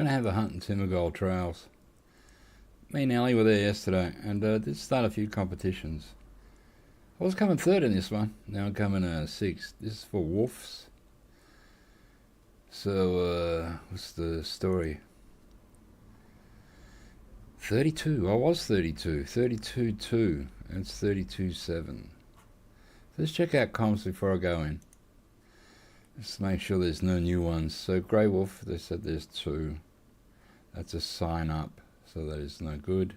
going to have the Hunter Timbergold trails. Me and Ellie were there yesterday and did start a few competitions. I was coming third in this one. Now I'm coming sixth. This is for wolves. So, what's the story? 32. I was 32. 32.2. It's 32.7. Let's check out comps before I go in. Just make sure there's no new ones. So grey wolf, they said there's 2. That's a sign up, so that is no good.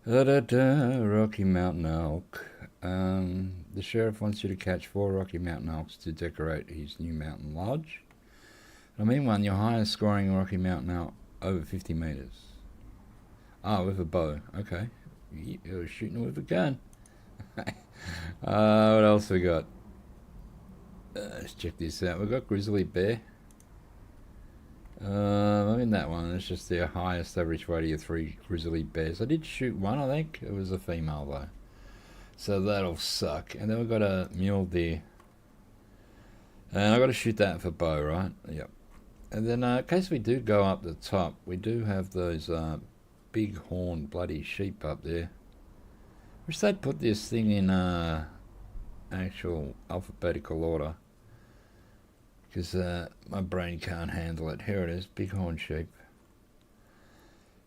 Rocky Mountain elk. The sheriff wants you to catch 4 Rocky Mountain elks to decorate his new mountain lodge. I mean, one, your highest scoring Rocky Mountain elk over 50 meters. Ah, with a bow. Okay, you're shooting with a gun. What else we got? Let's check this out. We've got grizzly bear. I mean that one. It's just their highest average weight of your 3 grizzly bears. I did shoot one, I think. It was a female though, so that'll suck. And then we've got a mule deer, and I got to shoot that for bow, right? Yep. And then in case we do go up the top, we do have those big horned bloody sheep up there. Wish they'd put this thing in actual alphabetical order, because my brain can't handle it. Here it is, bighorn sheep.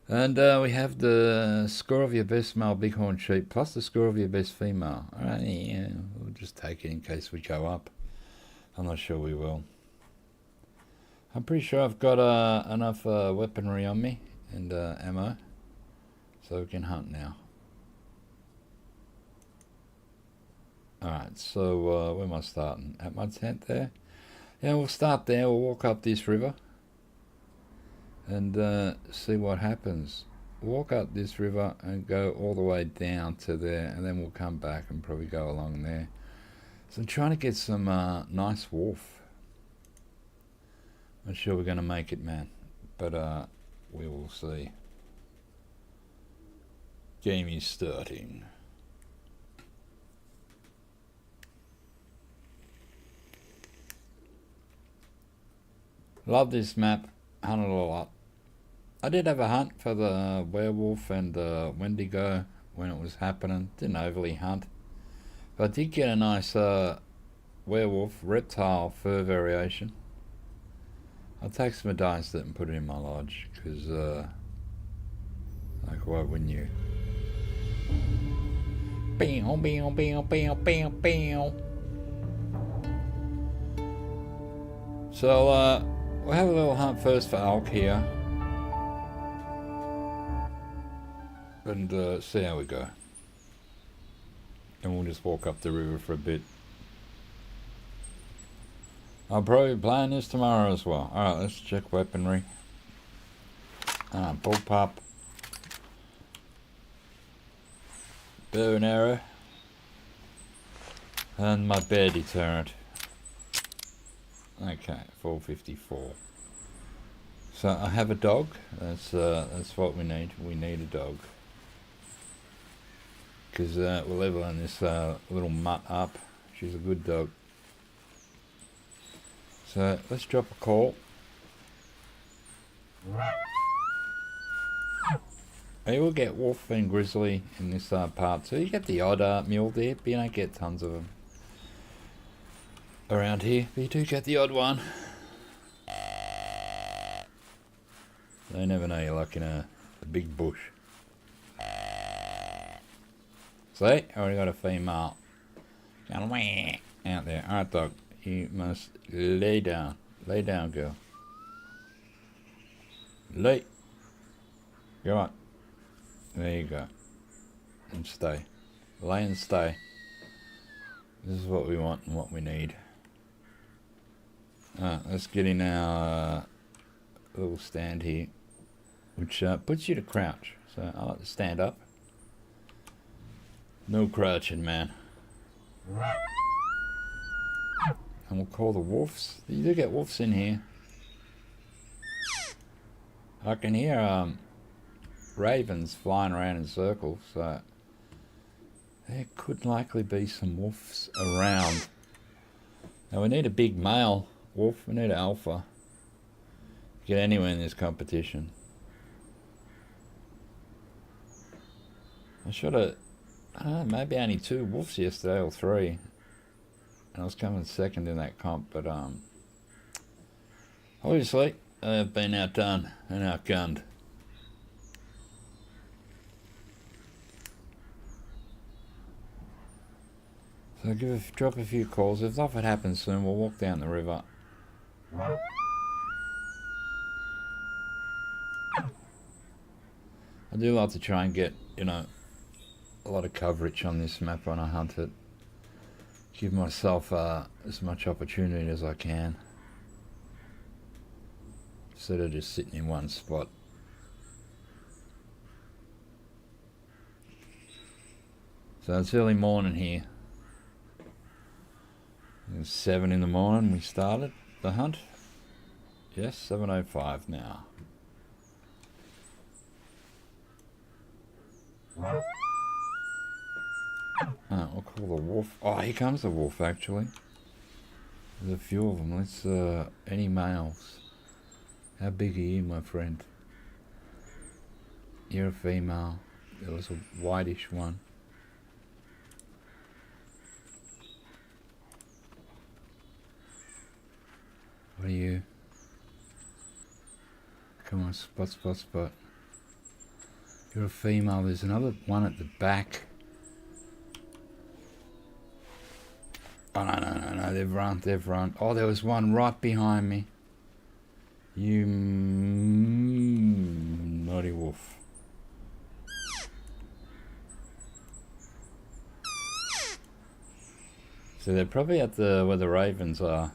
And we have the score of your best male bighorn sheep plus the score of your best female. Alright, yeah, we'll just take it in case we go up. I'm not sure we will. I'm pretty sure I've got enough weaponry on me and ammo, so we can hunt now. Alright, so where am I starting? At my tent there? Yeah, we'll start there. We'll walk up this river and see what happens. Walk up this river and go all the way down to there, and then we'll come back and probably go along there. So I'm trying to get some nice wolf. Not sure we're going to make it, man, but we will see. Game is starting. Love this map. Hunted a lot. I did have a hunt for the werewolf and the Wendigo when it was happening. Didn't overly hunt, but I did get a nice werewolf reptile fur variation. I'll take some dice that and put it in my lodge, because like, why wouldn't you? Bam, bam, bam, bam, bam, bam. So we'll have a little hunt first for elk here, and see how we go. And we'll just walk up the river for a bit. I'll probably be playing this tomorrow as well. Alright, let's check weaponry. Bullpup. Bow and arrow. And my bear deterrent. Okay, 454. So I have a dog. That's what we need. We need a dog, because we're leveling this little mutt up. She's a good dog. So let's drop a call. You will get wolf and grizzly in this part too. You get the odd mule deer, but you don't get tons of them around here. But you do get the odd one. They never know you're like in a big bush. See, I already got a female. Out there. Alright, dog. You must lay down. Lay down, girl. Lay. Go on. There you go. And stay. Lay and stay. This is what we want and what we need. Let's get in our little stand here, which puts you to crouch. So I like to stand up. No crouching, man. And we'll call the wolves. You do get wolves in here. I can hear ravens flying around in circles, so there could likely be some wolves around. Now we need a big male wolf. We need an alpha, get anywhere in this competition. I should have, I don't know, maybe only 2 wolves yesterday or 3. And I was coming second in that comp, but obviously I've been outdone and outgunned. So drop a few calls. If nothing happens soon, we'll walk down the river. I do like to try and get, you know, a lot of coverage on this map when I hunt it. Give myself as much opportunity as I can, instead of just sitting in one spot. So it's early morning here. It's 7 in the morning we started the hunt. Yes, 7:05 now. We'll call the wolf. Oh, here comes the wolf actually. There's a few of them. Let's, any males? How big are you, my friend? You're a female. There was a whitish one. What are you? Come on, spot. You're a female. There's another one at the back. Oh, no. They've run. Oh, there was one right behind me. You naughty wolf. So they're probably at where the ravens are.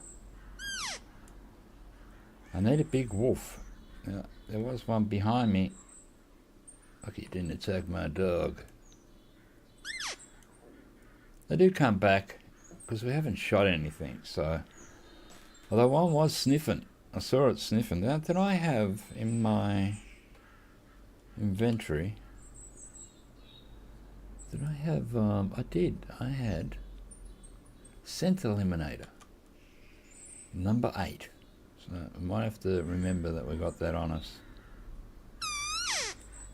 I need a big wolf. Now, there was one behind me. Lucky it didn't attack my dog. They do come back, because we haven't shot anything, so... Although one was sniffing. I saw it sniffing. Now, did I have in my inventory... Did I have... I did. I had... Scent Eliminator. Number 8. So I might have to remember that we got that on us.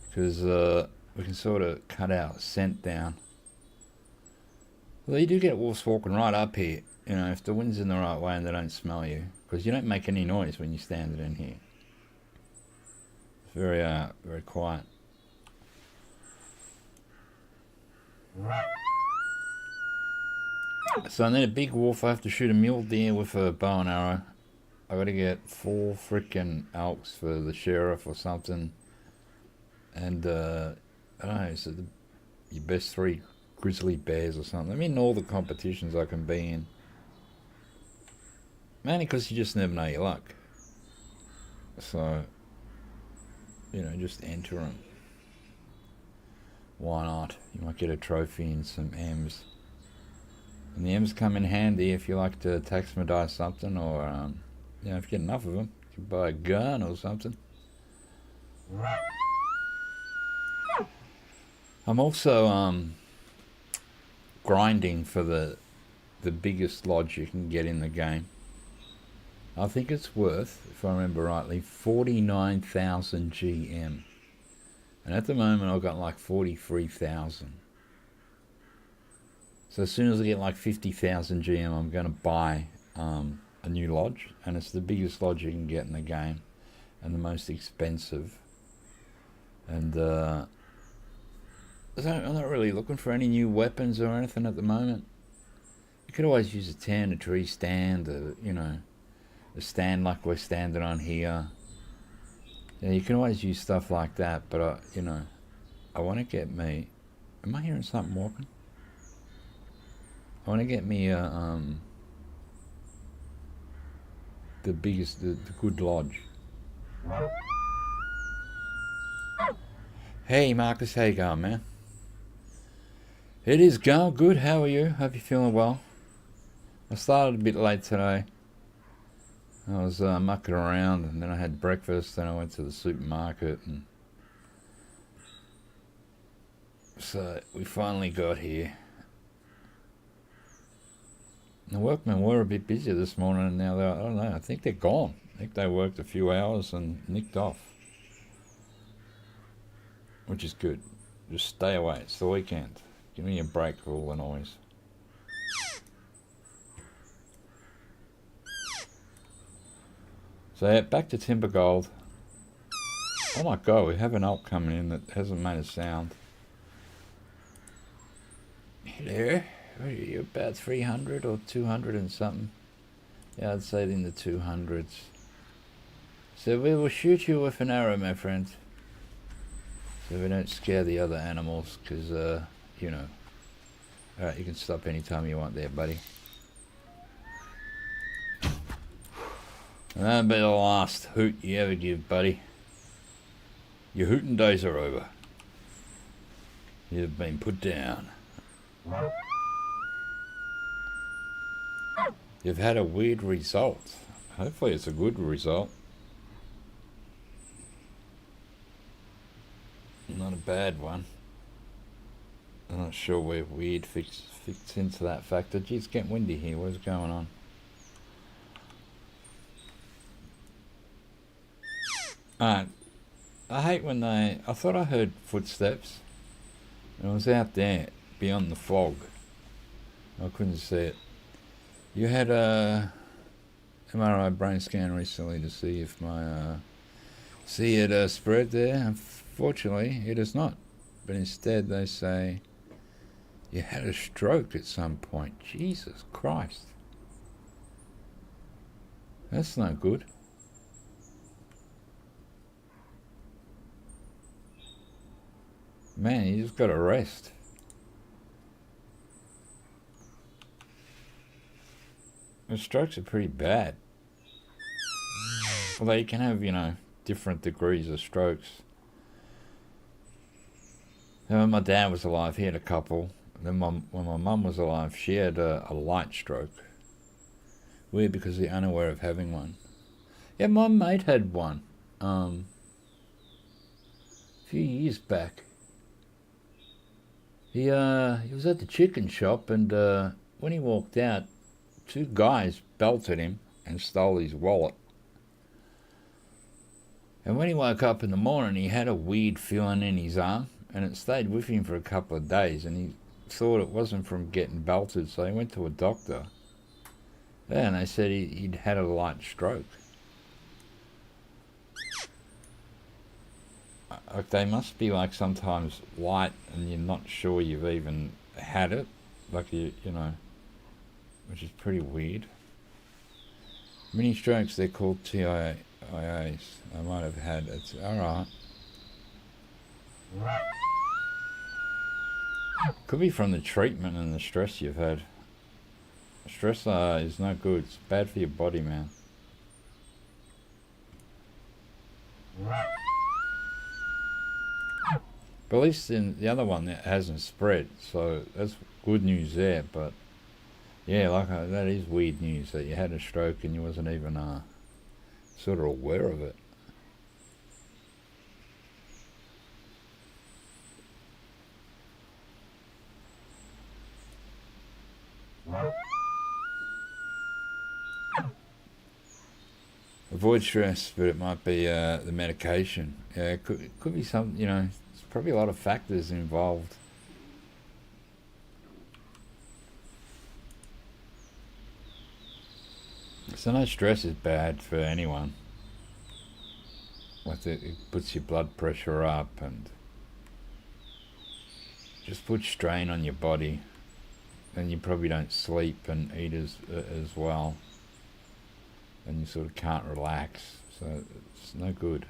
Because we can sort of cut our scent down. Well, you do get wolves walking right up here, you know, if the wind's in the right way and they don't smell you. Because you don't make any noise when you stand it in here. It's very quiet. So I need a big wolf. I have to shoot a mule deer with a bow and arrow. I gotta get 4 frickin' elks for the sheriff or something. And, I don't know, so your best 3 grizzly bears or something. I mean, all the competitions I can be in. Mainly because you just never know your luck. So, you know, just enter them. Why not? You might get a trophy and some M's. And the M's come in handy if you like to taximadize something, or, you know, if you get enough of them, you can buy a gun or something. I'm also grinding for the biggest lodge you can get in the game. I think it's worth, if I remember rightly, 49,000 GM. And at the moment I've got like 43,000. So as soon as I get like 50,000 GM, I'm going to buy a new lodge. And it's the biggest lodge you can get in the game. And the most expensive. And I'm not really looking for any new weapons or anything at the moment. You could always use a tan, a tree stand, you know, a stand like we're standing on here. Yeah, you can always use stuff like that, but you know, I want to get me... Am I hearing something walking? I want to get me the biggest, the good lodge. Hey Marcus, how you going, man? It is going good. How are you? Hope you're feeling well. I started a bit late today. I was mucking around, and then I had breakfast, then I went to the supermarket, and so we finally got here. The workmen were a bit busier this morning, and now they're, I don't know, I think they're gone. think they worked a few hours and nicked off. Which is good. Just stay away. It's the weekend. Give me a break for all the noise. So yeah, back to Timbergold. Oh my god, we have an elk coming in that hasn't made a sound. Hello? What are you, about 300 or 200 and something? Yeah, I'd say in the 200s. So we will shoot you with an arrow, my friend. So we don't scare the other animals, because, you know. Alright, you can stop anytime you want there, buddy. And that'll be the last hoot you ever give, buddy. Your hooting days are over. You've been put down. You've had a weird result. Hopefully it's a good result. Not a bad one. I'm not sure where weird fits into that factor. Gee, it's getting windy here. What's going on? Alright. I hate when I thought I heard footsteps. And I was out there beyond the fog. I couldn't see it. You had a MRI brain scan recently to see if my see it spread there. Unfortunately, it is not. But instead, they say you had a stroke at some point. Jesus Christ, that's no good. Man, you just got to rest. The strokes are pretty bad. Although you can have, you know, different degrees of strokes. Now, when my dad was alive, he had a couple. Then when my mum was alive, she had a light stroke. Weird, because they're unaware of having one. Yeah, my mate had one. A few years back. He was at the chicken shop, and when he walked out, two guys belted him and stole his wallet. And when he woke up in the morning, he had a weird feeling in his arm, and it stayed with him for a couple of days, and he thought it wasn't from getting belted, so he went to a doctor. Yeah, and they said he'd had a light stroke. Like, they must be like sometimes light and you're not sure you've even had it. Like, you know, which is pretty weird. Mini strokes, they're called TIAs. I might have had it. Alright. Could be from the treatment and the stress you've had. Stress is no good. It's bad for your body, man. But at least in the other one, it hasn't spread, so that's good news there. But yeah, like that is weird news that you had a stroke and you wasn't even sort of aware of it. Avoid stress, but it might be the medication. Yeah, it could be some, you know, there's probably a lot of factors involved. So no, stress is bad for anyone. Like it puts your blood pressure up and just puts strain on your body. And you probably don't sleep and eat as well. And you sort of can't relax, so it's no good.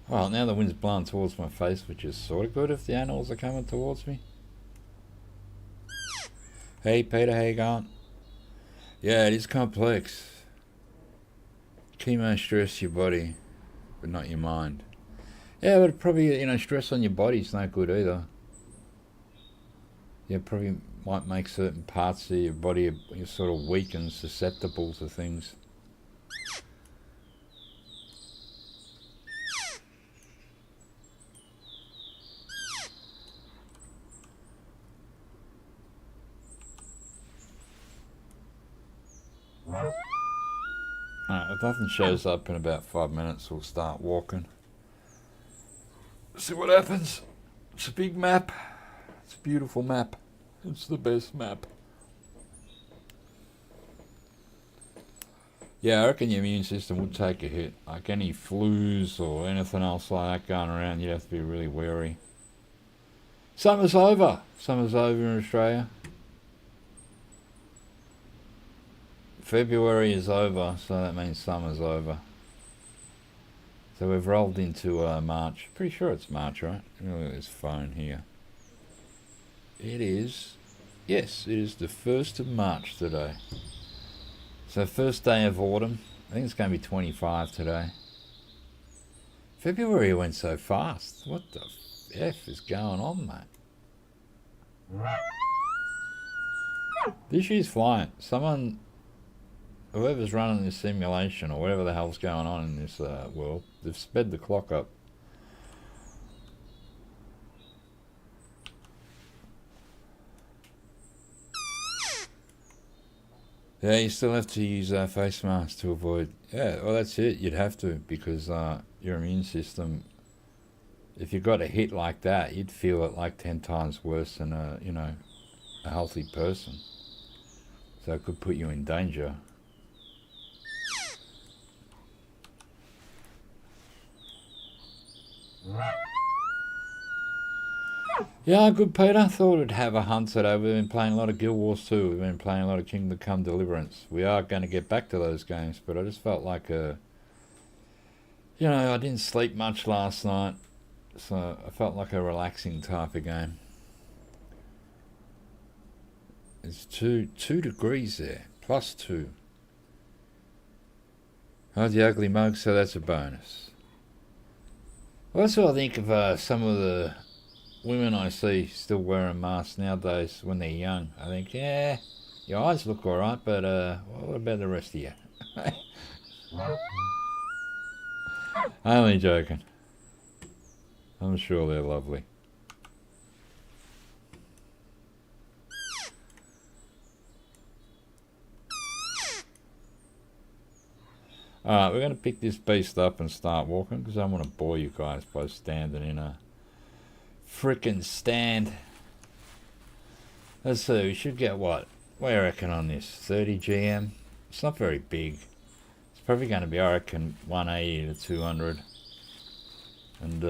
Well, now the wind's blowing towards my face, which is sort of good if the animals are coming towards me. Hey Peter, how you going? Yeah, it is complex. Chemo stress your body, but not your mind. Yeah, but probably, you know, stress on your body is no good either. Yeah, probably might make certain parts of your body you're sort of weak and susceptible to things. If nothing shows up in about 5 minutes, we'll start walking. See what happens. It's a big map. It's a beautiful map. It's the best map. Yeah, I reckon your immune system would take a hit. Like any flus or anything else like that going around, you'd have to be really wary. Summer's over. Summer's over in Australia. February is over, so that means summer's over. So we've rolled into March. Pretty sure it's March, right? Look at this phone here. It is. Yes, it is the 1st of March today. So first day of autumn. I think it's going to be 25 today. February went so fast. What the F is going on, mate? This year's flying. Someone, whoever's running this simulation or whatever the hell's going on in this world, they've sped the clock up. Yeah, you still have to use face masks to avoid... Yeah, well, that's it. You'd have to, because your immune system, if you got a hit like that, you'd feel it like 10 times worse than a healthy person. So it could put you in danger. Yeah, good Peter. Thought I'd have a hunt today. We've been playing a lot of Guild Wars 2. We've been playing a lot of Kingdom Come Deliverance. We are going to get back to those games, but I just felt like I didn't sleep much last night, so I felt like a relaxing type of game. It's 2 degrees there, +2. Oh, the ugly mug, so that's a bonus. Well, that's what I think of some of the women I see still wearing masks nowadays when they're young. I think, yeah, your eyes look alright, but what about the rest of you? I'm only joking. I'm sure they're lovely. Alright, we're going to pick this beast up and start walking, because I don't want to bore you guys by standing in a frickin' stand. Let's see, we should get what do you reckon on this? 30 GM? It's not very big. It's probably going to be, I reckon, 180 to 200. And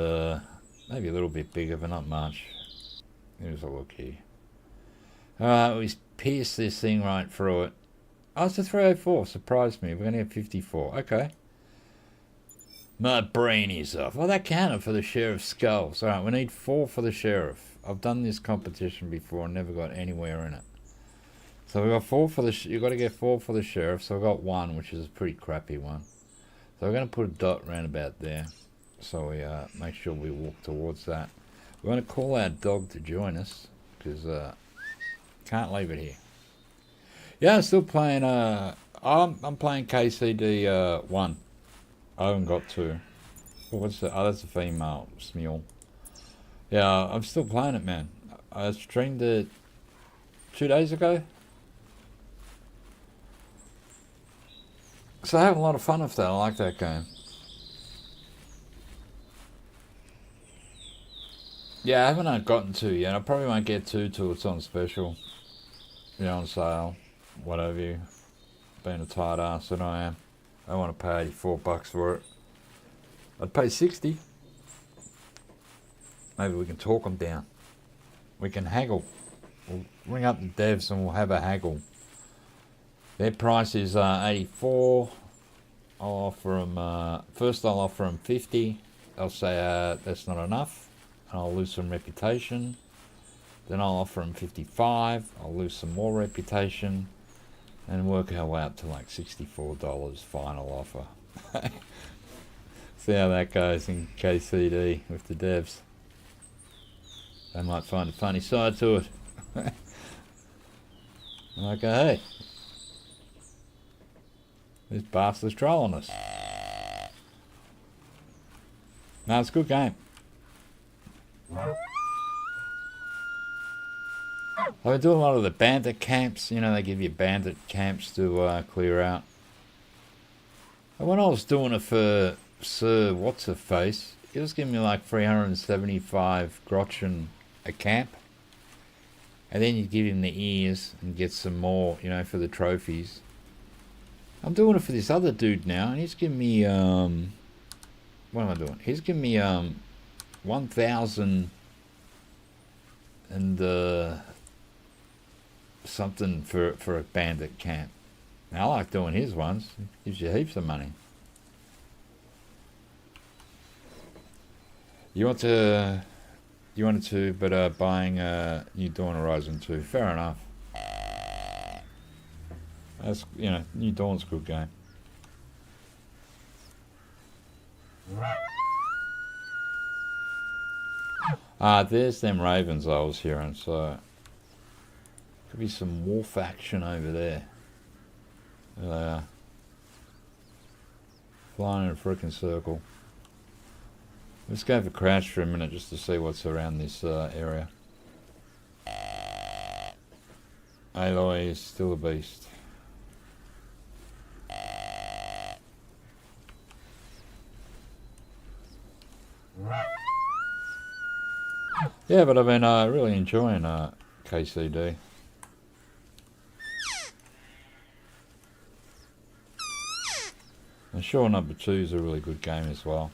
maybe a little bit bigger, but not much. Here's a look here. Alright, we pierced this thing right through it. Oh, it's a 304. Surprised me. We're going to get 54. Okay. My brain is off. Well, that counted for the Sheriff's Skulls. Alright, we need 4 for the Sheriff. I've done this competition before and never got anywhere in it. So we got 4 for the... You've got to get 4 for the Sheriff. So we got 1, which is a pretty crappy one. So we're going to put a dot round about there. So we make sure we walk towards that. We're going to call our dog to join us, because can't leave it here. Yeah, I'm still playing, I'm playing KCD 1. I haven't got 2. What's that? Oh, that's a female Smule. Yeah, I'm still playing it, man. I streamed it 2 days ago. So I have a lot of fun with that. I like that game. Yeah, I haven't gotten 2 yet. I probably won't get 2 till it's on special. On sale. Whatever you. Being a tight ass that I am. I want to pay $84 for it. I'd pay 60. Maybe we can talk them down. We can haggle. We'll ring up the devs and we'll have a haggle. Their price is 84. I'll offer them. First, I'll offer them 50. They'll say that's not enough, and I'll lose some reputation. Then I'll offer them 55. I'll lose some more reputation. And work our way up to like $64 final offer. See how that goes in KCD with the devs. They might find a funny side to it. I'm like, hey, this bastard's trolling us. No, it's a good game. I've been doing a lot of the bandit camps. They give you bandit camps to clear out. And when I was doing it for Sir What's-Her-Face, he was giving me like 375 groschen a camp. And then you give him the ears and get some more, you know, for the trophies. I'm doing it for this other dude now, and he's giving me, what am I doing? He's giving me, 1,000 and, something for a bandit camp. Now, I like doing his ones. It gives you heaps of money. You wanted to, but buying New Dawn Horizon 2. Fair enough. That's, you know, New Dawn's a good game. There's them ravens I was hearing, so could be some wolf action over there. There they are. Flying in a frickin' circle. Let's go for crouch for a minute just to see what's around this area. Aloy is still a beast. Yeah, but I've been really enjoying KCD. And sure, number 2 is a really good game as well.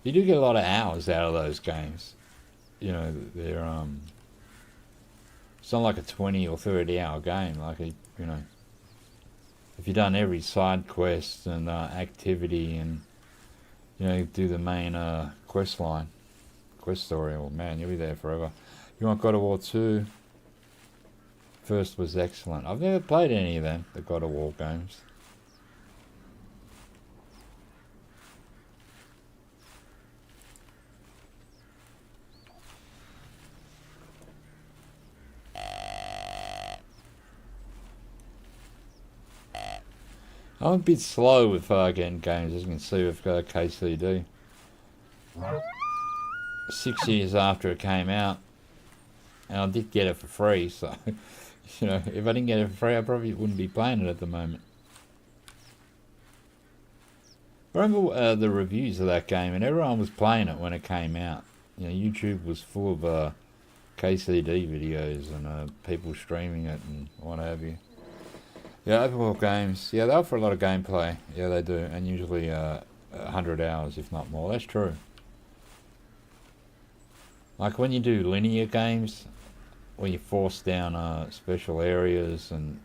You do get a lot of hours out of those games. You know, they're it's not like a 20 or 30 hour game. Like, you know, if you've done every side quest and activity and, you know, do the main quest line, quest story, well, man, you'll be there forever. You want God of War 2? First was excellent. I've never played any of them, the God of War games. I'm a bit slow with getting games, as you can see with KCD. 6 years after it came out, and I did get it for free, so, you know, if I didn't get it for free, I probably wouldn't be playing it at the moment. I remember the reviews of that game, and everyone was playing it when it came out. You know, YouTube was full of KCD videos and people streaming it and what have you. Yeah, open world games. Yeah, they offer a lot of gameplay. Yeah, they do, and usually 100 hours, if not more. That's true. Like when you do linear games, where you force down special areas and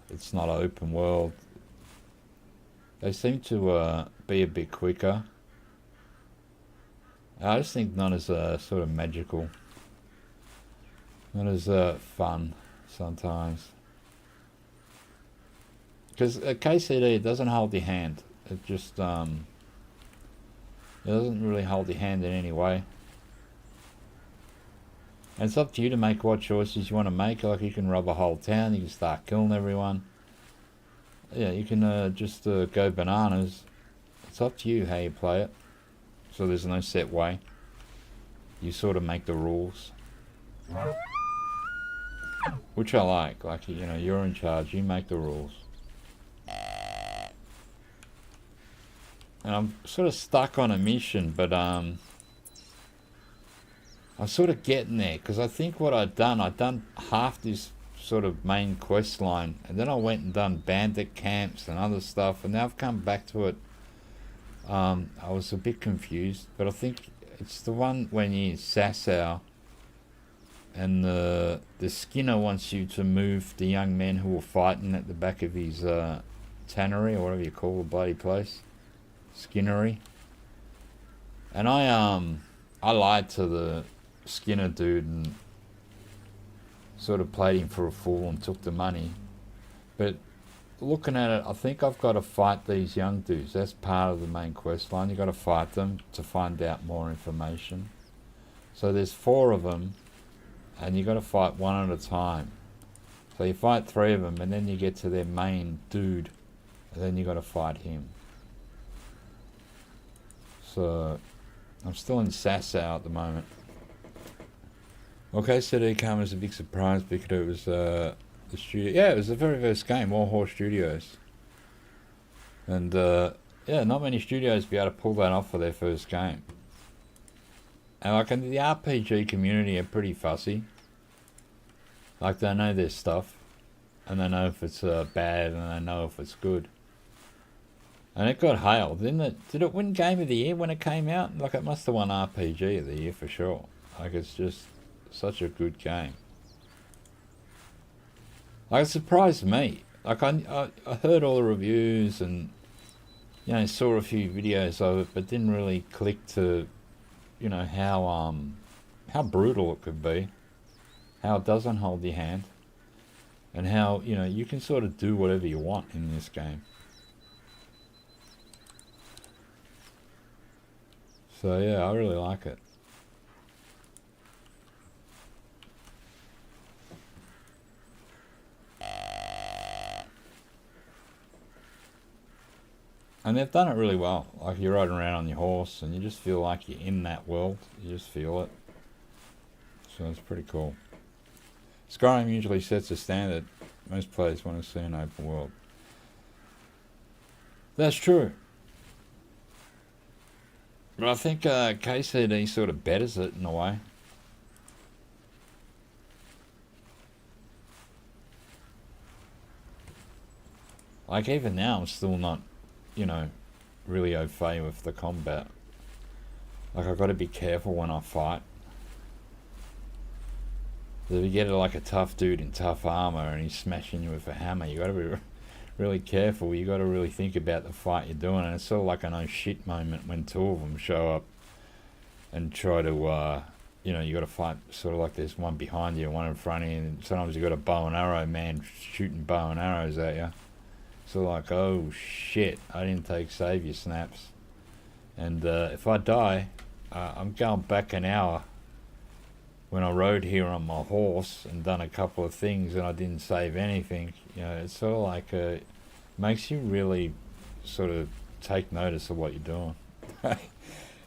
it's not open world, they seem to be a bit quicker. I just think not as sort of magical, not as fun sometimes. Because KCD, it doesn't hold your hand. It just it doesn't really hold your hand in any way. And it's up to you to make what choices you want to make. Like, you can rob a whole town, you can start killing everyone. Yeah, you can just go bananas. It's up to you how you play it. So there's no set way. You sort of make the rules. Which I like. Like, you know, you're in charge, you make the rules. And I'm sort of stuck on a mission, but I'm sort of getting there, because I think what I'd done half this sort of main quest line, and then I went and done bandit camps and other stuff, and now I've come back to it. I was a bit confused, but I think it's the one when you're in Sasau, and the Skinner wants you to move the young men who were fighting at the back of his tannery, or whatever you call the bloody place. Skinnery. And I lied to the Skinner dude and sort of played him for a fool and took the money. But looking at it, I think I've got to fight these young dudes. That's part of the main quest line. You've got to fight them to find out more information. So there's 4 of them, and you've got to fight one at a time. So you fight 3 of them, and then you get to their main dude, and then you've got to fight him. So I'm still in Sasau at the moment. Okay, so they came as a big surprise because it was the studio. Yeah, it was the very first game, Warhorse Studios. And yeah, not many studios be able to pull that off for their first game. And like, the RPG community are pretty fussy. Like, they know their stuff, and they know if it's bad, and they know if it's good. And it got hailed, didn't it? Did it win Game of the Year when it came out? Like, it must have won RPG of the Year for sure. Like, it's just such a good game. Like, it surprised me. Like, I heard all the reviews and, you know, saw a few videos of it, but didn't really click to, you know, how brutal it could be, how it doesn't hold your hand, and how, you know, you can sort of do whatever you want in this game. So yeah, I really like it. And they've done it really well. Like, you're riding around on your horse and you just feel like you're in that world. You just feel it. So it's pretty cool. Skyrim usually sets a standard. Most players want to see an open world. That's true. But I think KCD sort of betters it in a way. Like, even now, I'm still not, you know, really au fait with the combat. Like, I've got to be careful when I fight. So if you get like a tough dude in tough armor and he's smashing you with a hammer, you got to be really careful. You got to really think about the fight you're doing. And it's sort of like an oh shit moment when two of them show up and try to, you know, you got to fight sort of like there's one behind you and one in front of you. And sometimes you got a bow and arrow man shooting bow and arrows at you. So like, oh shit, I didn't take savior snaps. And if I die, I'm going back an hour when I rode here on my horse and done a couple of things and I didn't save anything. You know, it's sort of like makes you really sort of take notice of what you're doing.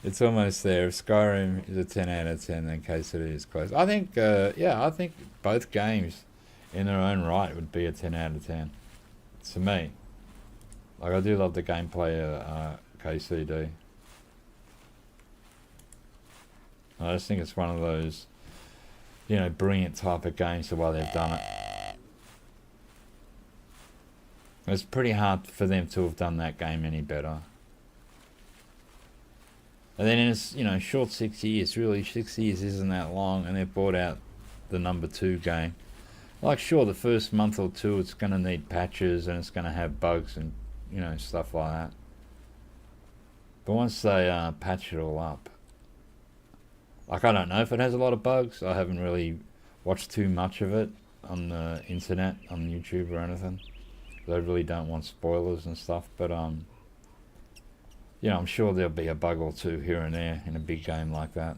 It's almost there. If Skyrim is a 10 out of 10, then KCD is close. I think, yeah, I think both games in their own right would be a 10 out of 10. To me. Like, I do love the gameplay of KCD. I just think it's one of those, you know, brilliant type of games the way they've done it. It's pretty hard for them to have done that game any better. And then in a, you know, short 6 years, really 6 years isn't that long, and they've brought out the number 2 game. Like, sure, the first month or two it's going to need patches and it's going to have bugs and, you know, stuff like that. But once they patch it all up, like, I don't know if it has a lot of bugs. I haven't really watched too much of it on the internet, on YouTube or anything. I really don't want spoilers and stuff. But, you know, I'm sure there'll be a bug or two here and there in a big game like that.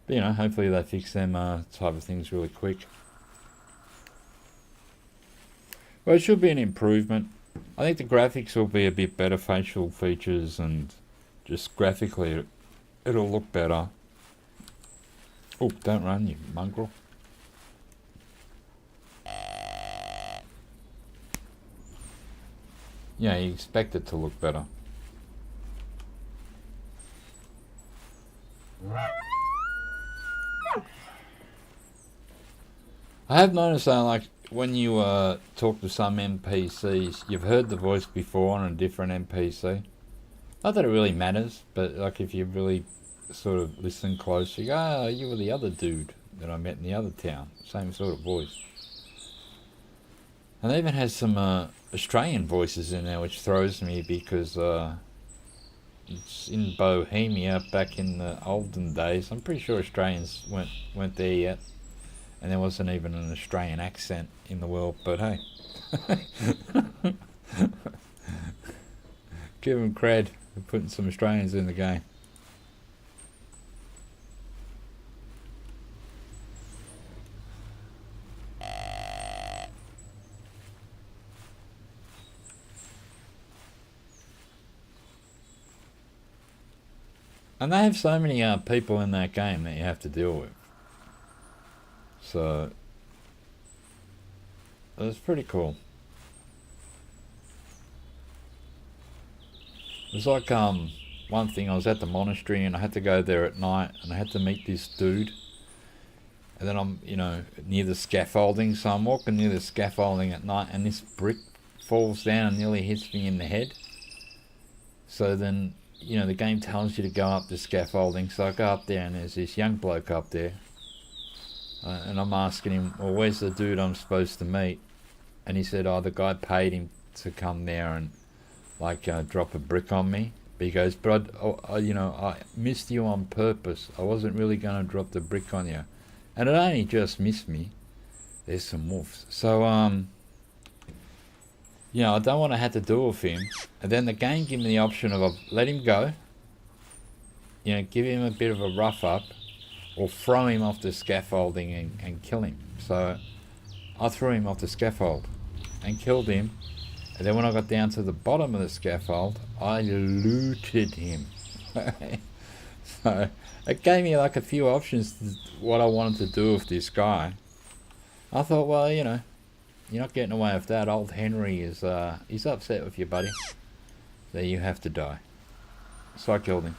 But, you know, hopefully they fix them type of things really quick. Well, it should be an improvement. I think the graphics will be a bit better, facial features, and just graphically it'll look better. Oh, don't run, you mongrel. Yeah, you expect it to look better. I have noticed that, like, when you talk to some NPCs, you've heard the voice before on a different NPC. Not that it really matters, but like if you really sort of listen close, you go, oh, you were the other dude that I met in the other town. Same sort of voice. And they even has some Australian voices in there, which throws me because it's in Bohemia back in the olden days. I'm pretty sure Australians weren't there yet. And there wasn't even an Australian accent in the world, but hey. Give them cred for putting some Australians in the game. And they have so many people in that game that you have to deal with. So, It was pretty cool. It was like one thing, I was at the monastery and I had to go there at night and I had to meet this dude. And then I'm, you know, near the scaffolding, so I'm walking near the scaffolding at night and this brick falls down and nearly hits me in the head. So then, you know, the game tells you to go up the scaffolding, so I go up there and there's this young bloke up there. And I'm asking him, well, where's the dude I'm supposed to meet? And he said, oh, the guy paid him to come there and, like, drop a brick on me. But he goes, but I missed you on purpose. I wasn't really going to drop the brick on you. And it only just missed me. There's some wolves. So, you know, I don't want to have to deal with him. And then the game gave me the option of let him go. You know, give him a bit of a rough up. Or throw him off the scaffolding and kill him. So, I threw him off the scaffold and killed him. And then when I got down to the bottom of the scaffold, I looted him. So it gave me like a few options to what I wanted to do with this guy. I thought, well, you know, you're not getting away with that. Old Henry is he's upset with you, buddy. So you have to die. So I killed him.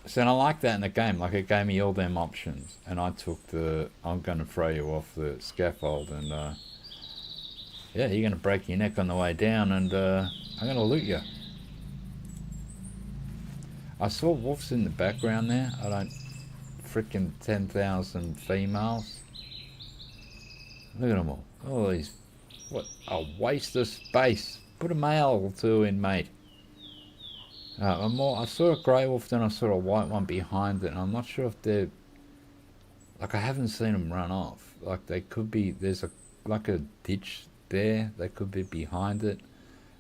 So I like that in the game. Like it gave me all them options, and I took the I'm gonna throw you off the scaffold, and yeah, you're gonna break your neck on the way down, and I'm gonna loot you. I saw wolves in the background there. I don't freaking 10,000 females. Look at them all. Oh, these, what a waste of space. Put a male or two in, mate. I saw a grey wolf, then I saw a white one behind it, and I'm not sure if they're, like, I haven't seen them run off. Like, they could be, there's like a ditch there, they could be behind it,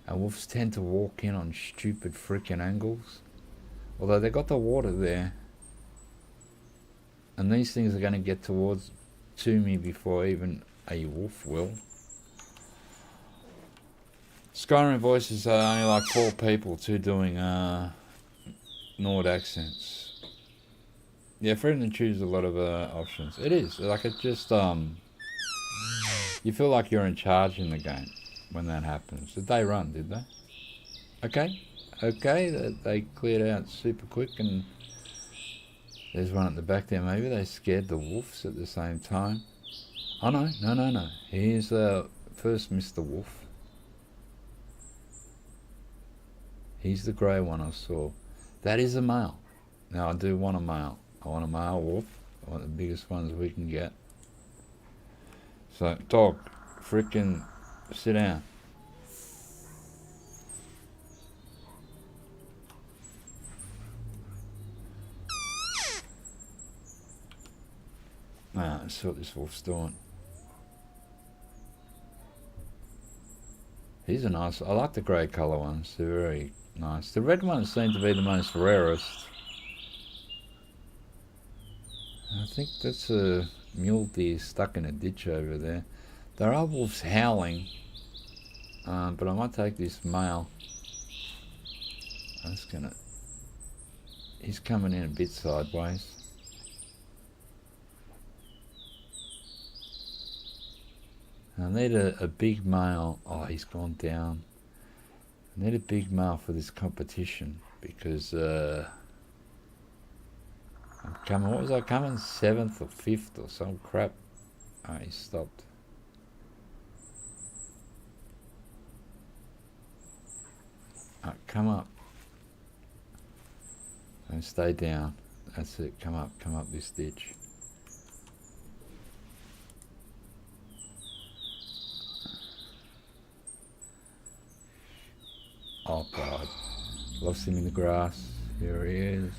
and wolves tend to walk in on stupid freaking angles. Although they got the water there, and these things are going to get to me before even a wolf will. Skyrim voices are only like 4 people, 2 doing Nord accents. Yeah, freedom to choose a lot of options. It is like it just you feel like you're in charge in the game when that happens. Did they run? Did they? Okay. They cleared out super quick, and there's one at the back there. Maybe they scared the wolves at the same time. Oh no. Here's first Mr. Wolf. He's the grey one I saw. That is a male. Now I do want a male. I want a male wolf. I want the biggest ones we can get. So, dog, frickin' sit down. Let's see what this wolf's doing. He's a nice, I like the grey colour ones. They're very nice. The red ones seem to be the most rarest. I think that's a mule deer stuck in a ditch over there. There are wolves howling, but I might take this male. I'm just gonna. He's coming in a bit sideways. I need a big male. Oh, he's gone down. I need a big male for this competition because I'm coming. What was I coming? 7th or 5th or some crap. Oh, he stopped. Oh, come up. And stay down. That's it. Come up this ditch. Oh God, lost him in the grass. Here he is.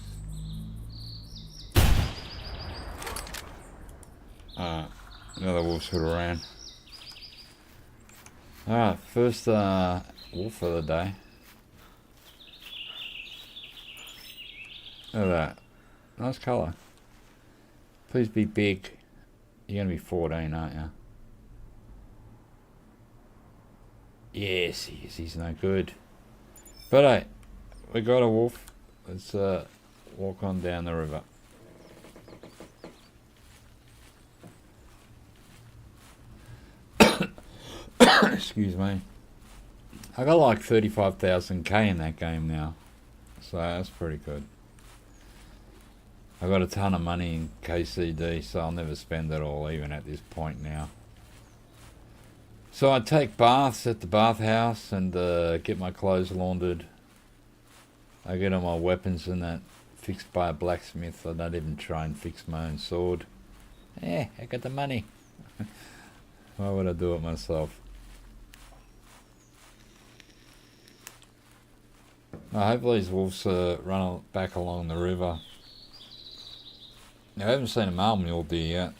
Another wolf should have ran. Alright, first wolf of the day. Look at that. Nice colour. Please be big. You're going to be 14, aren't you? Yes, he is. He's no good. But hey, we got a wolf. Let's walk on down the river. Excuse me. I got like 35,000k in that game now, so that's pretty good. I got a ton of money in KCD, so I'll never spend it all, even at this point now. So I take baths at the bathhouse and get my clothes laundered. I get all my weapons and that fixed by a blacksmith. I don't even try and fix my own sword. I got the money. Why would I do it myself? Hopefully these wolves run back along the river. Now, I haven't seen a male mule deer yet,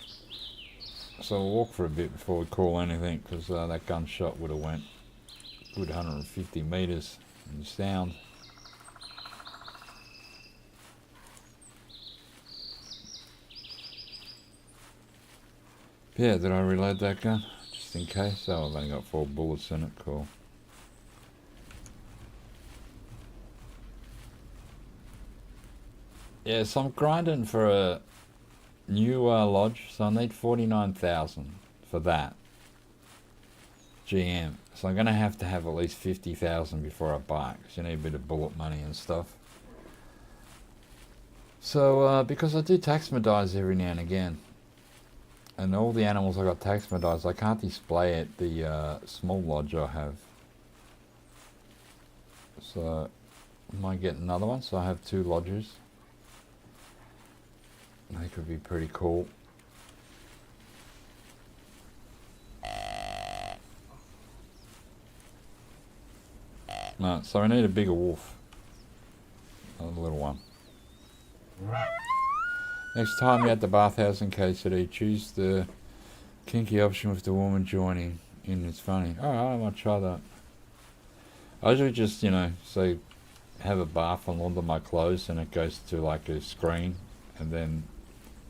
so we'll walk for a bit before we call anything, because that gunshot would have went a good 150 metres in sound. Yeah, did I reload that gun? Just in case. Oh, I've only got 4 bullets in it. Cool. Yeah, so I'm grinding for a new lodge, so I need 49,000 for that. GM. So I'm going to have at least 50,000 before I buy it, because you need a bit of bullet money and stuff. So, because I do taxidermize every now and again, and all the animals I got taxidermized, I can't display at the small lodge I have. So, I might get another one, so I have 2 lodges. They could be pretty cool. No, so I need a bigger wolf. Not a little one. Next time you're at the bathhouse in KCD, choose the kinky option with the woman joining in. It's funny. Alright, I might try that. I usually just, say have a bath and launder my clothes, and it goes to like a screen, and then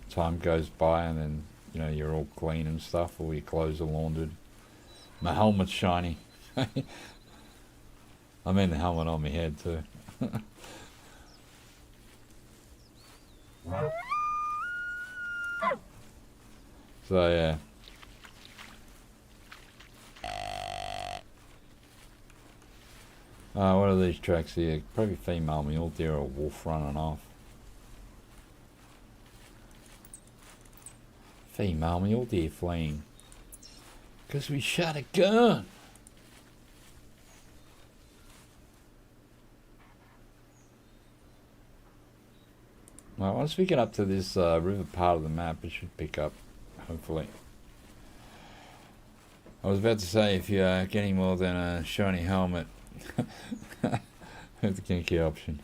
time goes by, and then you're all clean and stuff, all your clothes are laundered. My helmet's shiny. I mean the helmet on my head too. So yeah. What are these tracks here? Probably female mule deer or a wolf running off. Female mule deer fleeing. Because we shot a gun. Well, once we get up to this river part of the map, it should pick up, hopefully. I was about to say, if you're getting more than a shiny helmet, have the kinky option.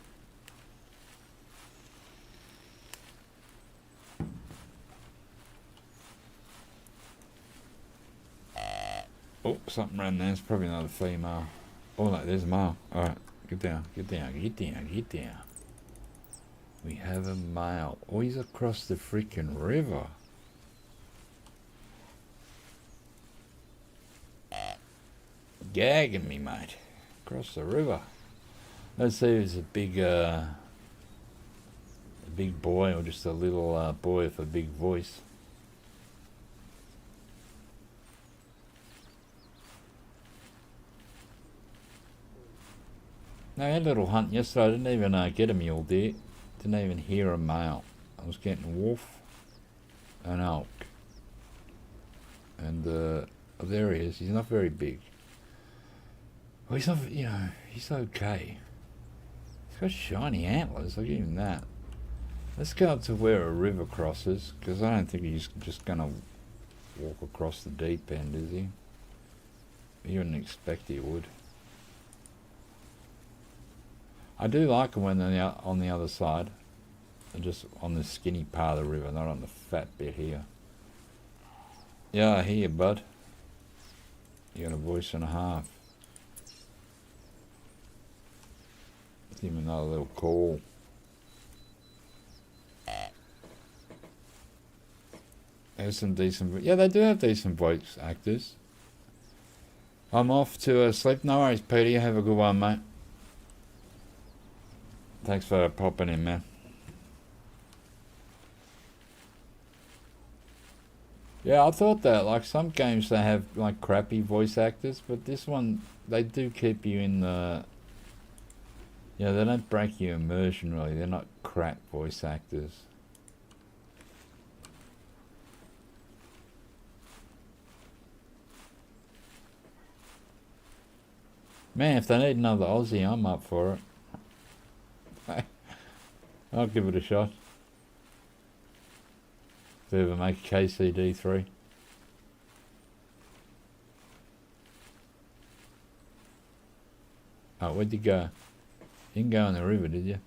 Oh, something ran there. It's probably another female. Oh, no, there's a male. Alright, get down, get down, get down, get down. We have a male. Oh, he's across the freaking river. Gagging me, mate. Across the river. Let's see if he's a big boy or just a little boy with a big voice. No, I had a little hunt yesterday. I didn't even get a mule deer. Didn't even hear a male. I was getting a wolf, an elk, and there he is. He's not very big. Well, he's not, he's okay. He's got shiny antlers, I'll give him that. Let's go up to where a river crosses, because I don't think he's just going to walk across the deep end, is he? You wouldn't expect he would. I do like them when they're on the other side. They're just on the skinny part of the river, not on the fat bit here. Yeah, I hear you, bud. You got a voice and a half. Give him another little call. There's some decent... Yeah, they do have decent voice actors. I'm off to sleep. No worries, Peter. You have a good one, mate. Thanks for popping in, man. Yeah, I thought that. Like some games, they have like crappy voice actors, but this one they do keep you in the. Yeah, they don't break your immersion really. They're not crap voice actors. Man, if they need another Aussie, I'm up for it. I'll give it a shot. If they ever make a KCD 3. Oh, where'd you go? You didn't go in the river, did you?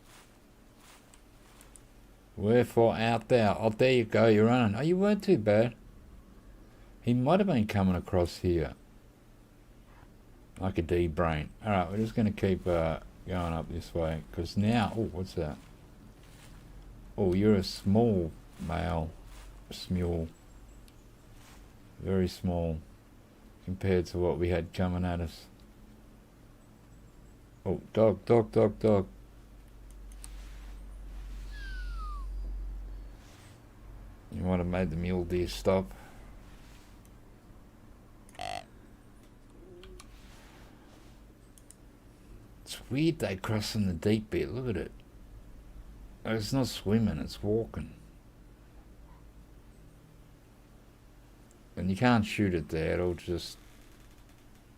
Wherefore out there? Oh, there you go, you're running. Oh, you weren't too bad. He might have been coming across here. Like a D-brain. Alright, we're just going to keep going up this way. Because now... Oh, what's that? Oh, you're a small male. Smule. Very small. Compared to what we had coming at us. Oh, dog, dog, dog, dog. You might have made the mule deer stop. It's weird they crossing the deep bit. Look at it. It's not swimming, it's walking. And you can't shoot it there. It'll just...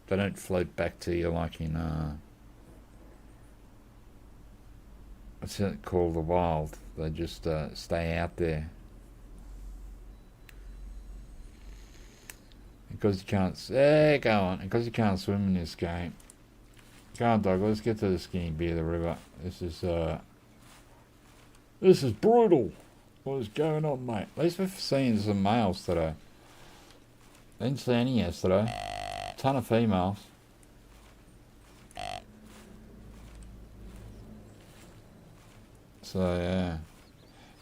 They don't float back to you like in... what's it called? The wild. They just stay out there. Because you can't... go on. Because you can't swim in this game. Come on, dog. Let's get to the skinny bit of the river. This is brutal. What is going on, mate? At least we've seen some males today. Didn't see any yesterday. Ton of females. So, yeah.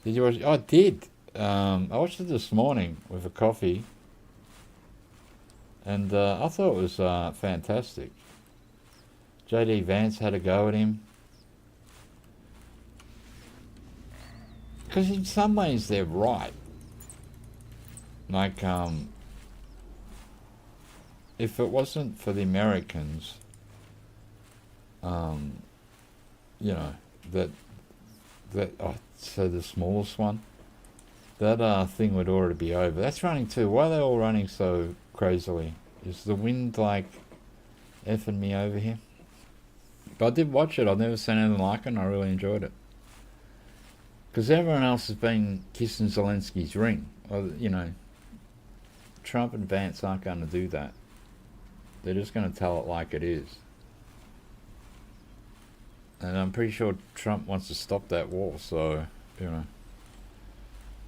Did you watch... Oh, I did. I watched it this morning with a coffee. And I thought it was fantastic. JD Vance had a go at him. Because in some ways they're right. Like, if it wasn't for the Americans, you know, so the smallest one, that thing would already be over. That's running too. Why are they all running so crazily? Is the wind like effing me over here? But I did watch it. I've never seen anything like it, and I really enjoyed it. Because everyone else has been kissing Zelensky's ring. Well, you know, Trump and Vance aren't going to do that. They're just going to tell it like it is. And I'm pretty sure Trump wants to stop that war, so, you know,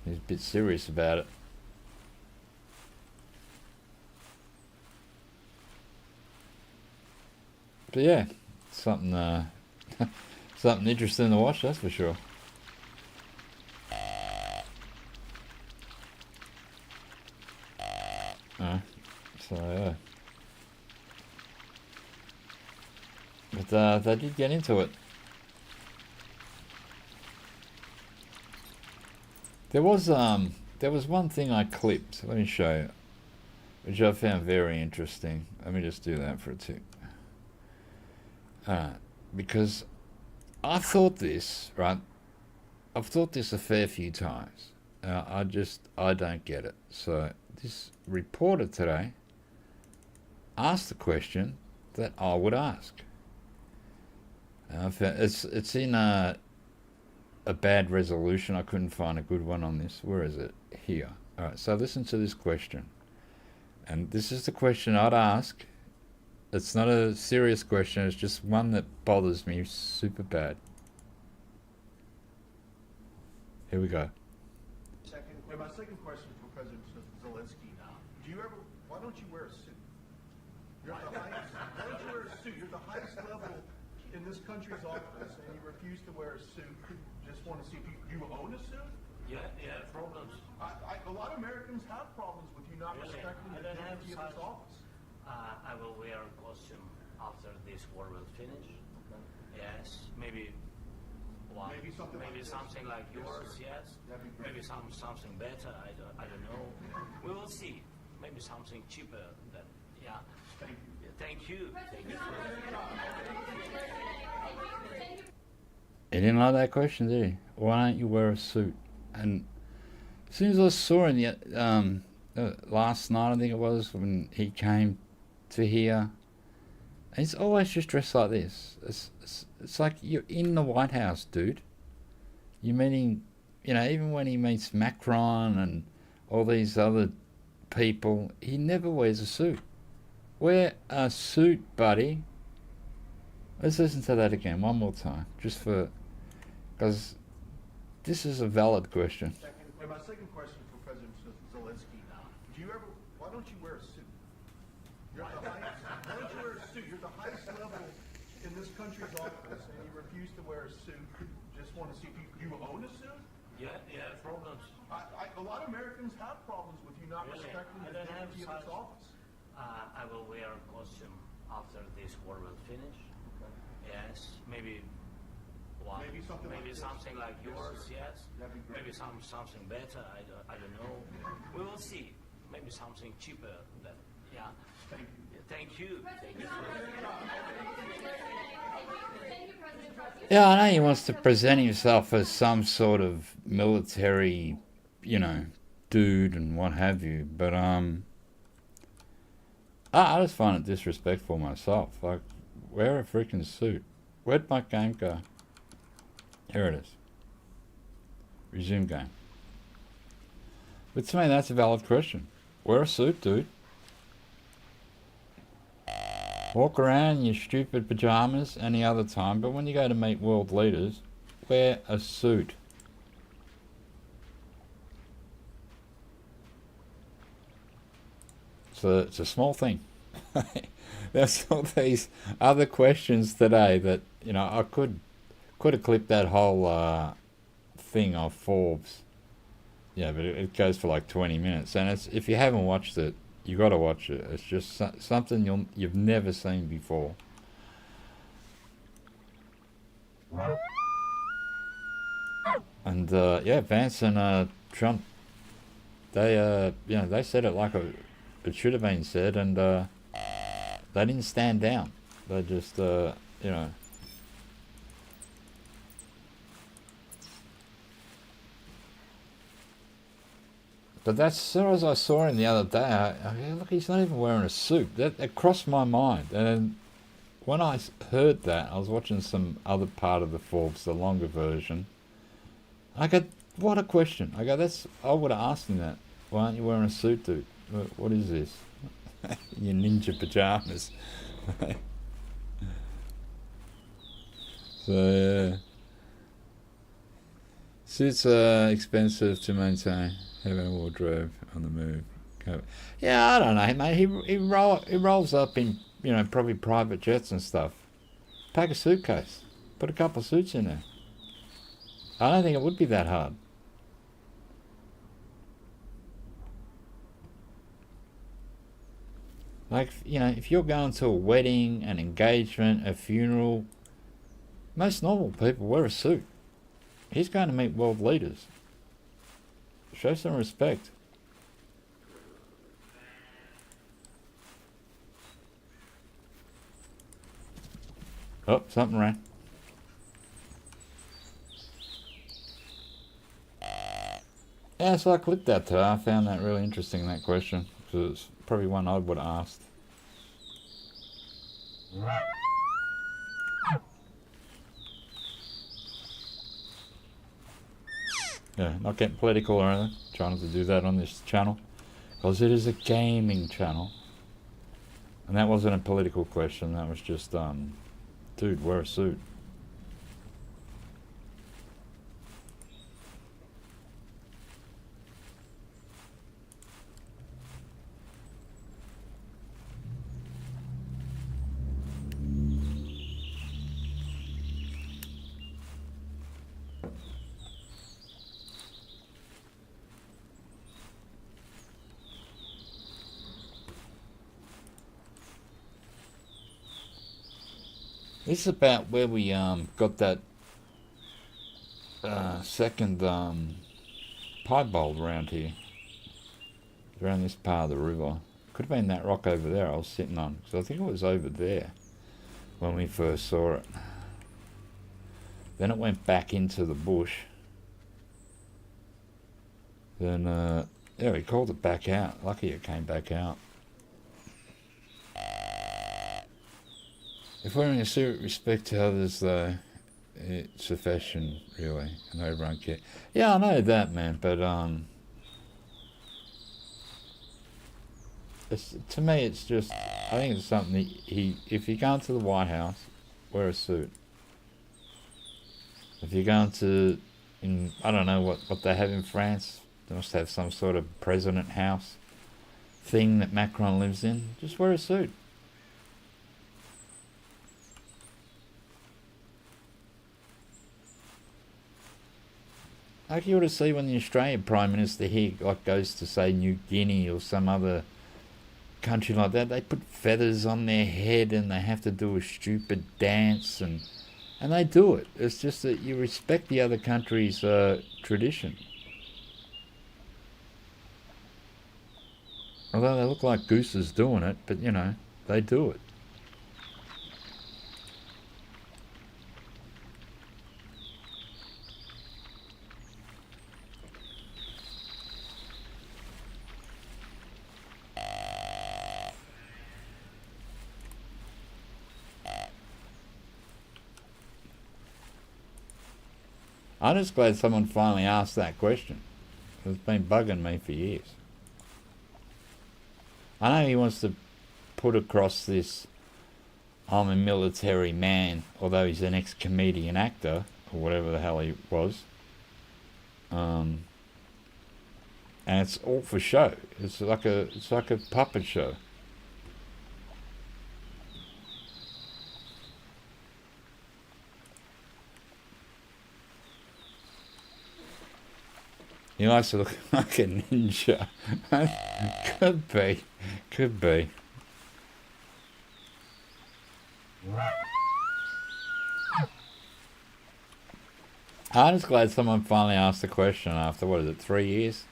he's a bit serious about it. But yeah, something something interesting to watch, that's for sure. So yeah. But they did get into it. There was one thing I clipped. Let me show you, which I found very interesting. Let me just do that for a tick. Because I've thought this, right? I've thought this a fair few times. I don't get it. So this reporter today asked the question that I would ask. It's in a bad resolution. I couldn't find a good one on this. Where is it? Here. All right. So listen to this question, and this is the question I'd ask. It's not a serious question. It's just one that bothers me super bad. Here we go. My second question for President Zelensky. Why don't you wear a suit? You're at the highest, why don't you wear a suit? You're at the highest level in this country's office, and you refuse to wear a suit. Just want to see if you own a suit? Yeah, problems. A lot of Americans have problems with you not respecting the dignity of this office. I will wear a costume after this war will finish. Okay. Yes, maybe one, Maybe something like this. something like yours, yes. That'd be great. Maybe something better. I don't know. We will see. Maybe something cheaper. Than yeah. Thank you. Yeah, thank you. Thank you. He didn't like that question, did he? Why don't you wear a suit? And as soon as I saw him last night, I think it was, when he came to here, he's always just dressed like this. It's like you're in the White House, dude. You're meeting, even when he meets Macron and all these other people, he never wears a suit. Wear a suit, buddy. Let's listen to that again one more time, because this is a valid question. And my second question for President Zelensky: why don't you wear a suit? You're at the highest. Why don't you wear a suit? You're at the highest level in this country's office, and you refuse to wear a suit. Just want to see if you own a suit. Yeah, problems. A lot of Americans have problems with you not Really? respecting I the don't have dignity of this such- office. I will wear a costume after this war will finish. Yes, maybe one. Maybe something like this. Something like Yes, yours, sir. yes. That'd be great. Maybe something better. I don't know. We will see. Maybe something cheaper. Than yeah. Thank you. Yeah, thank you. Thank you. Yeah, I know he wants to present himself as some sort of military, dude and what have you, but I just find it disrespectful myself. Like, wear a freaking suit. Where'd my game go? Here it is. Resume game. But to me, that's a valid question. Wear a suit, dude. Walk around in your stupid pajamas any other time, but when you go to meet world leaders, wear a suit. So it's a small thing. There's all these other questions today that, I could have clipped that whole thing off Forbes. Yeah, but it goes for like 20 minutes. And if you haven't watched it, you got to watch it. It's just something you've never seen before. And Vance and Trump, they they said it like it should have been said, and they didn't stand down. They just But that's as soon as I saw him the other day, look, he's not even wearing a suit. That crossed my mind. And when I heard that, I was watching some other part of the Forbes, the longer version. I go, what a question. I would have asked him that. Why aren't you wearing a suit, dude? What is this? Your ninja pajamas. So, yeah. Suits are expensive to maintain. Having a wardrobe on the move. Yeah, I don't know, mate. He rolls up in, probably private jets and stuff. Pack a suitcase. Put a couple of suits in there. I don't think it would be that hard. Like, if you're going to a wedding, an engagement, a funeral, most normal people wear a suit. He's going to meet world leaders. Show some respect. Oh, something ran. Yeah, so I clicked that today. I found that really interesting, that question, because it's probably one I would have asked. Yeah, not getting political or anything. Trying not to do that on this channel, because it is a gaming channel. And that wasn't a political question. That was just, dude, wear a suit. This is about where we got that second piebald around here, around this part of the river. Could have been that rock over there I was sitting on. So I think it was over there when we first saw it. Then it went back into the bush. Then, yeah, he called it back out. Lucky it came back out. If we're in a serious respect to others, though, it's a fashion, really, and everyone cares. Yeah, I know that, man, but to me, it's just, I think it's something that if you're going to the White House, wear a suit. If you're going to, I don't know what they have in France, they must have some sort of president house thing that Macron lives in, just wear a suit. Like you ought to see when the Australian Prime Minister here goes to, say, New Guinea or some other country like that, they put feathers on their head and they have to do a stupid dance and they do it. It's just that you respect the other country's tradition. Although they look like gooses doing it, but you know, they do it. I'm just glad someone finally asked that question. It's been bugging me for years. I know he wants to put across this, I'm a military man, although he's an ex-comedian actor, or whatever the hell he was. And it's all for show. It's like a puppet show. He likes to look like a ninja. Could be. Could be. I'm just glad someone finally asked the question after, what is it, 3 years?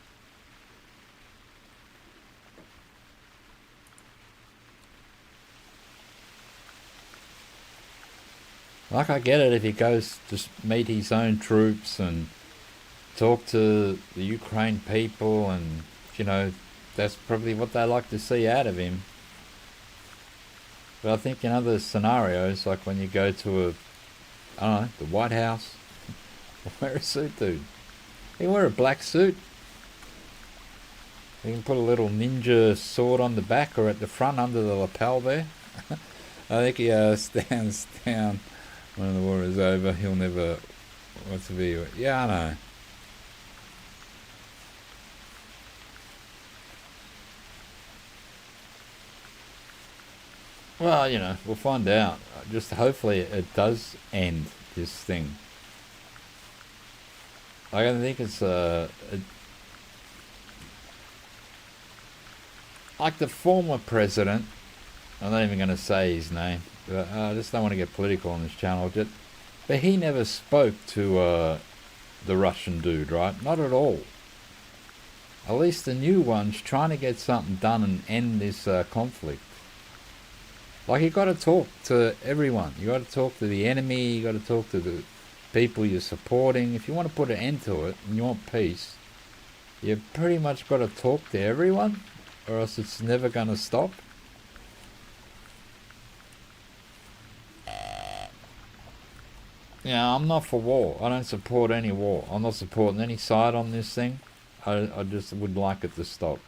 Like, I get it if he goes to meet his own troops and talk to the Ukraine people, and you know, that's probably what they like to see out of him. But I think in other scenarios, like when you go to I don't know, the White House, wear a suit, dude. You can wear a black suit. You can put a little ninja sword on the back or at the front under the lapel there. I think he stands down when the war is over. He'll never want to be. Yeah, I know. Well, you know, we'll find out. Just hopefully it does end this thing. I don't think it's like the former president. I'm not even going to say his name. But I just don't want to get political on this channel. But he never spoke to the Russian dude, right? Not at all. At least the new one's trying to get something done and end this conflict. Like, you got to talk to everyone. You got to talk to the enemy. You got to talk to the people you're supporting. If you want to put an end to it and you want peace, you pretty much got to talk to everyone, or else it's never going to stop. Yeah, I'm not for war. I don't support any war. I'm not supporting any side on this thing. I just would like it to stop.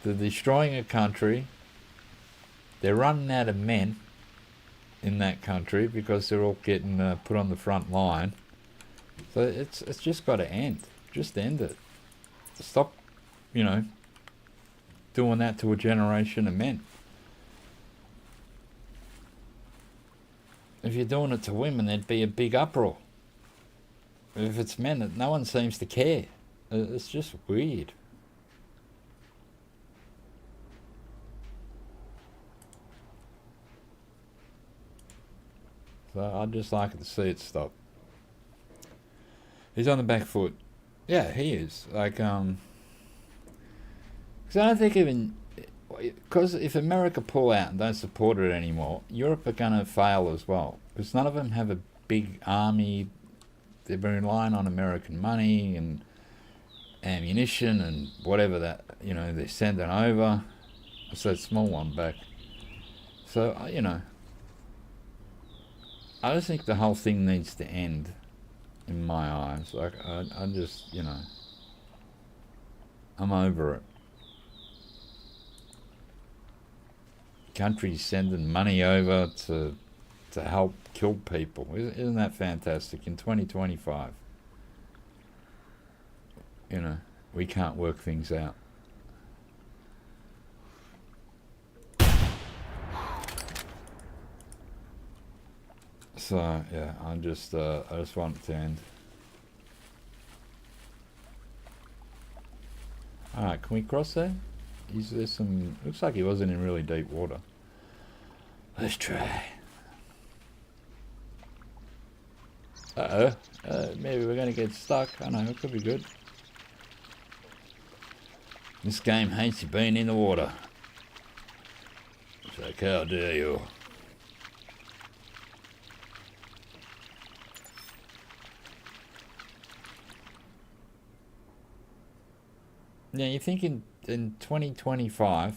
They're destroying a country. They're running out of men in that country because they're all getting put on the front line. So it's just got to end. Just end it. Stop, you know, doing that to a generation of men. If you're doing it to women, there'd be a big uproar. If it's men, no one seems to care. It's just weird. So I'd just like to see it stop. He's on the back foot. Yeah, he is. Like, because I don't think even, because if America pull out and don't support it anymore, Europe are going to fail as well. Because none of them have a big army. They've been relying on American money and ammunition and whatever that, they're sending over. It's that small one back. So, I just think the whole thing needs to end in my eyes. Like, I just, I'm over it. Countries sending money over to help kill people. Isn't that fantastic? In 2025, we can't work things out. So yeah, I just want it to end. All right, can we cross there? Is there some? Looks like he wasn't in really deep water. Let's try. Maybe we're gonna get stuck. I know, it could be good. This game hates you being in the water. It's like, how dare you? Now you think in 2025,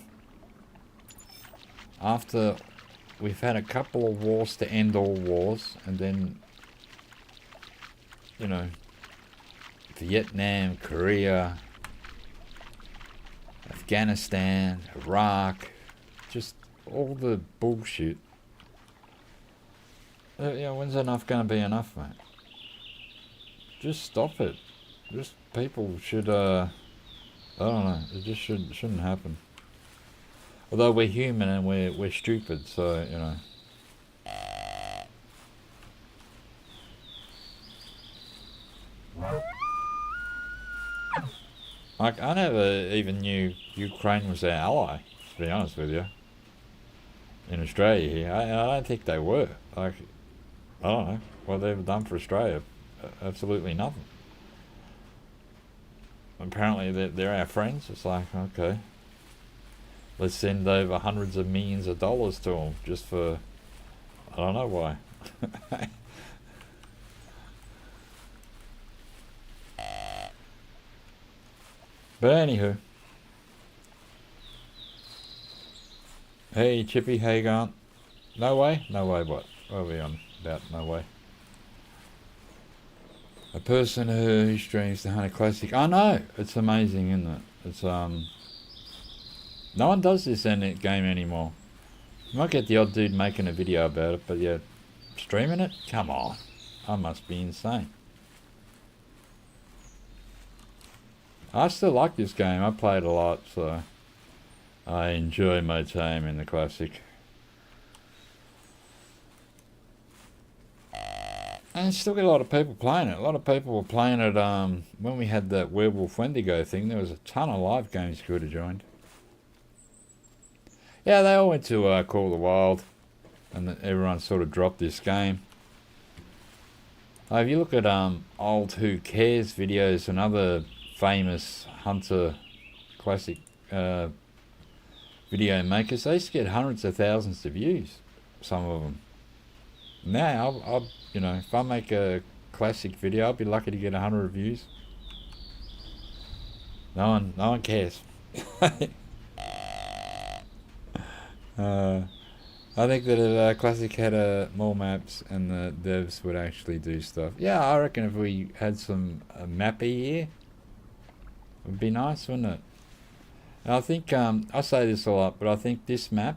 after we've had a couple of wars to end all wars, and then, Vietnam, Korea, Afghanistan, Iraq, just all the bullshit. When's enough going to be enough, mate? Just stop it. Just people should, I don't know. It just shouldn't happen. Although we're human and we're stupid, so Like, I never even knew Ukraine was our ally, to be honest with you. In Australia here, I don't think they were. Like, I don't know what they've done for Australia. Absolutely nothing. Apparently they're our friends. It's like, okay, let's send over hundreds of millions of dollars to them just for, I don't know why. But anywho, hey Chippy, how you going? No way? No way what? What are we on about? No way. A person who streams the Hunter Classic. I know, it's amazing, isn't it? It's no one does this in that game anymore. You might get the odd dude making a video about it, but yeah, streaming it? Come on. I must be insane. I still like this game. I play it a lot, so I enjoy my time in the Classic. And still get a lot of people playing it. A lot of people were playing it when we had that Werewolf Wendigo thing. There was a ton of live games you could have joined. Yeah, they all went to Call of the Wild, and everyone sort of dropped this game. If you look at old Who Cares videos and other famous Hunter Classic video makers, they used to get hundreds of thousands of views, some of them. Now, I'll if I make a classic video, I'll be lucky to get 100 views. No one cares. I think that if Classic had more maps and the devs would actually do stuff. Yeah, I reckon if we had some mappy here, it would be nice, wouldn't it? And I think, I say this a lot, but I think this map,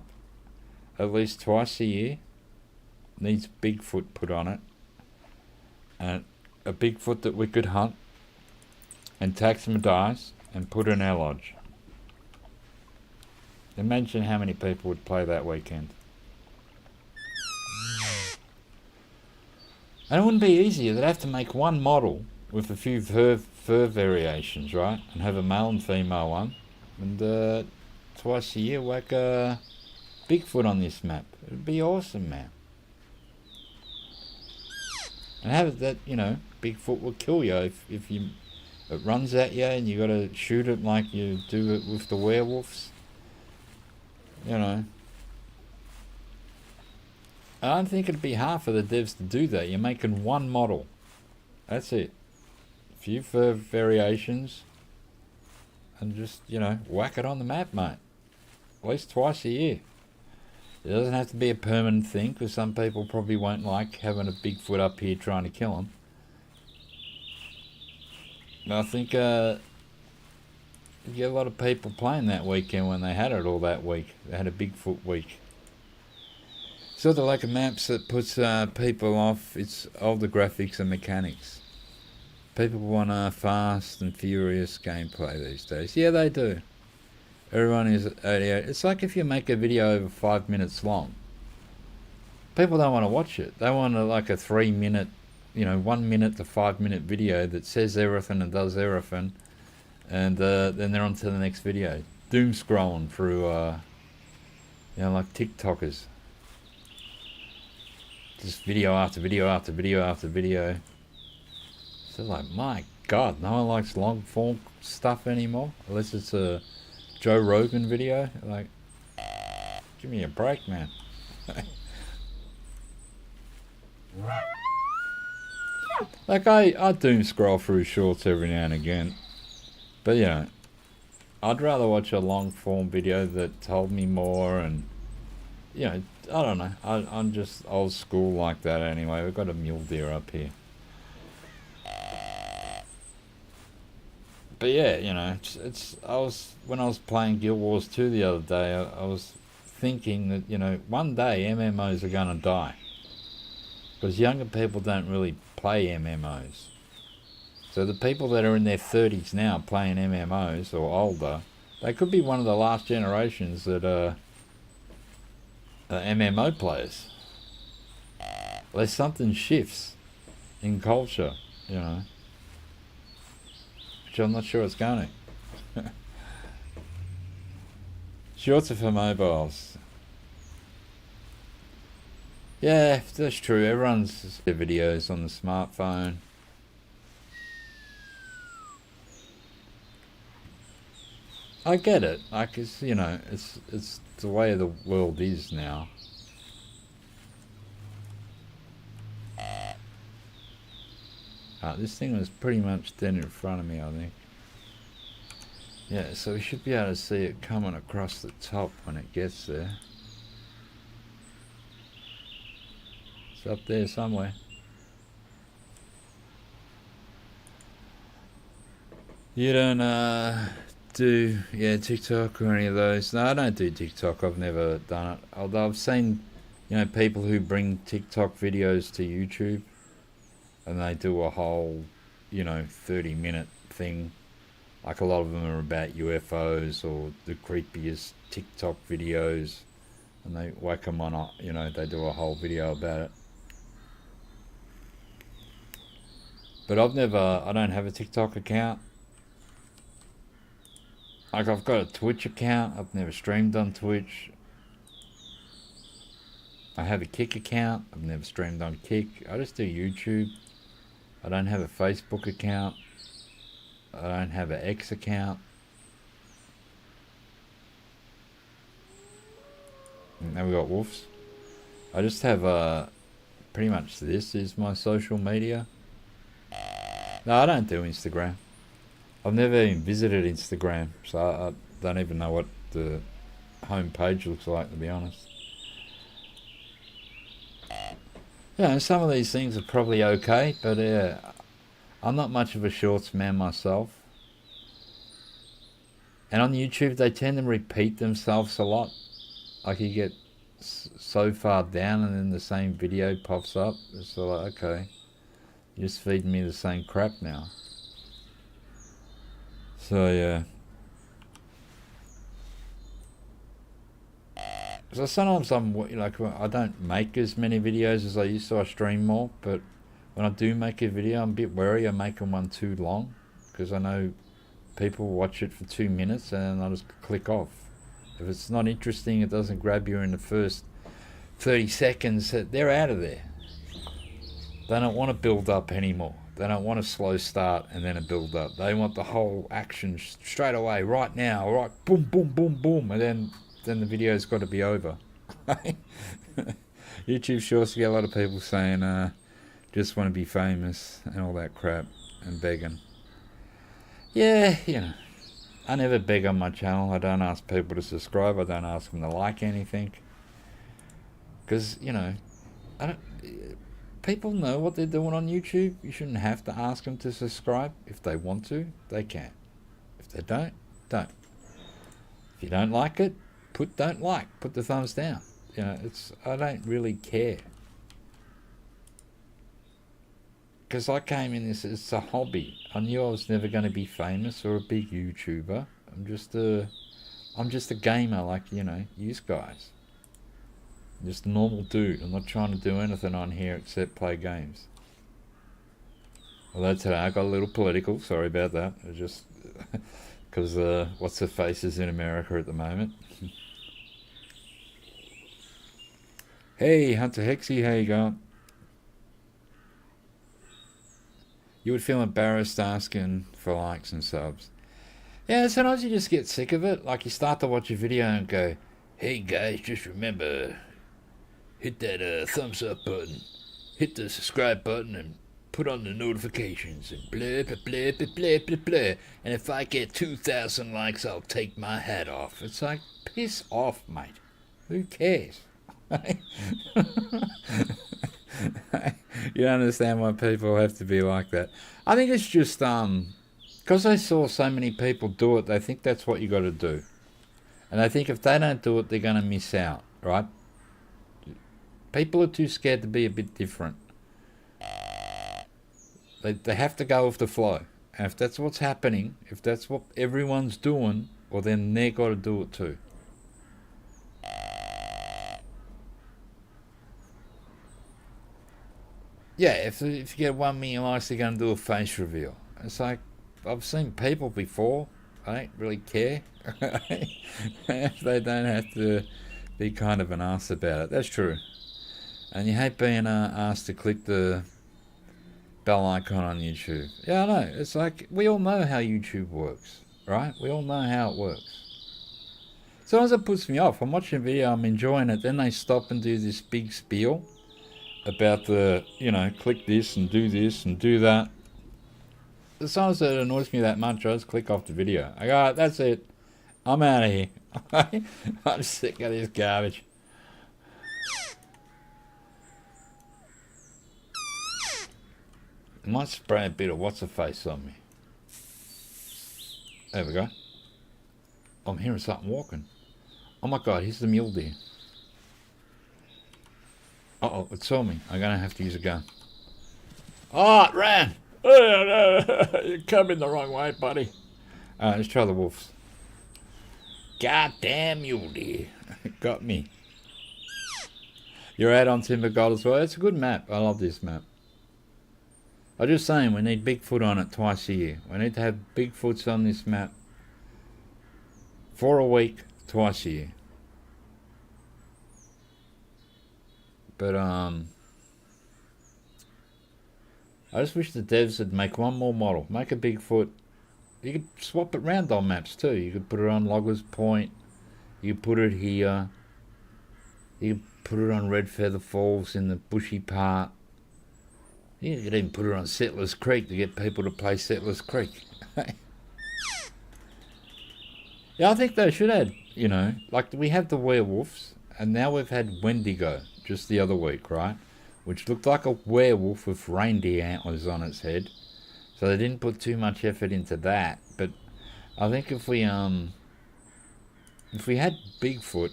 at least twice a year, needs Bigfoot put on it. And a Bigfoot that we could hunt and tax some dice and put in our lodge. Imagine how many people would play that weekend. And it wouldn't be easier. They'd have to make one model with a few fur variations, right? And have a male and female one. And twice a year whack a Bigfoot on this map. It'd be awesome, man. And have it that, you know, Bigfoot will kill you if you it runs at you and you got to shoot it like you do it with the werewolves. You know. I don't think it'd be hard for the devs to do that. You're making one model. That's it. A few variations. And just, you know, whack it on the map, mate. At least twice a year. It doesn't have to be a permanent thing, because some people probably won't like having a Bigfoot up here trying to kill them. But I think you get a lot of people playing that weekend when they had it all that week. They had a Bigfoot week. Sort of like a maps that puts people off. It's all the graphics and mechanics. People want fast and furious gameplay these days. Yeah, they do. Everyone is 88. It's like if you make a video over 5 minutes long. People don't want to watch it. They want like a 3 minute, you know, 1 minute to 5 minute video that says everything and does everything. And then they're on to the next video. Doom scrolling through, you know, like TikTokers. Just video after video after video after video. So like, my God, no one likes long form stuff anymore. Unless it's a Joe Rogan video. Like, give me a break, man. Like, I doom scroll through shorts every now and again. But, you know, I'd rather watch a long form video that told me more and, you know, I don't know. I'm just old school like that anyway. We've got a mule deer up here. But yeah, you know, when I was playing Guild Wars 2 the other day, I was thinking that, you know, one day MMOs are going to die. Because younger people don't really play MMOs. So the people that are in their 30s now playing MMOs or older, they could be one of the last generations that are MMO players. Unless something shifts in culture, you know. Which I'm not sure it's going to. Shorts are for mobiles. Yeah, that's true. Everyone's their videos on the smartphone. I get it. Like, it's, you know, it's the way the world is now. This thing was pretty much dead in front of me, I think. Yeah, so we should be able to see it coming across the top when it gets there. It's up there somewhere. You don't do TikTok or any of those? No, I don't do TikTok. I've never done it. Although I've seen, you know, people who bring TikTok videos to YouTube. And they do a whole, you know, 30-minute thing. Like a lot of them are about UFOs or the creepiest TikTok videos. And they whack them on, you know, they do a whole video about it. But I don't have a TikTok account. Like, I've got a Twitch account. I've never streamed on Twitch. I have a Kick account. I've never streamed on Kick. I just do YouTube. I don't have a Facebook account. I don't have an X account. And now we got wolves. I just have pretty much this is my social media. No, I don't do Instagram. I've never even visited Instagram, so I don't even know what the home page looks like, to be honest. Yeah, some of these things are probably okay, but I'm not much of a shorts man myself. And on YouTube, they tend to repeat themselves a lot. Like, you get so far down and then the same video pops up. It's like, okay, you're just feeding me the same crap now. So, yeah. So sometimes I'm like, I don't make as many videos as I used to. I stream more, but when I do make a video, I'm a bit wary of making one too long, because I know people watch it for 2 minutes and then I'll just click off. If it's not interesting, it doesn't grab you in the first 30 seconds, they're out of there. They don't want to build up anymore. They don't want a slow start and then a build up. They want the whole action straight away, right now, right, boom, boom, boom, boom, and then the video's got to be over. YouTube shorts get a lot of people saying, just want to be famous and all that crap and begging. Yeah, you know, I never beg on my channel. I don't ask people to subscribe. I don't ask them to like anything. Because, you know, people know what they're doing on YouTube. You shouldn't have to ask them to subscribe. If they want to, they can. If they don't, don't. If you don't like it, put don't like. Put the thumbs down. You know, I don't really care. Because I came in this, it's a hobby. I knew I was never going to be famous or a big YouTuber. I'm just a gamer like, you know, you guys. I'm just a normal dude. I'm not trying to do anything on here except play games. Although today I got a little political, sorry about that. It was just because what's the faces in America at the moment. Hey, Hunter Hexy, how you going? You would feel embarrassed asking for likes and subs. Yeah, sometimes you just get sick of it. Like you start to watch a video and go, hey guys, just remember, hit that thumbs up button, hit the subscribe button and put on the notifications and blah, blah, blah, blah, blah, blah, blah. And if I get 2,000 likes, I'll take my hat off. It's like, piss off, mate. Who cares? You don't understand why people have to be like that. I think it's just because I saw so many people do it, they think that's what you got to do. And I think if they don't do it, they're going to miss out, right? People are too scared to be a bit different. They have to go with the flow. And if that's what's happening, if that's what everyone's doing, well then they've got to do it too. Yeah, if you get 1 million likes, they're going to do a face reveal. It's like, I've seen people before. I don't really care. If they don't have to be kind of an ass about it. That's true. And you hate being asked to click the bell icon on YouTube. Yeah, I know. It's like, we all know how YouTube works, right? We all know how it works. Sometimes it puts me off. I'm watching a video, I'm enjoying it, then they stop and do this big spiel about the, you know, click this and do that. Sometimes it annoys me that much, I just click off the video. I go, that's it. I'm out of here. I'm sick of this garbage. I might spray a bit of what's-her-face on me. There we go. I'm hearing something walking. Oh my god, here's the mule deer. Uh-oh, it saw me. I'm going to have to use a gun. Oh, it ran! You're coming the wrong way, buddy. Let's try the wolves. Goddamn mule deer. Got me. You're out on Timbergold as well. It's a good map. I love this map. I'm just saying, we need Bigfoot on it twice a year. We need to have Bigfoots on this map for a week, twice a year. But, I just wish the devs would make one more model. Make a Bigfoot. You could swap it around on maps too. You could put it on Loggers Point. You could put it here. You could put it on Red Feather Falls in the bushy part. You could even put it on Settlers Creek to get people to play Settlers Creek. Yeah, I think they should add, you know, like we have the werewolves, and now we've had Wendigo just the other week, right? Which looked like a werewolf with reindeer antlers on its head. So they didn't put too much effort into that. But I think if we had Bigfoot,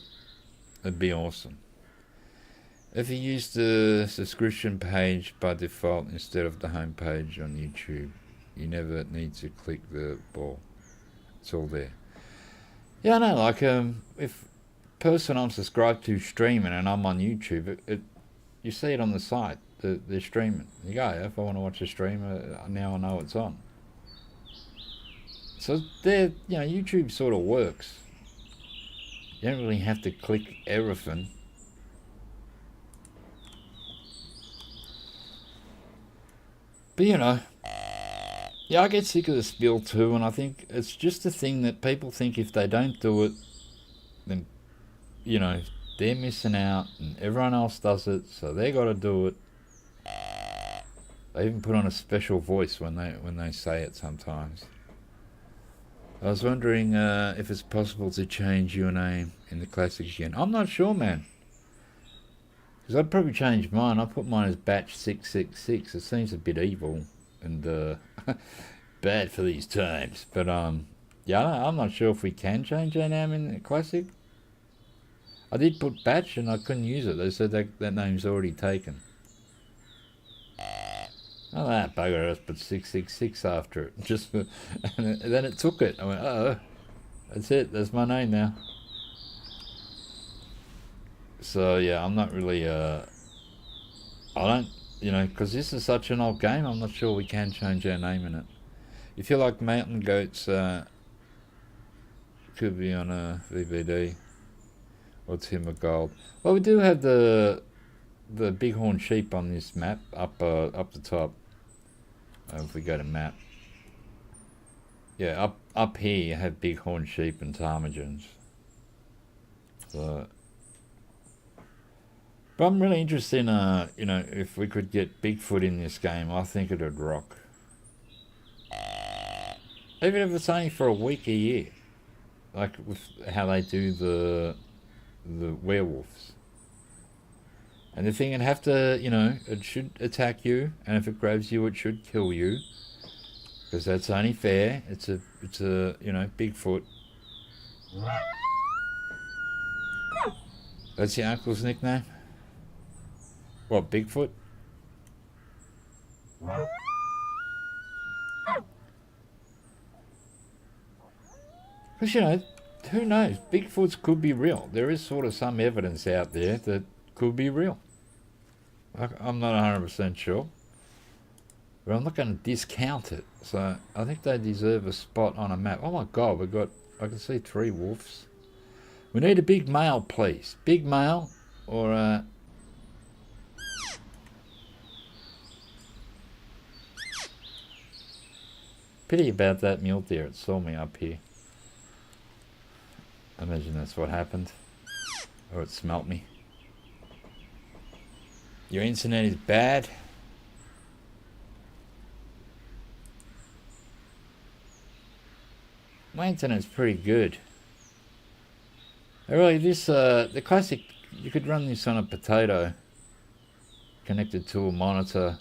it'd be awesome. If you use the subscription page by default instead of the home page on YouTube, you never need to click the ball. It's all there. Yeah, I know, like if person I'm subscribed to streaming and I'm on YouTube, you see it on the site, they're streaming. You go, if I want to watch a stream, now I know it's on. So you know, YouTube sort of works. You don't really have to click everything. But you know, yeah, I get sick of the spiel too, and I think it's just a thing that people think if they don't do it, then, you know, they're missing out, and everyone else does it, so they got to do it. They even put on a special voice when they say it sometimes. I was wondering if it's possible to change your name in the Classic again. I'm not sure, man. Because I'd probably change mine. I put mine as Batch 666. It seems a bit evil and bad for these times. But yeah, I'm not sure if we can change our name in the Classic. I did put Batch and I couldn't use it. They said that name's already taken. Oh, that bugger, I just put 666 after it. Just and then it took it. I went, oh, that's it. That's my name now. So, yeah, I'm not really, I don't, you know, because this is such an old game, I'm not sure we can change our name in it. If you like Mountain Goats, could be on a VBD or Timbergold. Well, we do have the bighorn sheep on this map up the top. If we go to map, yeah, up here you have bighorn sheep and ptarmigans. So, but I'm really interested in you know, if we could get Bigfoot in this game, I think it'd rock. Even if it's only for a week a year, like with how they do the werewolves. And the thing, it'd have to, you know, it should attack you, and if it grabs you, it should kill you, because that's only fair. It's a, you know, Bigfoot. That's your uncle's nickname? What, Bigfoot? Because, you know, who knows? Bigfoots could be real. There is sort of some evidence out there that could be real. I'm not 100% sure, but I'm not going to discount it. So I think they deserve a spot on a map. Oh my God, I can see 3 wolves. We need a big male, please. Big male, or pity about that mule deer. It saw me up here. I imagine that's what happened, or it smelt me. Your internet is bad. My internet's pretty good. Really, the Classic, you could run this on a potato connected to a monitor,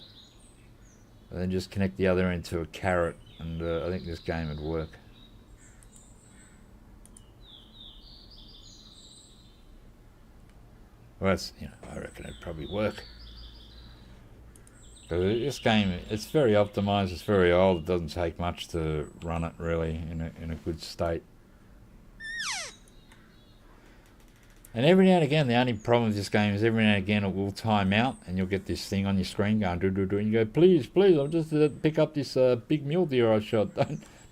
and then just connect the other end to a carrot, and I think this game would work. Well, that's, you know, I reckon it'd probably work. But this game, it's very optimized, it's very old, it doesn't take much to run it really in a good state. And every now and again, the only problem with this game is every now and again it will time out, and you'll get this thing on your screen going do do do, and you go, please, I'm just pick up this big mule deer I shot.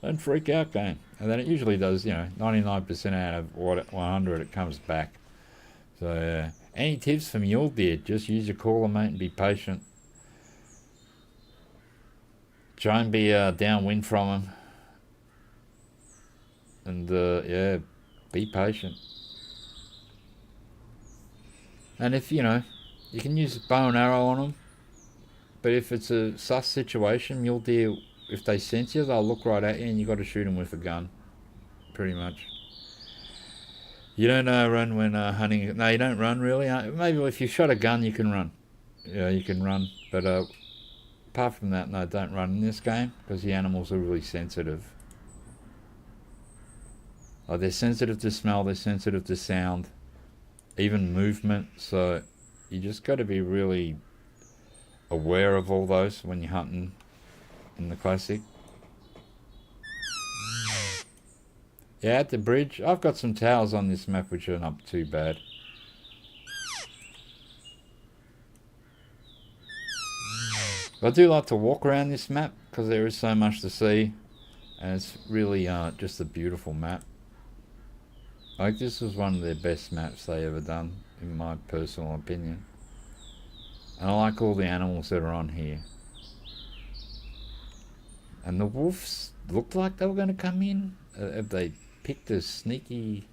Don't freak out, game. And then it usually does, you know, 99% out of 100 it comes back. So any tips for mule deer? Just use your caller, mate, and be patient. Try and be downwind from them, and yeah, be patient. And if, you know, you can use a bow and arrow on them, but if it's a sus situation, mule deer, if they sense you, they'll look right at you, and you got to shoot them with a gun, pretty much. You don't run when hunting. No, you don't run really. Maybe if you shot a gun, you can run. Yeah, you can run, but apart from that, no, don't run in this game, because the animals are really sensitive. Oh, they're sensitive to smell, they're sensitive to sound, even movement, so you just got to be really aware of all those when you're hunting in the Classic. Yeah, at the bridge, I've got some towers on this map which are not too bad. I do like to walk around this map because there is so much to see, and it's really just a beautiful map. Like, this was one of their best maps they ever done, in my personal opinion. And I like all the animals that are on here. And the wolves looked like they were going to come in. Have they picked a sneaky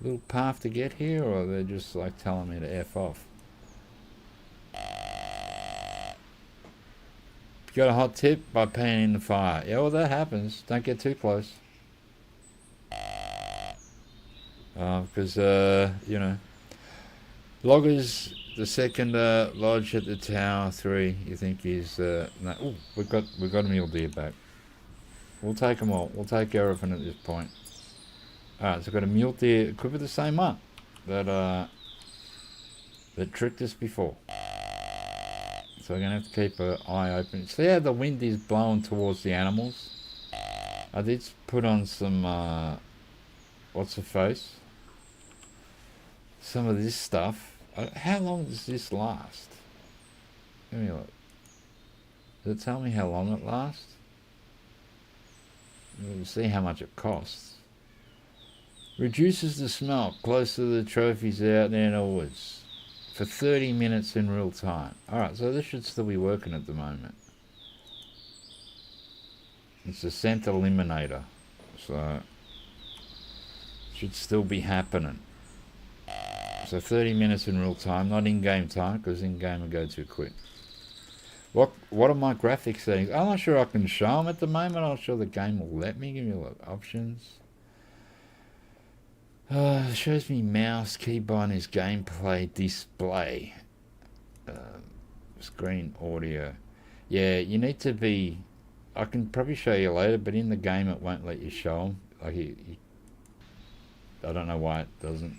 little path to get here, or they're just like telling me to F off? You got a hot tip by panning in the fire. Yeah, well, that happens. Don't get too close. Because, you know, loggers, the second lodge at the tower 3, you think is, no, ooh, we've got a mule deer back. We'll take them all. We'll take everything at this point. Alright, so I've got a mule deer, could be the same one that tricked us before. So we're going to have to keep an eye open. See how the wind is blowing towards the animals? I did put on some, what's the face? Some of this stuff. How long does this last? Let me look. Does it tell me how long it lasts? We'll see how much it costs. Reduces the smell close to the trophies out there in the woods for 30 minutes in real time. Alright, so this should still be working at the moment. It's a scent eliminator, so should still be happening. So 30 minutes in real time, not in-game time, because in-game will go too quick. What are my graphics settings? I'm not sure I can show them at the moment. I'm not sure the game will let me. Give me a look. Options. Shows me mouse, keybinds, gameplay, display. Screen audio. Yeah, you need to be... I can probably show you later, but in the game it won't let you show them. Like I don't know why it doesn't.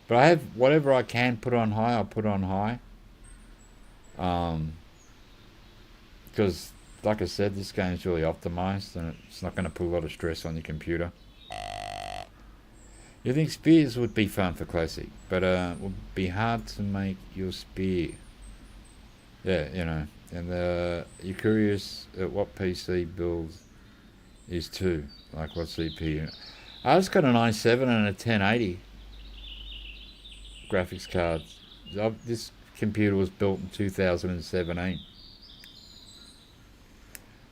But I have whatever I can put on high, I'll put on high. Because, like I said, this game is really optimized and it's not going to put a lot of stress on your computer. You think spears would be fun for Classic, but it would be hard to make your spear. Yeah, you know. And you're curious at what PC build is 2, like what CPU. I just got an i7 and a 1080 graphics card. This computer was built in 2017.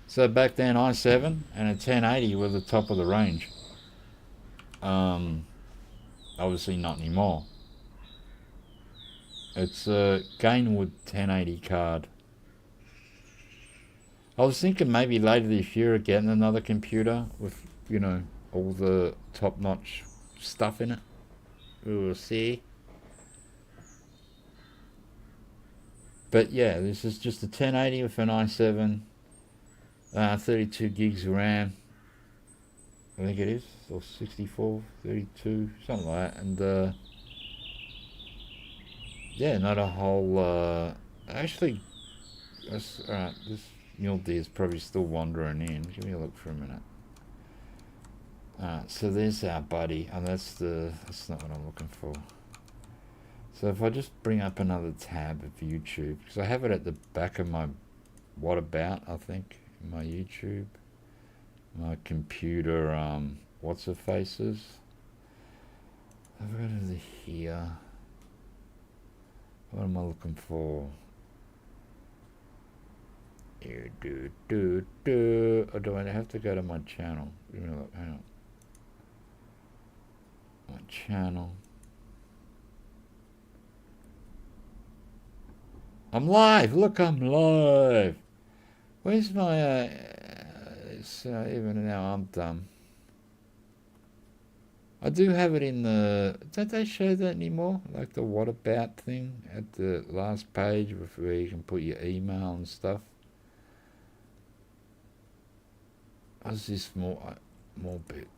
So back then i7 and a 1080 were the top of the range. Obviously not anymore. It's a Gainwood 1080 card. I was thinking maybe later this year of getting another computer with, you know, all the top-notch stuff in it. We will see. But yeah, this is just a 1080 with an i7, 32 gigs of RAM. I think it is, or 64, 32, something like that. And yeah, not a whole. Actually, alright. This mule deer is probably still wandering in. Give me a look for a minute. Alright, so there's our buddy, and that's not what I'm looking for. So if I just bring up another tab of YouTube, because I have it at the back of my what about, I think, my YouTube, my computer, what's the faces. I've got it here. What am I looking for? Here, or do I have to go to my channel? Hang on. My channel. I'm live! Look, I'm live! Where's my, even now I'm dumb. I do have it in the, don't they show that anymore? Like the what about thing at the last page where you can put your email and stuff. How's this more bit?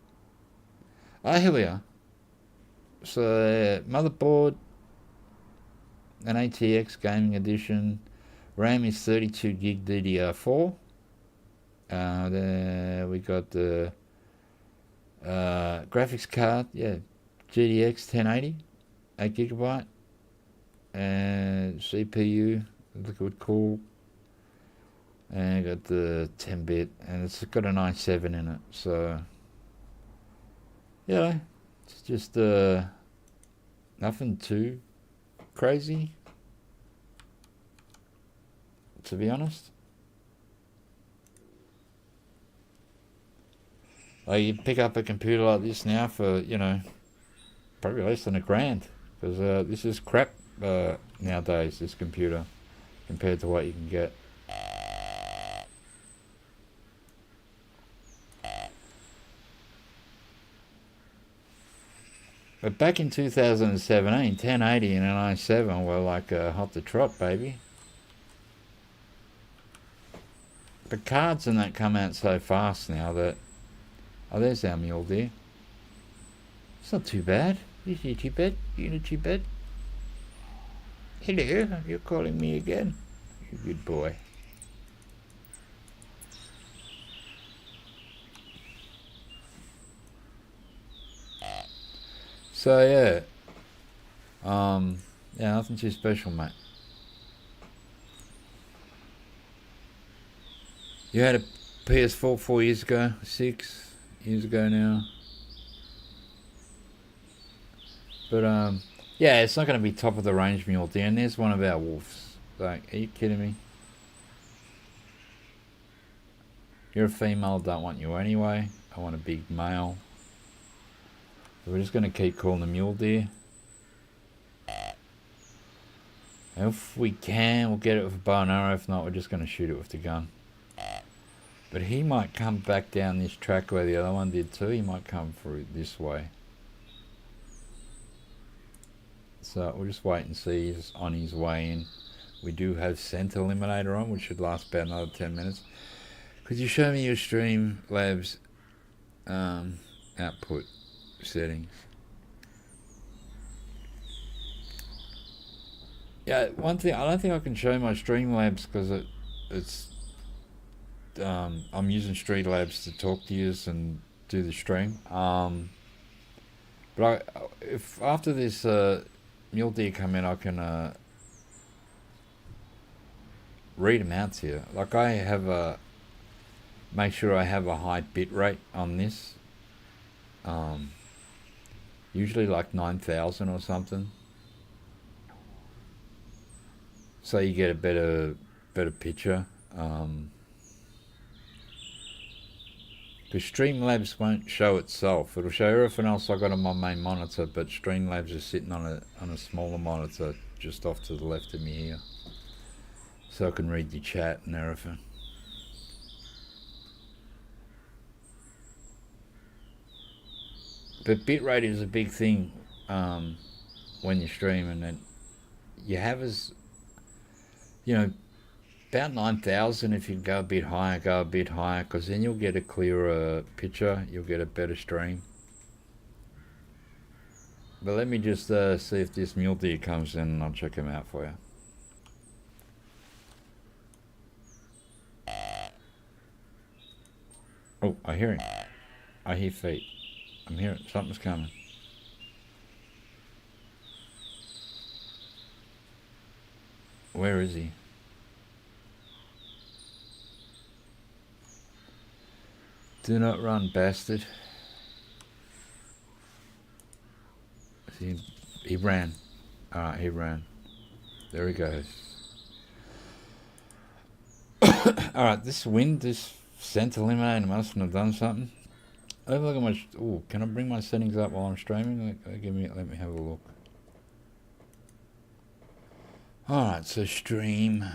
Oh, here we are. So, motherboard, an ATX Gaming Edition. RAM is 32 gig DDR4. Then we got the graphics card, yeah, GTX 1080, 8 gigabyte, and CPU, liquid cool, and got the 10-bit, and it's got an i7 in it. So, yeah, it's just nothing too crazy, to be honest. Like you pick up a computer like this now for, you know, probably less than $1,000, because this is crap nowadays, this computer, compared to what you can get. But back in 2017, 1080 and an i7 were like hot to trot, baby. But cards and that come out so fast now that... Oh, there's our mule deer. It's not too bad. Is it too bad? You not too bad? Hello, you're calling me again? You good boy. So yeah, yeah, nothing too special, mate. You had a PS4 4 years ago, 6 years ago now. But yeah, it's not going to be top of the range mule deer. And there's one of our wolves. Like, are you kidding me? You're a female, don't want you anyway. I want a big male. So we're just going to keep calling the mule deer. And if we can, we'll get it with a bow and arrow. If not, we're just going to shoot it with the gun. But he might come back down this track where the other one did too. He might come through this way. So we'll just wait and see. He's on his way in. We do have scent eliminator on, which should last about another 10 minutes. Could you show me your Streamlabs output settings? Yeah, one thing, I don't think I can show my Streamlabs because it's I'm using Streamlabs to talk to you and do the stream. But if after this mule deer come in, I can read them out to you. Like I have a make sure I have a high bit rate on this. Usually like 9,000 or something. So you get a better picture. Because Streamlabs won't show itself. It'll show everything else I got on my main monitor, but Streamlabs is sitting on a smaller monitor just off to the left of me here. So I can read your chat and everything. But bitrate is a big thing when you're streaming, and you have as, you know, about 9,000. If you go a bit higher, because then you'll get a clearer picture, you'll get a better stream. But let me just see if this mule deer comes in, and I'll check him out for you. Oh, I hear him. I hear feet. I'm hearing something's coming. Where is he? Do not run, bastard. He ran. Alright, he ran. There he goes. Alright, this wind, this scent eliminator mustn't have done something. Have a look at my... Oh, can I bring my settings up while I'm streaming? Let me have a look. Alright, so stream...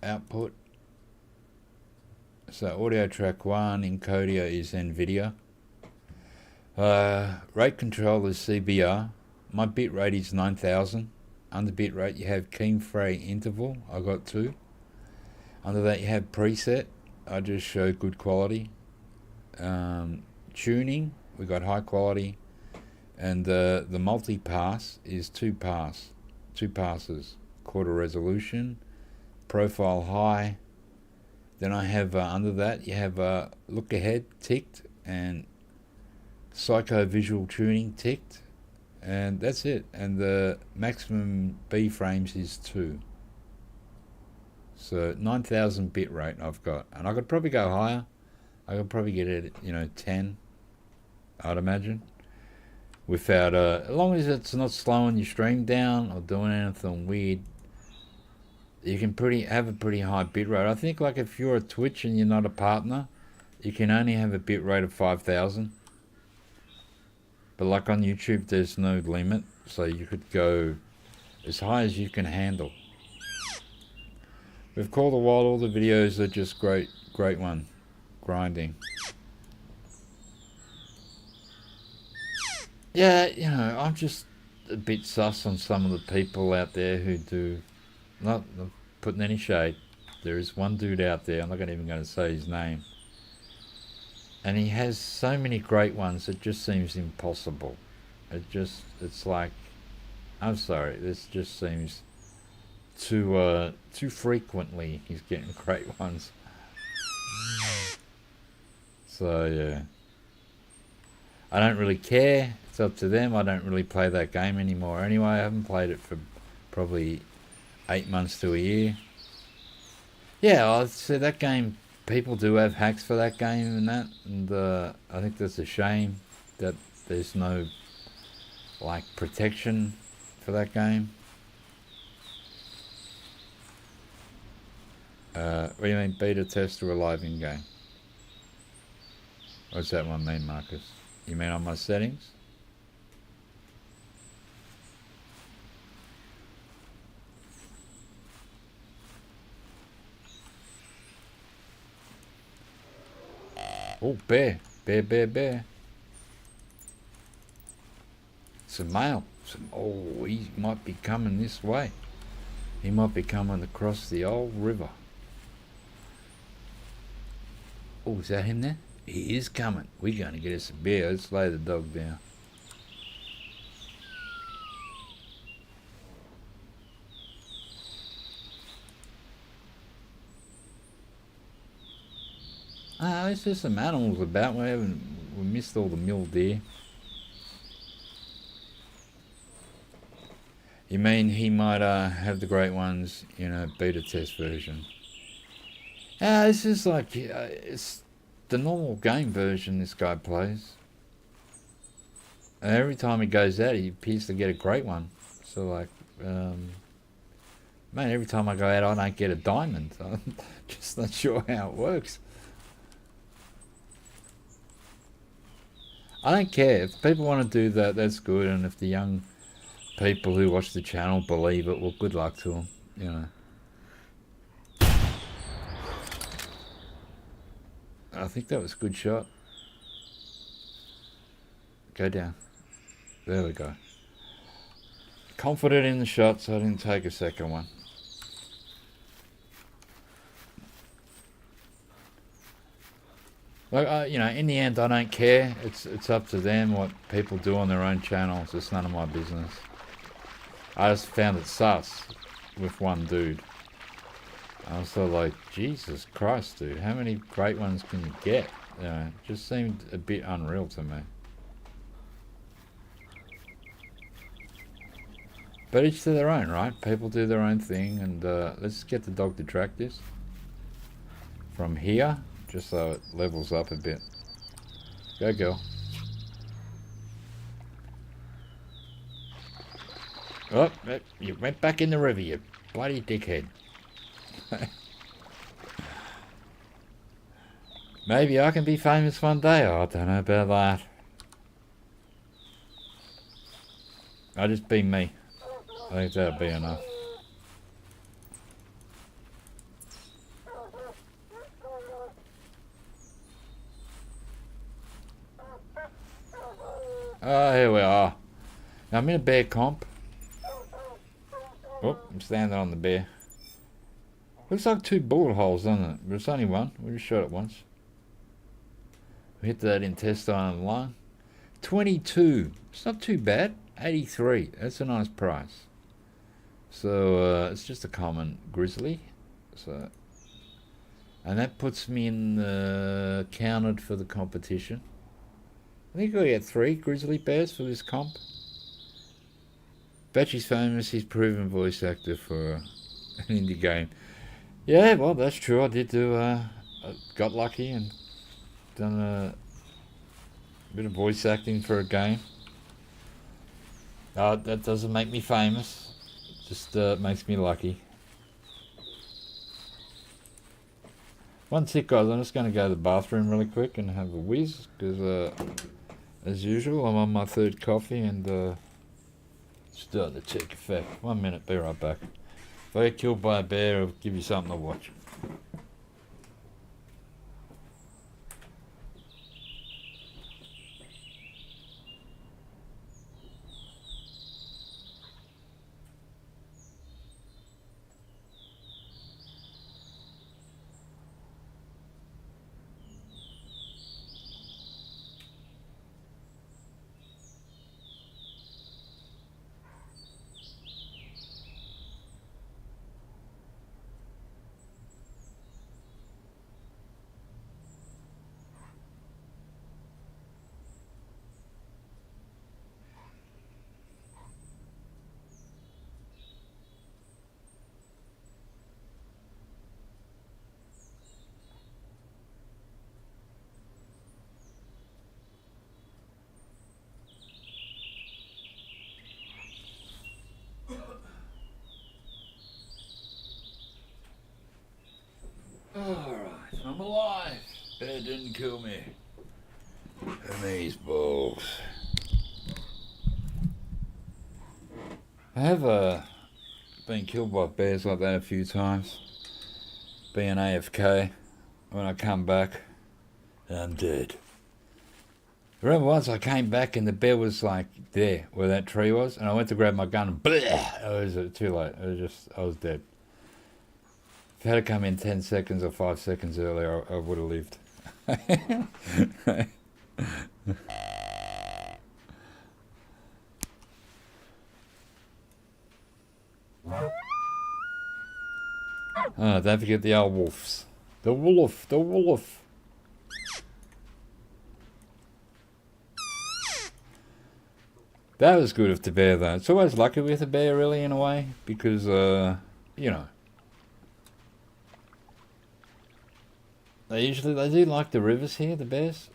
output. So audio track 1, encoder is NVIDIA. Rate control is CBR. My bit rate is 9,000. Under bit rate you have key frame interval. I got 2. Under that you have preset. I just show good quality. Tuning, we got high quality. And the multi-pass is 2 passes. Quarter resolution. Profile high. Then I have under that you have look ahead ticked and psycho visual tuning ticked, and that's it. And the maximum B frames is 2. So 9,000 bit rate I've got, and I could probably go higher. I could probably get it, 10. I'd imagine, without as long as it's not slowing your stream down or doing anything weird. You can have a pretty high bit rate. I think like if you're a Twitch and you're not a partner, you can only have a bit rate of 5,000. But like on YouTube, there's no limit, so you could go as high as you can handle. With Call the Wild, all the videos are just great one, grinding. Yeah, you know, I'm just a bit sus on some of the people out there who do, not putting any shade. There is one dude out there, I'm not even going to say his name, and he has so many great ones, it just seems impossible. It's like, I'm sorry, this just seems too frequently he's getting great ones. So yeah, I don't really care, it's up to them. I don't really play that game anymore anyway. I haven't played it for probably 8 months to a year. Yeah, I'd say that game, people do have hacks for that game and that, and I think that's a shame that there's no like protection for that game. What do you mean beta test or a live in game? What's that one mean, Marcus? You mean on my settings? Oh, bear. Bear. It's a male. Oh, he might be coming this way. He might be coming across the old river. Oh, is that him there? He is coming. We're going to get us a bear. Let's lay the dog down. There's just some animals about. We missed all the mule deer. You mean he might have the great ones in a beta test version? This is like, it's the normal game version this guy plays. And every time he goes out, he appears to get a great one. So like, man, every time I go out, I don't get a diamond. I'm just not sure how it works. I don't care. If people want to do that, that's good. And if the young people who watch the channel believe it, well, good luck to them, you know. I think that was a good shot. Go down. There we go. Confident in the shot, so I didn't take a second one. Like, you know, in the end, I don't care. It's up to them what people do on their own channels. It's none of my business. I just found it sus with one dude. I was sort of like, Jesus Christ, dude, how many great ones can you get? You know, it just seemed a bit unreal to me. But each to their own, right? People do their own thing, and let's get the dog to track this from here, just so it levels up a bit. Go, girl. Oh, you went back in the river, you bloody dickhead. Maybe I can be famous one day. I don't know about that. I'll just be me. I think that'll be enough. Oh, here we are. Now I'm in a bear comp. Oh, I'm standing on the bear. Looks like 2 bullet holes, doesn't it? But it's only one. We just shot it once. We hit that intestine line. 22. It's not too bad. 83. That's a nice price. So it's just a common grizzly. So, and that puts me in the counted for the competition. I think I get 3 grizzly bears for this comp. Batchy's famous. He's proven voice actor for an indie game. Yeah, well, that's true. I did do. I got lucky and done a bit of voice acting for a game. That doesn't make me famous. Just makes me lucky. One tick, guys. I'm just going to go to the bathroom really quick and have a whiz, because as usual, I'm on my third coffee and starting to take effect. 1 minute, be right back. If I get killed by a bear, I'll give you something to watch. Alright, I'm alive. Bear didn't kill me. Amazeballs. I have been killed by bears like that a few times. Being AFK. When I come back, I'm dead. I remember once I came back and the bear was like there where that tree was, and I went to grab my gun and bleh, it was too late. I was dead. If I had come in 10 seconds or 5 seconds earlier, I would have lived. Oh, don't forget the old wolves. The wolf, the wolf. That was good of the bear though. It's always lucky with a bear really in a way, because you know, they do like the rivers here, the bears.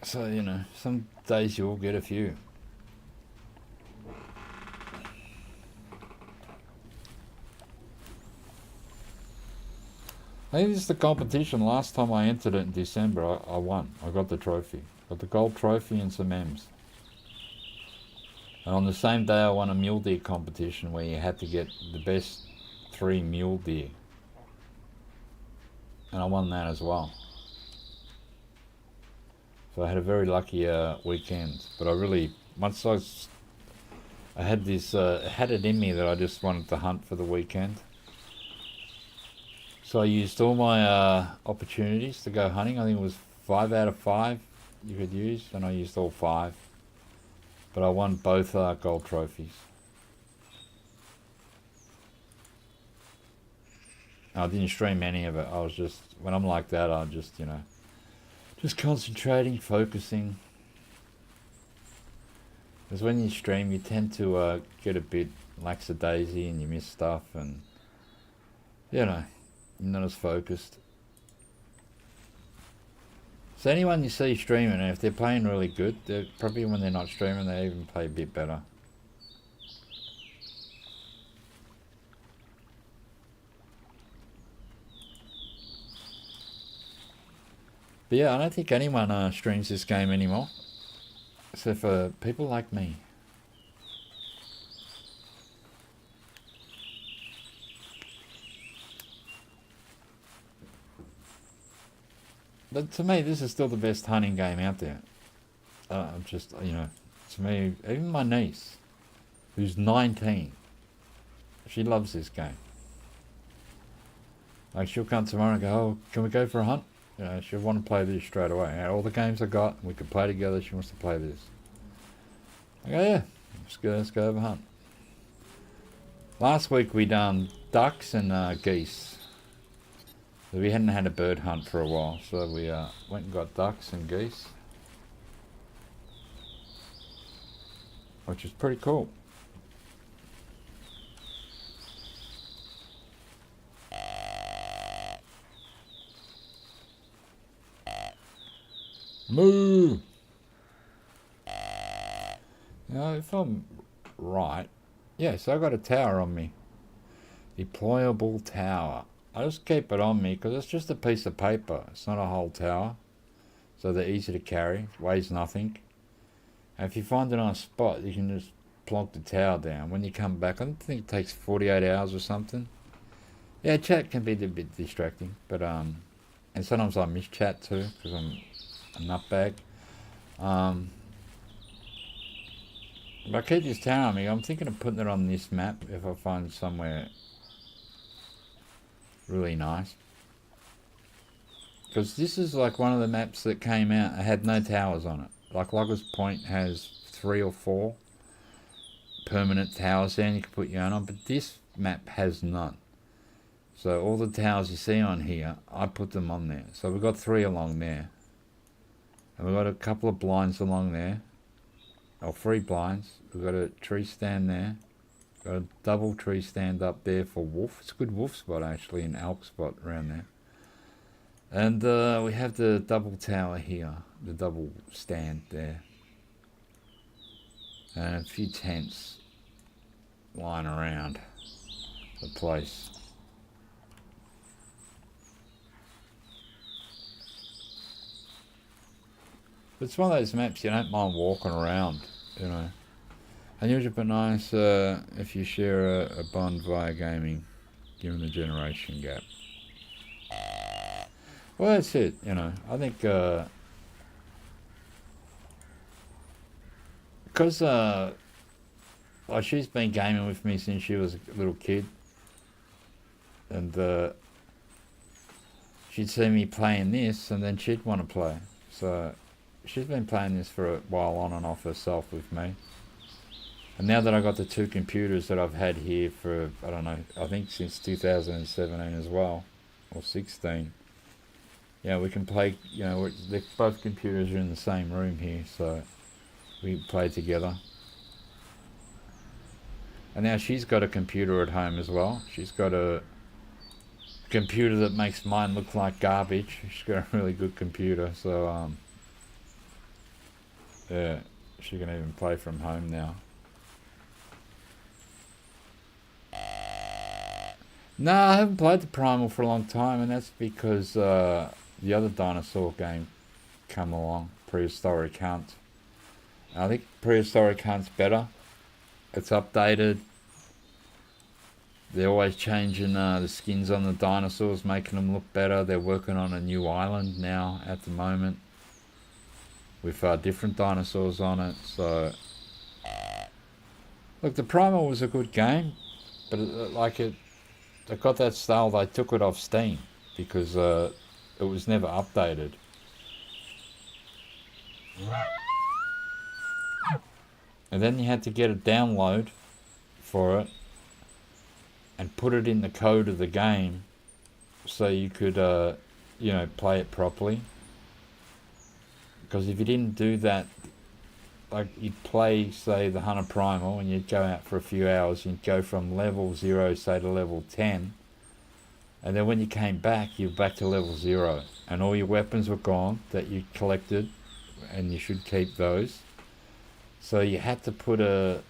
So, you know, some days you'll get a few. I think this is the competition. Last time I entered it in December, I won. I got the trophy. Got the gold trophy and some M's. And on the same day I won a mule deer competition where you had to get the best 3 mule deer. And I won that as well. So I had a very lucky weekend. But I really, once I had this, had it in me that I just wanted to hunt for the weekend. So I used all my opportunities to go hunting. I think it was 5 out of 5 you could use, and I used all 5. But I won both gold trophies. I didn't stream any of it. I was just, when I'm like that, I'm just, you know, just concentrating, focusing. Because when you stream, you tend to get a bit lackadaisy and you miss stuff, and, you know, you're not as focused. So anyone you see streaming, and if they're playing really good, they're probably, when they're not streaming, they even play a bit better. But yeah, I don't think anyone streams this game anymore, except for people like me. But to me, this is still the best hunting game out there. Just, you know, to me, even my niece, who's 19, she loves this game. Like, she'll come tomorrow and go, oh, can we go for a hunt? You know, she'll want to play this straight away. And all the games I got, we could play together. She wants to play this. I go, yeah, let's go have a hunt. Last week we done ducks and geese. So we hadn't had a bird hunt for a while, so we went and got ducks and geese, which is pretty cool. Moo! Now, if I'm right, yeah, so I got a tower on me. Deployable tower. I just keep it on me because it's just a piece of paper. It's not a whole tower. So they're easy to carry. Weighs nothing. And if you find it on a spot, you can just plonk the tower down. When you come back, I think it takes 48 hours or something. Yeah, chat can be a bit distracting. But, and sometimes I miss chat too because I'm a nutbag. But I keep this tower on me. I'm thinking of putting it on this map if I find somewhere really nice. Because this is like one of the maps that came out. It had no towers on it. Like Loggers Point has 3 or 4 permanent towers there and you can put your own on. But this map has none. So all the towers you see on here, I put them on there. So we've got 3 along there. And we've got a couple of blinds along there. Or 3 blinds. We've got a tree stand there. Got a double tree stand up there for wolf. It's a good wolf spot actually, an elk spot around there. And we have the double tower here. The double stand there. And a few tents lying around the place. It's one of those maps you don't mind walking around, you know. And usually be nice if you share a bond via gaming, given the generation gap. Well, that's it, you know. I think because like she's been gaming with me since she was a little kid, and she'd see me playing this, and then she'd want to play. So she's been playing this for a while on and off herself with me. And now that I got the 2 computers that I've had here for, I don't know, I think since 2017 as well, or 16. Yeah, we can play, you know, both computers are in the same room here, so we play together. And now she's got a computer at home as well. She's got a computer that makes mine look like garbage. She's got a really good computer, so yeah, she can even play from home now. No, I haven't played the Primal for a long time, and that's because the other dinosaur game come along, Prehistoric Hunt. I think Prehistoric Hunt's better. It's updated. They're always changing the skins on the dinosaurs, making them look better. They're working on a new island now at the moment with different dinosaurs on it. So, look, the Primal was a good game, but it got that style. They took it off Steam because it was never updated. And then you had to get a download for it and put it in the code of the game so you could, you know, play it properly. Because if you didn't do that, like you'd play, say, the Hunter Primal and you'd go out for a few hours and you'd go from level 0, say, to level 10. And then when you came back, you're back to level 0. And all your weapons were gone that you collected, and you should keep those. So you had to put a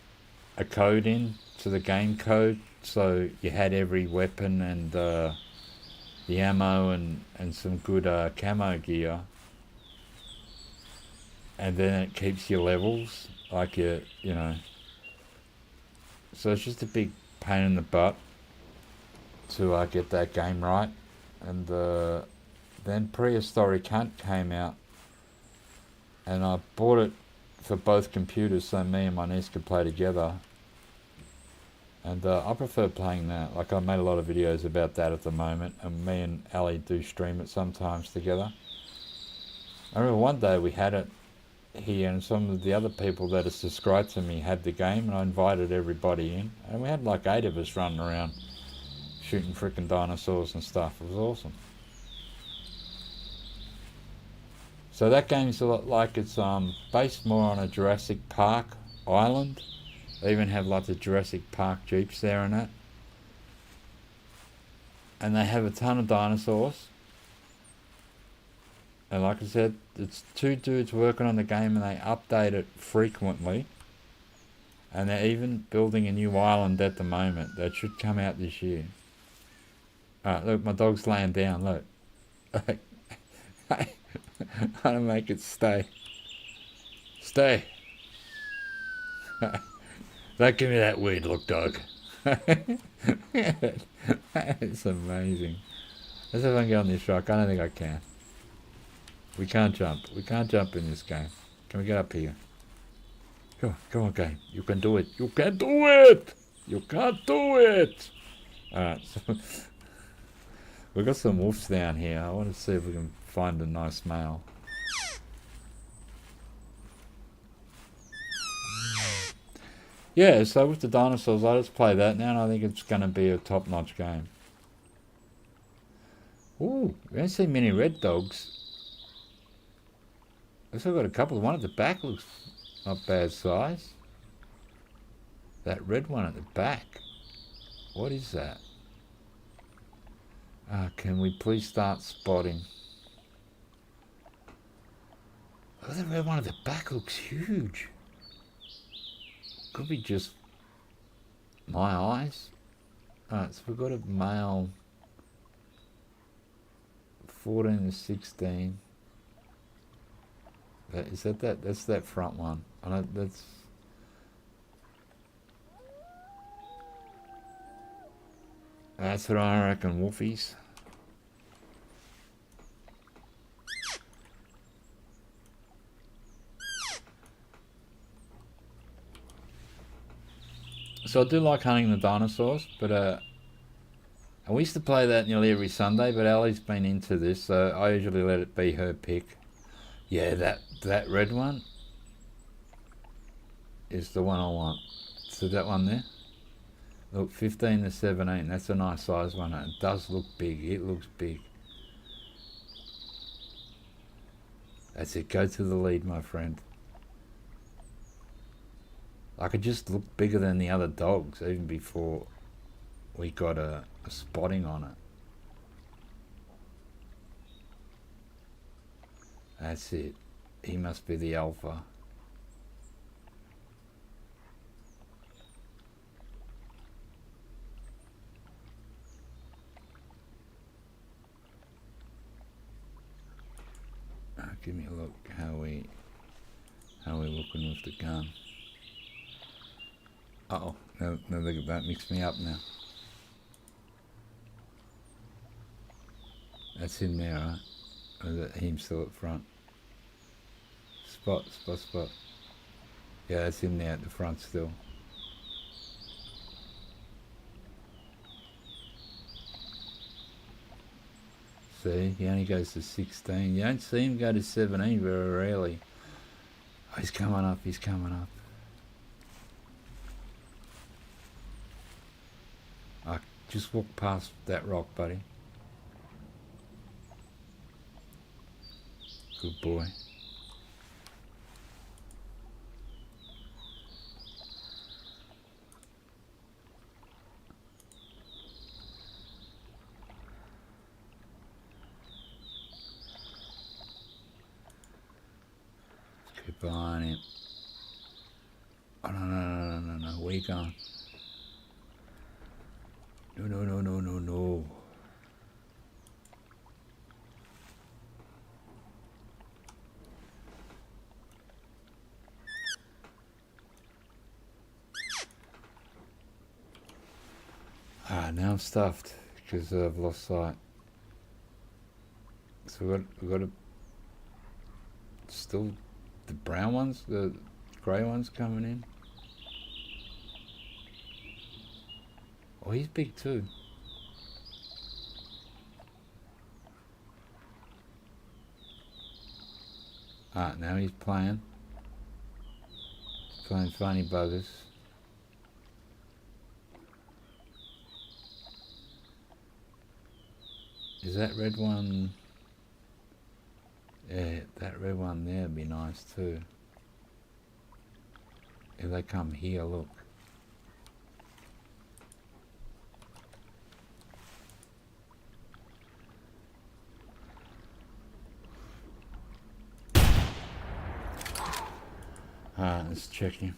code in to the game code, so you had every weapon and the ammo and some good camo gear. And then it keeps your levels, like you know. So it's just a big pain in the butt to get that game right. And then Prehistoric Hunt came out, and I bought it for both computers so me and my niece could play together. And I prefer playing that. Like, I made a lot of videos about that at the moment, and me and Ali do stream it sometimes together. I remember one day we had it here, and some of the other people that are subscribed to me had the game, and I invited everybody in, and we had like 8 of us running around shooting frickin' dinosaurs and stuff. It was awesome. So that game's a lot like, it's based more on a Jurassic Park island. They even have like the Jurassic Park jeeps there and that. And they have a ton of dinosaurs. And like I said, it's 2 dudes working on the game, and they update it frequently. And they're even building a new island at the moment that should come out this year. Alright, look, my dog's laying down, look. I'm gonna make it stay. Stay. Don't give me that weird look, dog. It's amazing. Let's see if I can get on this rock. I don't think I can. We can't jump. We can't jump in this game. Can we get up here? Come on, game. You can do it. You can do it! You can't do it! Alright, so we've got some wolves down here. I want to see if we can find a nice male. Yeah, so with the dinosaurs, I just play that now, and I think it's going to be a top-notch game. Ooh, we don't see many red dogs. I've still got a couple. One at the back looks not bad size. That red one at the back. What is that? Can we please start spotting? Oh, the red one at the back looks huge. Could be just my eyes. Alright, so we've got a male 14 to 16. That's that front one. I know that's what I reckon, wolfies. So I do like hunting the dinosaurs, but we used to play that nearly every Sunday, but Ali's been into this, so I usually let it be her pick. Yeah, that red one is the one I want. So that one there. Look, 15 to 17. That's a nice size one. It does look big. It looks big. That's it. Go to the lead, my friend. I could just look bigger than the other dogs even before we got a spotting on it. That's it. He must be the alpha. Give me a look how we looking with the gun. Uh oh, no, look at that, mixed me up now. That's him there, right? Or is that him still at front? Spot. Yeah, that's him there at the front still. See, he only goes to 16. You don't see him go to 17 very rarely. Oh, he's coming up. Just walk past that rock, buddy. Good boy. Keep an eye on him. Oh, no. Where you going? No. Now I'm stuffed because I've lost sight. So we've got still the brown ones, the grey ones coming in. Oh, he's big too. Now he's playing funny buggers. Is that red one? Yeah, that red one there would be nice too. If they come here, look. Let's check him.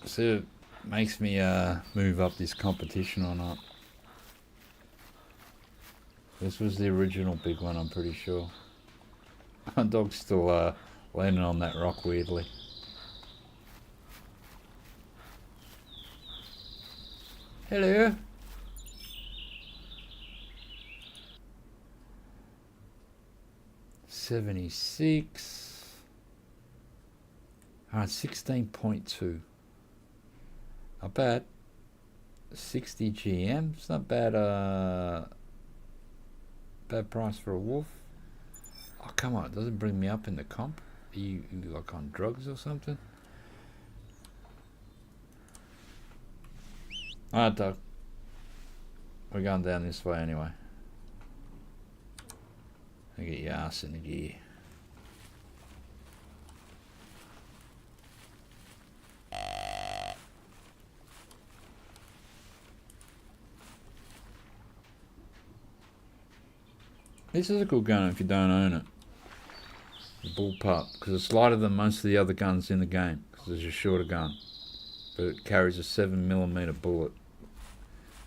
See if it makes me move up this competition or not. This was the original big one, I'm pretty sure. My dog's still landing on that rock weirdly. Hello. $76. Alright, 16.2. Not bad. 60 GM. It's not bad. Bad price for a wolf. Oh, come on. It doesn't bring me up in the comp. Are you like on drugs or something? Alright, Doug. We're going down this way anyway. I get your ass in the gear. This is a good gun if you don't own it. The bullpup, because it's lighter than most of the other guns in the game, because it's a shorter gun. But it carries a 7mm bullet.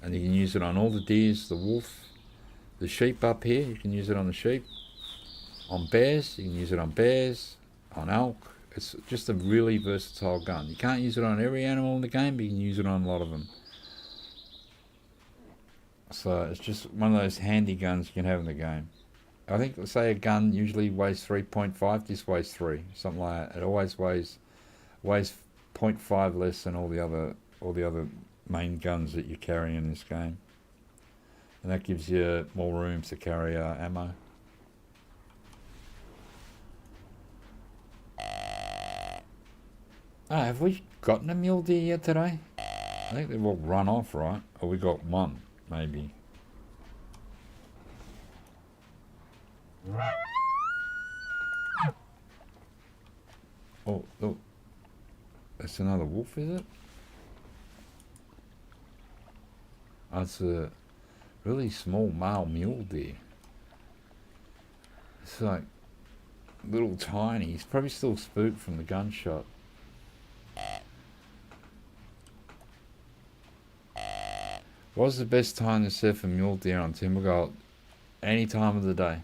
And you can use it on all the deers, the wolf, the sheep up here, you can use it on the sheep. On bears, you can use it on bears, on elk. It's just a really versatile gun. You can't use it on every animal in the game, but you can use it on a lot of them. So it's just one of those handy guns you can have in the game. I think, say a gun usually weighs 3.5, this weighs 3, something like that. It always weighs 0.5 less than all the other main guns that you carry in this game. And that gives you more room to carry ammo. Ah, have we gotten a mule deer yet today? I think they've all run off, right? Or we got one, maybe. Oh, look. That's another wolf, is it? That's a really small male mule deer. It's like little tiny. He's probably still spooked from the gunshot. What's the best time to set for mule deer on Timbergold? Any time of the day.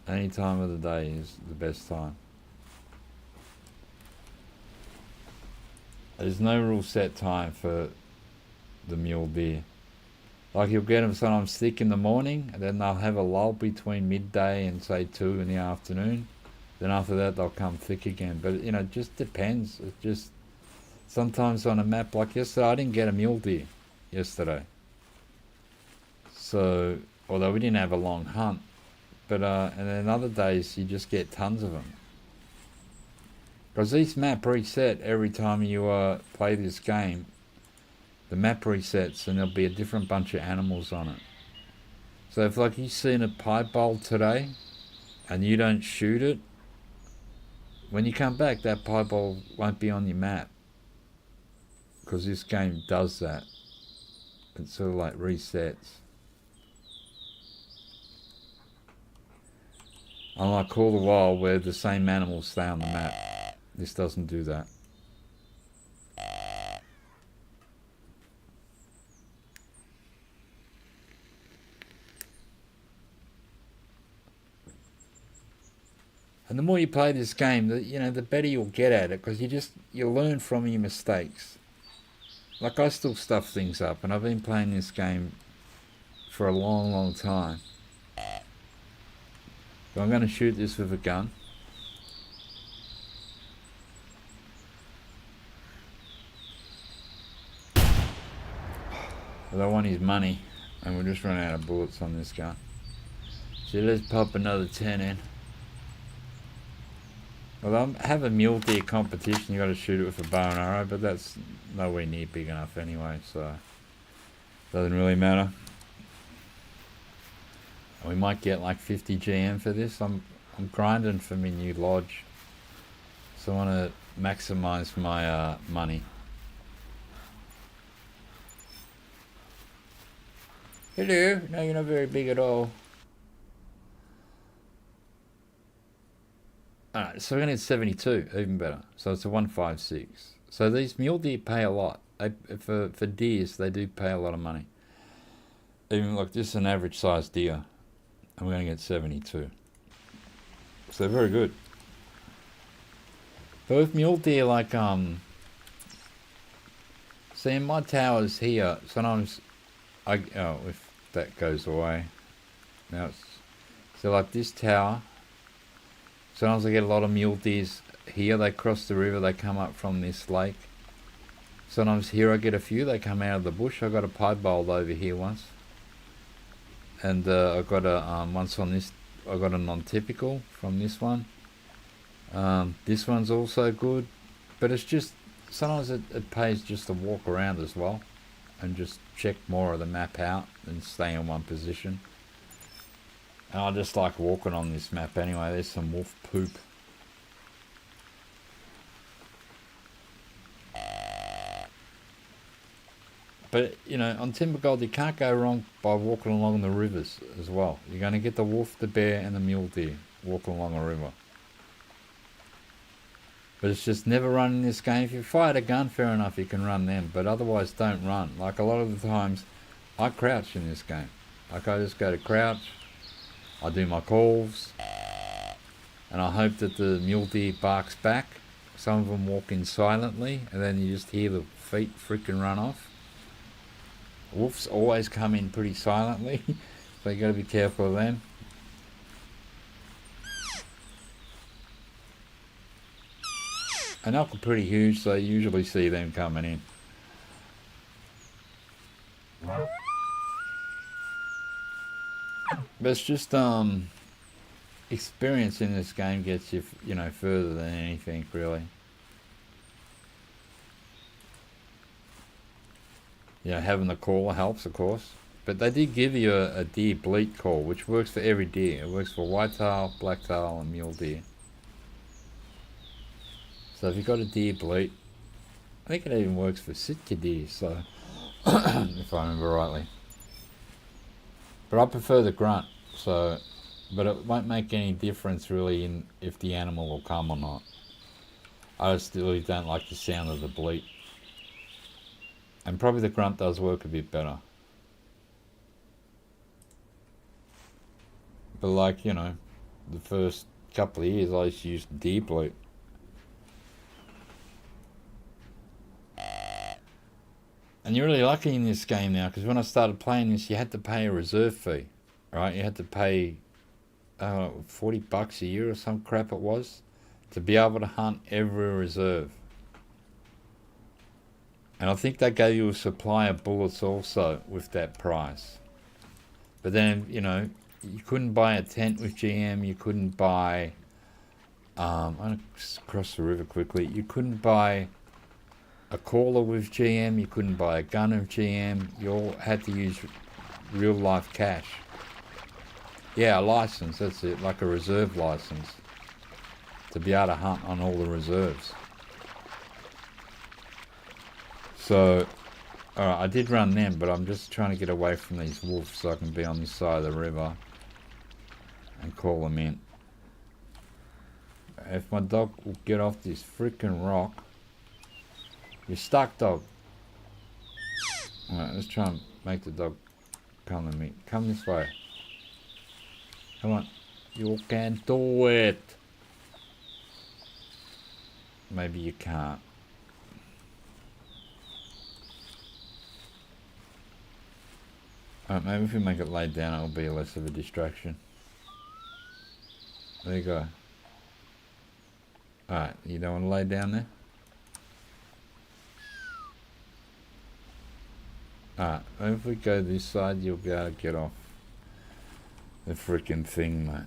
Any time of the day is the best time. There's no real set time for the mule deer. Like you'll get them sometimes thick in the morning, and then they'll have a lull between midday and say 2 in the afternoon. Then after that they'll come thick again. But you know, it just depends. It just sometimes on a map like yesterday, I didn't get a mule deer yesterday. So although we didn't have a long hunt, but and then other days you just get tons of them. Because these map reset every time you play this game. The map resets and there'll be a different bunch of animals on it. So if like you've seen a piebald today and you don't shoot it, when you come back that piebald won't be on your map. Because this game does that. It sort of like resets. Unlike Call the Wild where the same animals stay on the map. This doesn't do that. And the more you play this game, the better you'll get at it, because you learn from your mistakes. Like I still stuff things up, and I've been playing this game for a long, long time. But I'm going to shoot this with a gun. But I want his money, and we're just running out of bullets on this gun. So let's pop another 10 in. Well, I have a mule deer competition, you got to shoot it with a bow and arrow, but that's nowhere near big enough anyway, so doesn't really matter. And we might get like 50 GM for this. I'm grinding for my new lodge, so I want to maximize my money. Hello, no, you're not very big at all. Alright, so we're going to hit 72, even better. So it's a 156. So these mule deer pay a lot. For deers, they do pay a lot of money. Even like this is an average sized deer. I'm going to get 72. So very good. But with mule deer, like, see in my towers here, sometimes if that goes away. Now it's, so like this tower, sometimes I get a lot of mule deers here. They cross the river, they come up from this lake. Sometimes here I get a few, they come out of the bush. I got a piebald over here once. And I got a once on this, I got a non-typical from this one. This one's also good, but it's just sometimes it pays just to walk around as well, and just check more of the map out and stay in one position. And I just like walking on this map anyway. There's some wolf poop. But, you know, on Timbergold, you can't go wrong by walking along the rivers as well. You're going to get the wolf, the bear, and the mule deer walking along a river. But it's just never run in this game. If you fired a gun, fair enough, you can run them. But otherwise, don't run. Like a lot of the times, I crouch in this game. Like I just go to crouch, I do my calls, and I hope that the mule deer barks back. Some of them walk in silently, and then you just hear the feet freaking run off. Wolves always come in pretty silently, so you got to be careful of them. And they're pretty huge, so you usually see them coming in. But it's just experience in this game gets you, you know, further than anything really. You know, having the caller helps, of course. But they did give you a deer bleat call, which works for every deer. It works for whitetail, blacktail, and mule deer. So if you've got a deer bleat, I think it even works for Sitka deer, so if I remember rightly. But I prefer the grunt, so but it won't make any difference really in if the animal will come or not. I just really don't like the sound of the bleat. And probably the grunt does work a bit better. But like, you know, the first couple of years I used to use deer bleat. And you're really lucky in this game now, because when I started playing this, you had to pay a reserve fee, right? You had to pay $40 a year or some crap it was, to be able to hunt every reserve. And I think they gave you a supply of bullets also with that price. But then, you know, you couldn't buy a tent with GM, you couldn't buy, I'm going to cross the river quickly, you couldn't buy a caller with GM, you couldn't buy a gun with GM, you all had to use real life cash. Yeah, a license, that's it, like a reserve license, to be able to hunt on all the reserves. So, alright, I did run them, but I'm just trying to get away from these wolves so I can be on this side of the river and call them in. If my dog will get off this freaking rock. You're stuck, dog. Alright, let's try and make the dog come to me. Come this way. Come on. You can do it. Maybe you can't. Alright, maybe if we make it lay down, it'll be less of a distraction. There you go. Alright, you don't want to lay down there? Alright, if we go this side, you'll be able to get off the freaking thing, mate.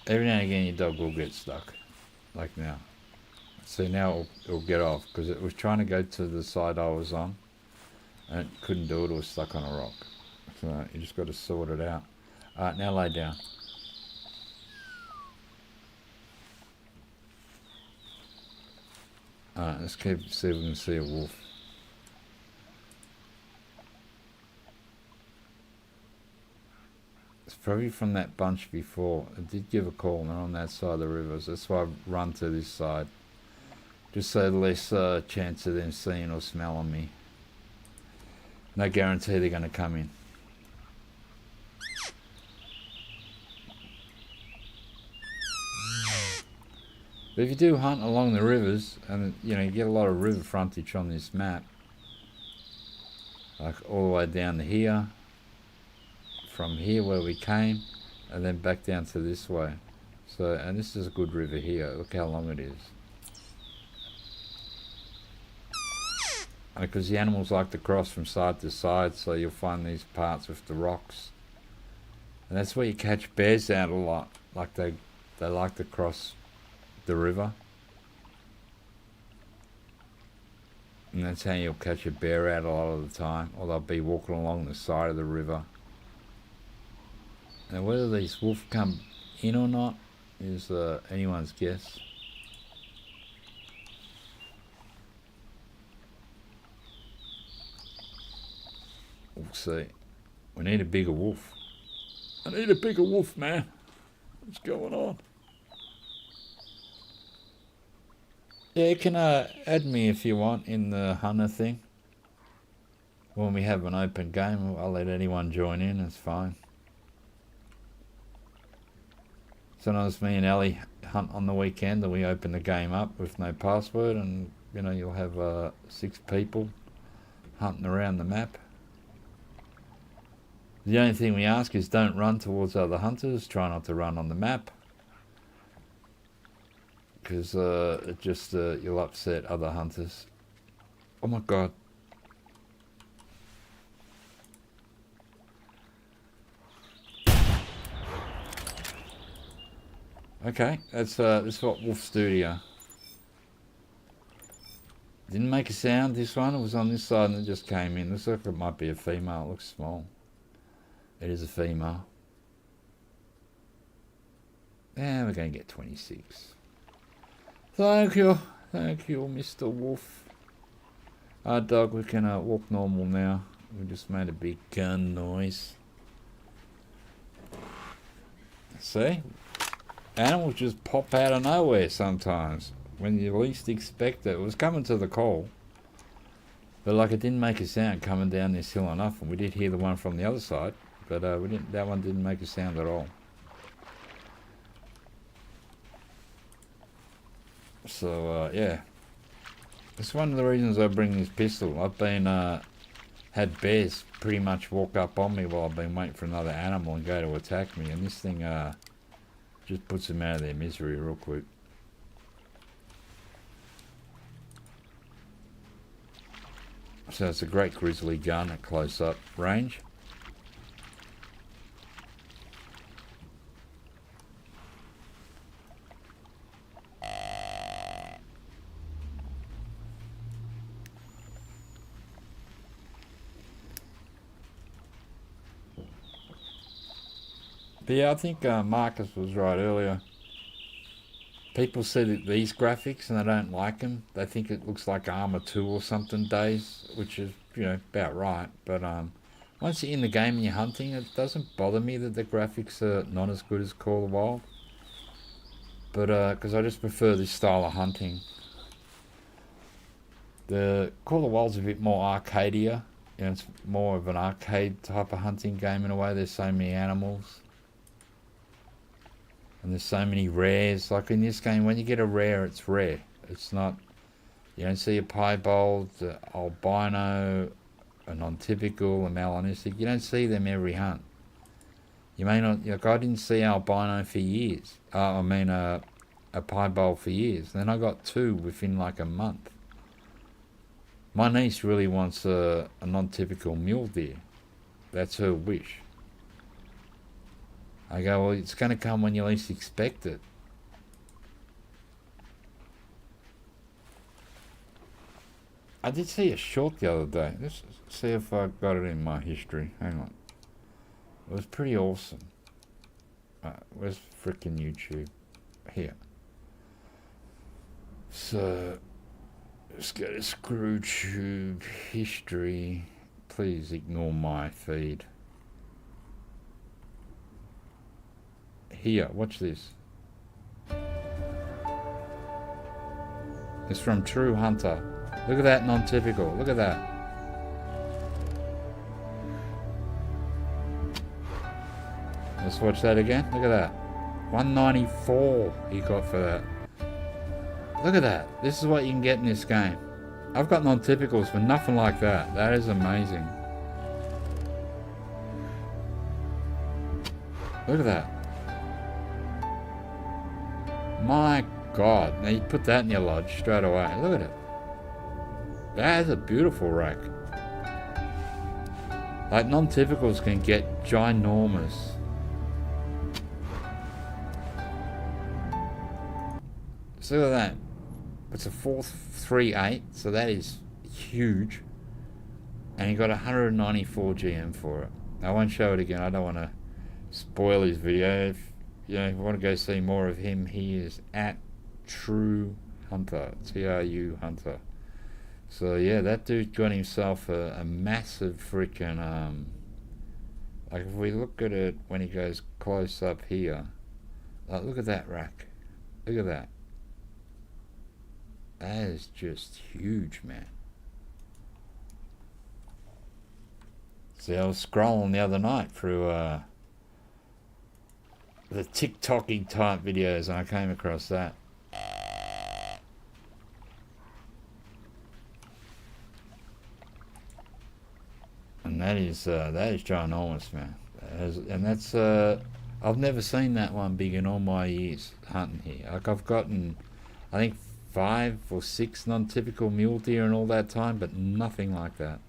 Every now and again, your dog will get stuck, like now. See, now it'll get off, because it was trying to go to the side I was on, and it couldn't do it, it was stuck on a rock. So you just got to sort it out. Alright, now lay down. Alright, let's see if we can see a wolf. It's probably from that bunch before. I did give a call and they're on that side of the river, so that's why I've run to this side. Just so less chance of them seeing or smelling me. No guarantee they're going to come in. But if you do hunt along the rivers, and you know, you get a lot of river frontage on this map, like all the way down to here, from here where we came, and then back down to this way. So, and this is a good river here. Look how long it is. Because the animals like to cross from side to side, so you'll find these parts with the rocks. And that's where you catch bears out a lot. Like they like to cross the river. And that's how you'll catch a bear out a lot of the time. Or they'll be walking along the side of the river. Now whether these wolf come in or not is anyone's guess. We'll see. We need a bigger wolf. I need a bigger wolf, man. What's going on? Yeah, you can add me if you want in the Hunter thing. When we have an open game, I'll let anyone join in, it's fine. Sometimes me and Ellie hunt on the weekend and we open the game up with no password, and you know, you'll have 6 people hunting around the map. The only thing we ask is don't run towards other hunters, try not to run on the map. Because it just, you'll upset other hunters. Oh my god. Okay, that's what wolves do to you. Didn't make a sound, this one. It was on this side and it just came in. Looks like it might be a female. It looks small. It is a female. And we're going to get 26. Thank you, Mr. Wolf. Dog, we can walk normal now. We just made a big gun noise. See? Animals just pop out of nowhere sometimes. When you least expect it. It was coming to the call. But like it didn't make a sound coming down this hill enough. And we did hear the one from the other side. But that one didn't make a sound at all. So yeah, it's one of the reasons I bring this pistol. I've been had bears pretty much walk up on me while I've been waiting for another animal and go to attack me, and this thing just puts them out of their misery real quick. So it's a great grizzly gun at close up range. But yeah, I think Marcus was right earlier. People see these graphics and they don't like them. They think it looks like Arma 2 or something days, which is, you know, about right. But once you're in the game and you're hunting, it doesn't bother me that the graphics are not as good as Call of the Wild. But because I just prefer this style of hunting. The Call of the Wild's a bit more arcadia. You know, it's more of an arcade type of hunting game in a way. There's so many animals. And there's so many rares. Like in this game, when you get a rare, it's rare. It's not, you don't see a piebald, albino, a non-typical, a melanistic. You don't see them every hunt. You may not, like I didn't see albino for years. A piebald for years. Then I got 2 within like a month. My niece really wants a non-typical mule deer. That's her wish. I go, well, it's going to come when you least expect it. I did see a short the other day. Let's see if I got it in my history. Hang on. It was pretty awesome. Where's frickin' YouTube? Here. So, let's go to ScrewTube history. Please ignore my feed. here. Watch this. It's from True Hunter. Look at that non-typical. Look at that. Let's watch that again. Look at that. 194 he got for that. Look at that. This is what you can get in this game. I've got non-typicals for nothing like that. That is amazing. Look at that. My God. Now you put that in your lodge straight away. Look at it. That is a beautiful rack. Like non-typicals can get ginormous. So look at that. It's a 438, so that is huge. And he got 194 GM for it. I won't show it again. I don't want to spoil his video. If you want to go see more of him, he is at True Hunter, TRU Hunter. So yeah, that dude got himself a massive freaking like if we look at it when he goes close up here, like look at that rack. Look at that. That is just huge, man. See, I was scrolling the other night through the TikToking type videos and I came across that. And that is ginormous, man. And that's I've never seen that one big in all my years hunting here. Like I've gotten, I think 5 or 6 non-typical mule deer in all that time, but nothing like that.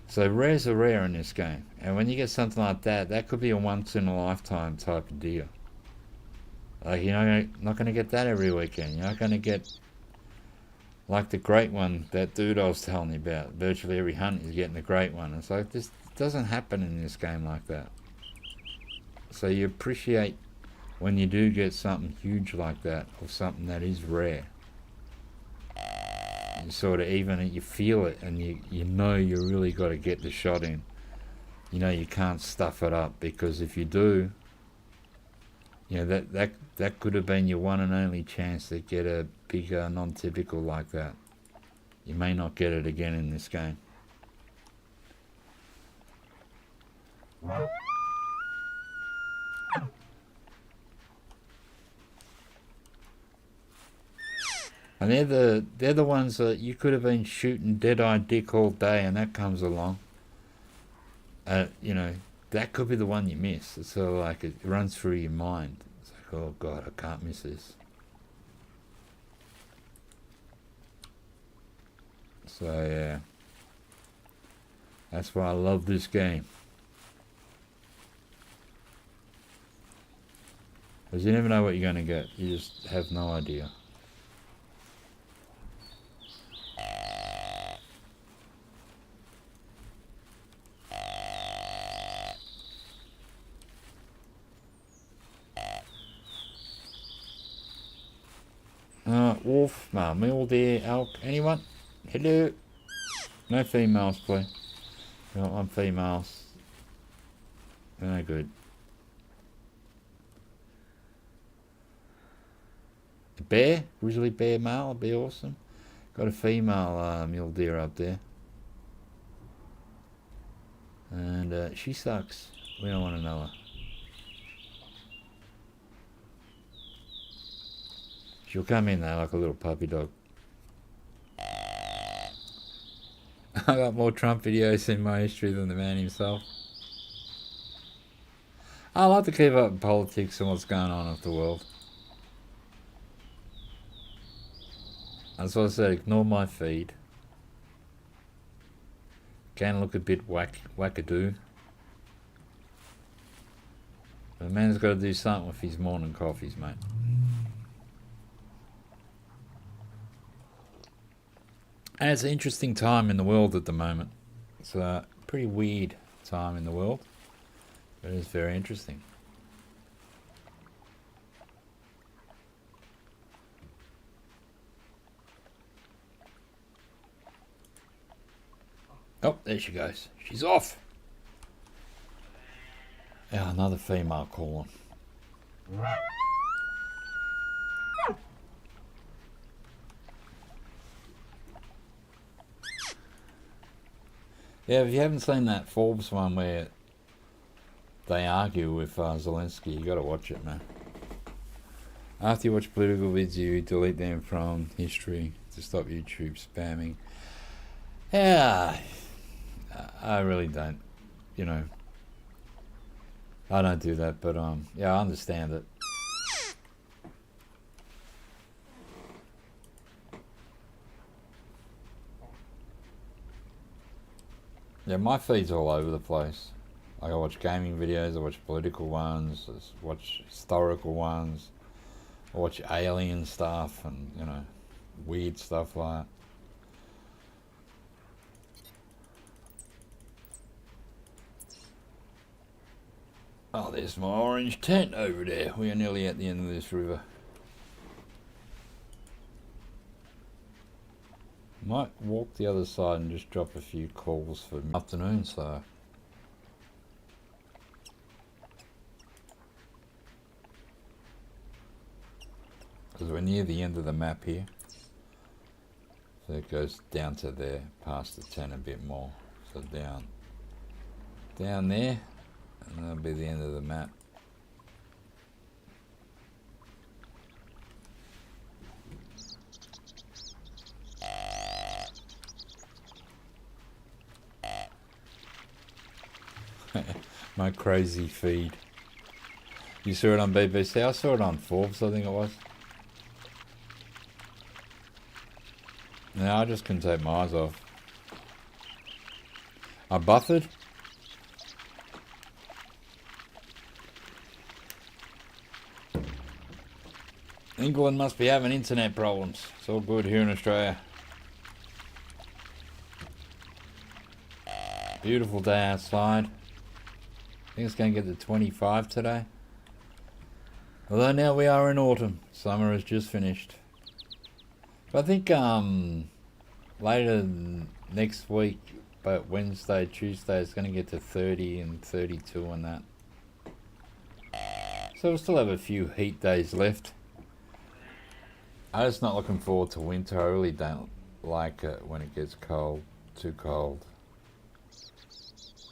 So rares are rare in this game, and when you get something like that, that could be a once in a lifetime type of deer. Like you're not going to get that every weekend. You're not going to get like the great one, that dude I was telling you about. Virtually every hunt is getting the great one. It's like this doesn't happen in this game like that. So you appreciate when you do get something huge like that, or something that is rare. You sort of you feel it, and you know you really got to get the shot in. You know you can't stuff it up, because if you do, you know that could have been your one and only chance to get a bigger non-typical like that. You may not get it again in this game. And they're the ones that you could have been shooting dead-eyed dick all day, and that comes along. You know, that could be the one you miss. It's sort of like it runs through your mind. It's like, oh God, I can't miss this. So yeah, that's why I love this game. Because you never know what you're going to get. You just have no idea. Wolf, mule deer, elk, anyone? Hello? No females, please. We don't want females. No good. A bear? Grizzly bear male would be awesome. Got a female mule deer up there. And she sucks. We don't want to know her. She'll come in there like a little puppy dog. I got more Trump videos in my history than the man himself. I like to keep up with politics and what's going on with the world. That's what I said, ignore my feed. Can look a bit wackadoo. But the man's got to do something with his morning coffees, mate. And it's an interesting time in the world at the moment. It's a pretty weird time in the world, but it's very interesting. Oh, there she goes. She's off. Yeah, another female calling. Yeah, if you haven't seen that Forbes one where they argue with Zelensky, you got to watch it, man. After you watch political vids, you delete them from history to stop YouTube spamming. Yeah, I really don't. You know, I don't do that, but yeah, I understand it. Yeah, my feed's all over the place. Like I watch gaming videos, I watch political ones, I watch historical ones, I watch alien stuff, and you know, weird stuff like that. Oh, there's my orange tent over there. We are nearly at the end of this river. Might walk the other side and just drop a few calls for afternoon, so. Because we're near the end of the map here. So it goes down to there, past the 10 a bit more. So down there, and that'll be the end of the map. My crazy feed. You saw it on BBC? I saw it on Forbes, I think it was. No, I just couldn't take my eyes off. I buffered. England must be having internet problems. It's all good here in Australia. Beautiful day outside. I think it's going to get to 25 today. Although now we are in autumn. Summer has just finished. But I think later next week, but Wednesday, Tuesday, it's going to get to 30 and 32 and that. So we'll still have a few heat days left. I'm just not looking forward to winter. I really don't like it when it gets cold, too cold.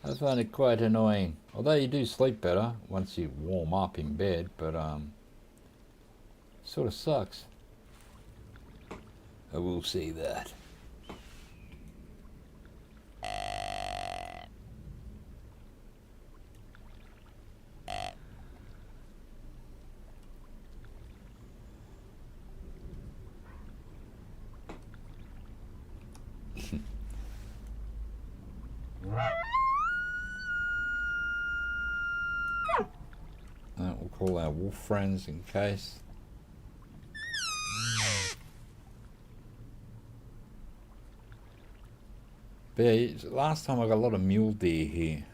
I find it quite annoying. Although you do sleep better once you warm up in bed, but sort of sucks. I will say that. We'll call our wolf friends in case. But yeah, last time I got a lot of mule deer here.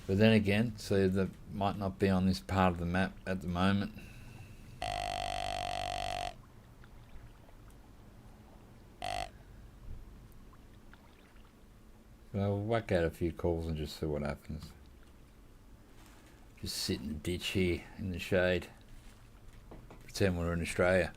But then again, so that might not be on this part of the map at the moment. So I'll whack out a few calls and just see what happens. Just sit in the ditch here in the shade. Pretend we're in Australia.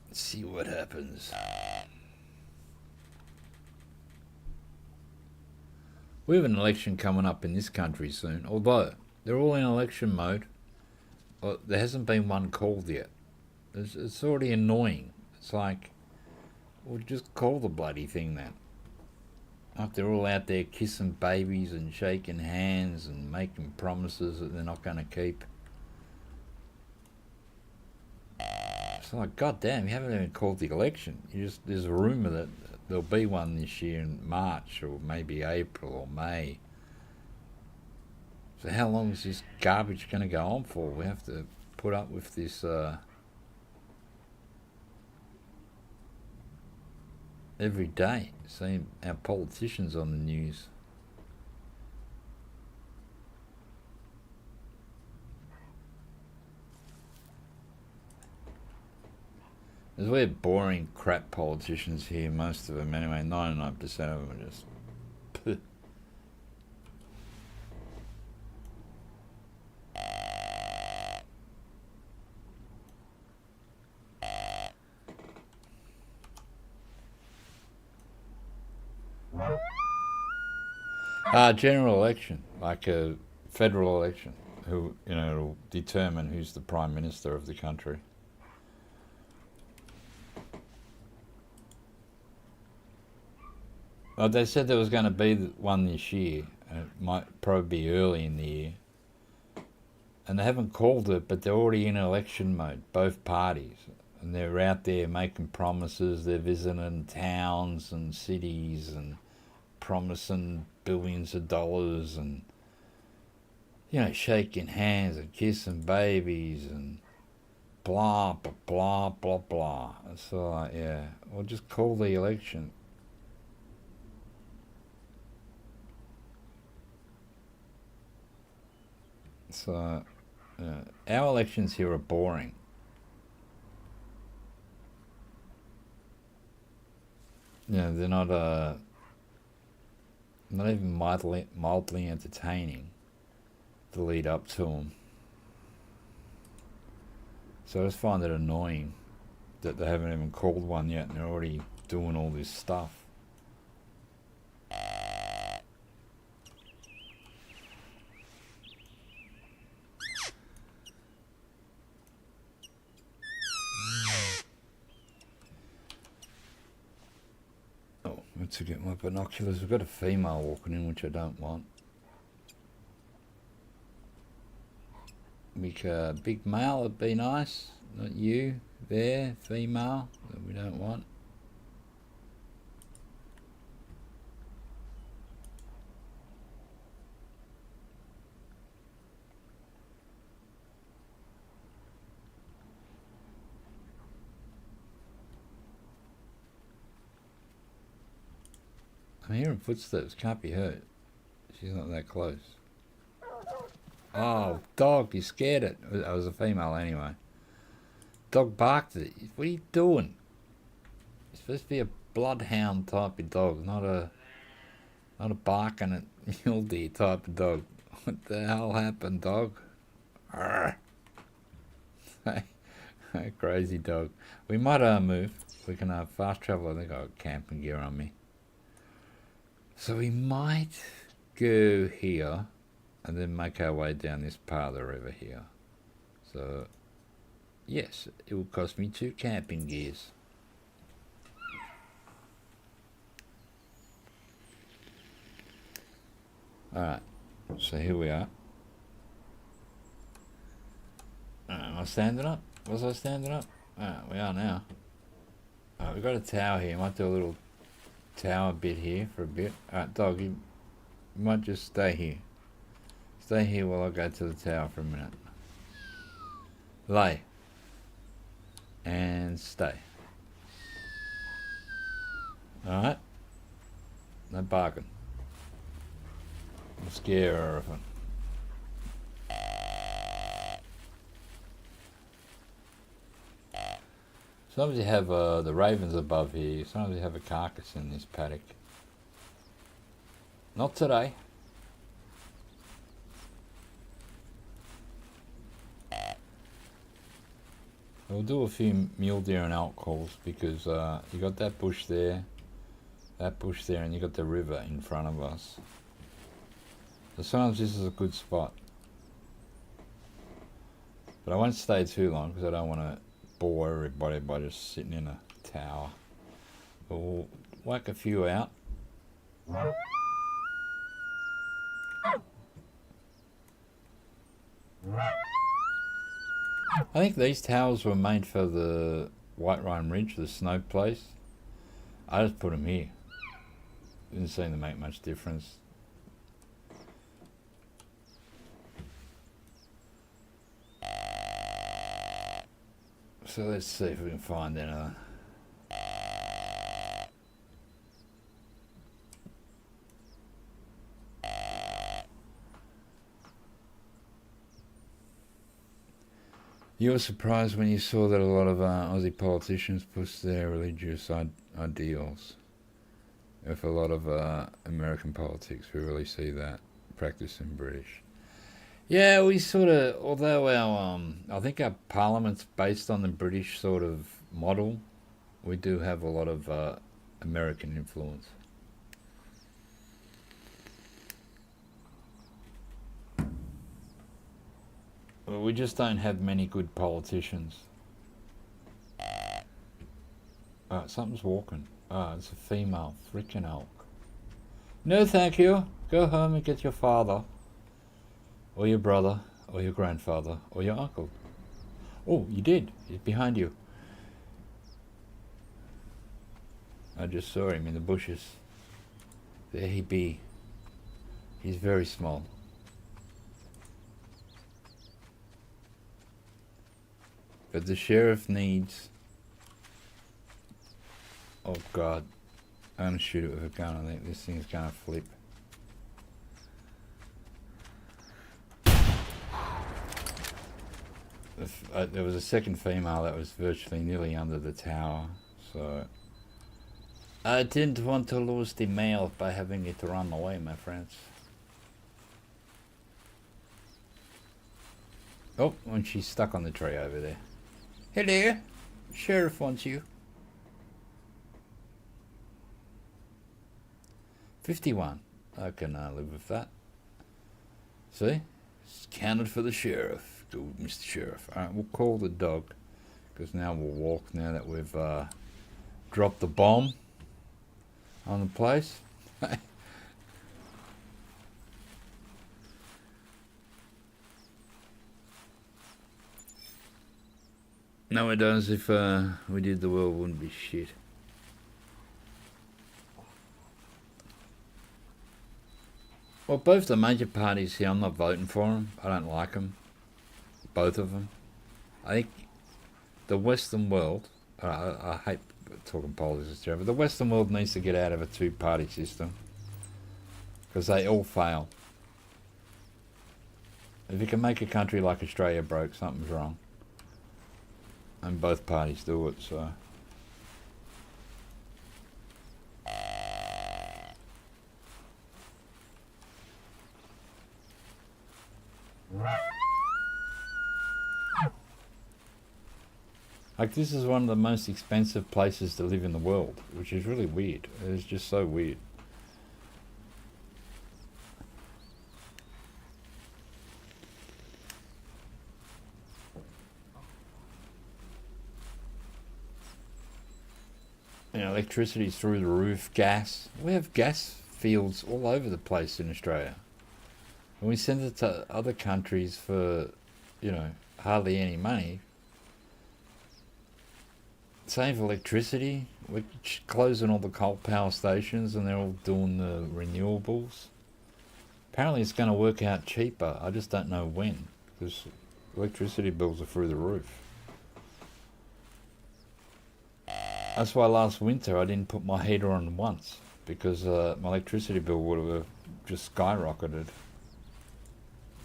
Let's see what happens. We have an election coming up in this country soon, although they're all in election mode. Well, there hasn't been one called yet. It's already annoying. It's like, well, just call the bloody thing then. Like they're all out there kissing babies and shaking hands and making promises that they're not going to keep. It's like, goddamn, you haven't even called the election. There's a rumour that there'll be one this year in March or maybe April or May. So how long is this garbage going to go on for? We have to put up with this every day, seeing our politicians on the news. There's weird, boring crap politicians here, most of them anyway. 99% of them are just... Pugh. General election, like a federal election, who, you know, will determine who's the Prime Minister of the country. Well, they said there was going to be one this year, and it might probably be early in the year. And they haven't called it, but they're already in election mode, both parties. And they're out there making promises, they're visiting towns and cities and promising billions of dollars and, you know, shaking hands and kissing babies and blah, blah, blah, blah, blah. So, yeah, we'll just call the election. So, our elections here are boring. You know, they're not even mildly entertaining to lead up to them. So I just find it annoying that they haven't even called one yet and they're already doing all this stuff. Oh, let's get my binoculars. We've got a female walking in, which I don't want. Big male would be nice. Not you there, female, that we don't want. I'm hearing footsteps, can't be hurt. She's not that close. Oh, dog, you scared it. I was a female anyway. Dog barked at it. What are you doing? You're supposed to be a bloodhound type of dog, not a barking at mule deer type of dog. What the hell happened, dog? Crazy dog. We might move. We can fast travel. I think I've got camping gear on me. So we might go here and then make our way down this part of the river here. So, yes, it will cost me 2 camping gears. Alright, so here we are. Am I standing up? Was I standing up? Alright, we are now. Alright, we've got a tower here. Might do a little tower bit here for a bit. Alright, dog, you might just stay here. Stay here while I go to the tower for a minute. Lay. And stay. Alright? No barking. I'll scare her or anything. Sometimes you have the ravens above here. Sometimes you have a carcass in this paddock. Not today. We'll do a few mule deer and elk calls because you got that bush there, and you got the river in front of us. So sometimes this is a good spot. But I won't stay too long because I don't want to bore everybody by just sitting in a tower. But we'll whack a few out. I think these towers were made for the White Rhine Ridge, the snow place. I just put them here. Didn't seem to make much difference. So let's see if we can find anything. You were surprised when you saw that a lot of Aussie politicians push their religious ideals. If a lot of American politics, we really see that practice in British. Yeah, we sort of, although our, I think our parliament's based on the British sort of model, we do have a lot of American influence. Well, we just don't have many good politicians. Something's walking. It's a female freaking elk. No, thank you. Go home and get your father, or your brother, or your grandfather, or your uncle. Oh, you did. He's behind you. I just saw him in the bushes. There he be. He's very small. But the sheriff needs... Oh God. I'm gonna shoot it with a gun. I think this thing's gonna flip. There was a second female that was virtually nearly under the tower, so... I didn't want to lose the male by having it run away, my friends. Oh, and she's stuck on the tree over there. Hello, sheriff wants you. 51. I can live with that. See? It's counted for the sheriff. Good, Mr. Sheriff. Alright, we'll call the dog. Because now we'll walk now that we've dropped the bomb on the place. Nowadays, if we did, the world wouldn't be shit. Well, both the major parties here, I'm not voting for them. I don't like them. Both of them. I think the Western world, I hate talking politics, but the Western world needs to get out of a two-party system. Because they all fail. If you can make a country like Australia broke, something's wrong. And both parties do it, so... Like, this is one of the most expensive places to live in the world, which is really weird. It's just so weird. You know, electricity's through the roof, gas. We have gas fields all over the place in Australia. And we send it to other countries for, you know, hardly any money. Save electricity. We're closing all the coal power stations and they're all doing the renewables. Apparently it's going to work out cheaper. I just don't know when. Because electricity bills are through the roof. That's why last winter I didn't put my heater on once. Because my electricity bill would have just skyrocketed.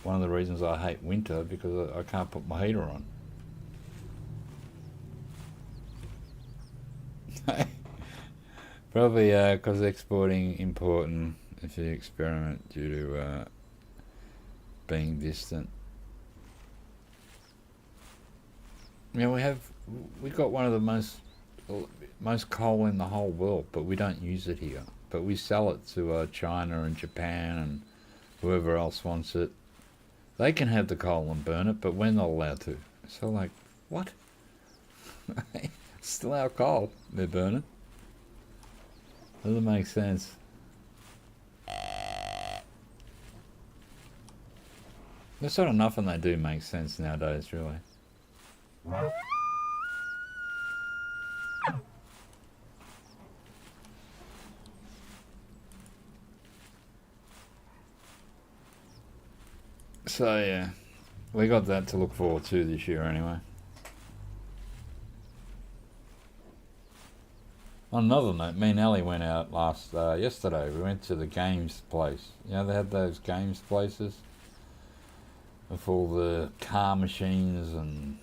One of the reasons I hate winter, because I can't put my heater on. Probably because exporting important if you experiment due to being distant. You know, we got one of the most coal in the whole world, but we don't use it here. But we sell it to China and Japan and whoever else wants it. They can have the coal and burn it, but we're not allowed to. So like, what? It's still our coal they're burning. Doesn't make sense. There's sort of nothing they do makes sense nowadays, really. So yeah, we got that to look forward to this year anyway. On another note, me and Ellie went out yesterday. We went to the games place. You know, they had those games places with all the car machines and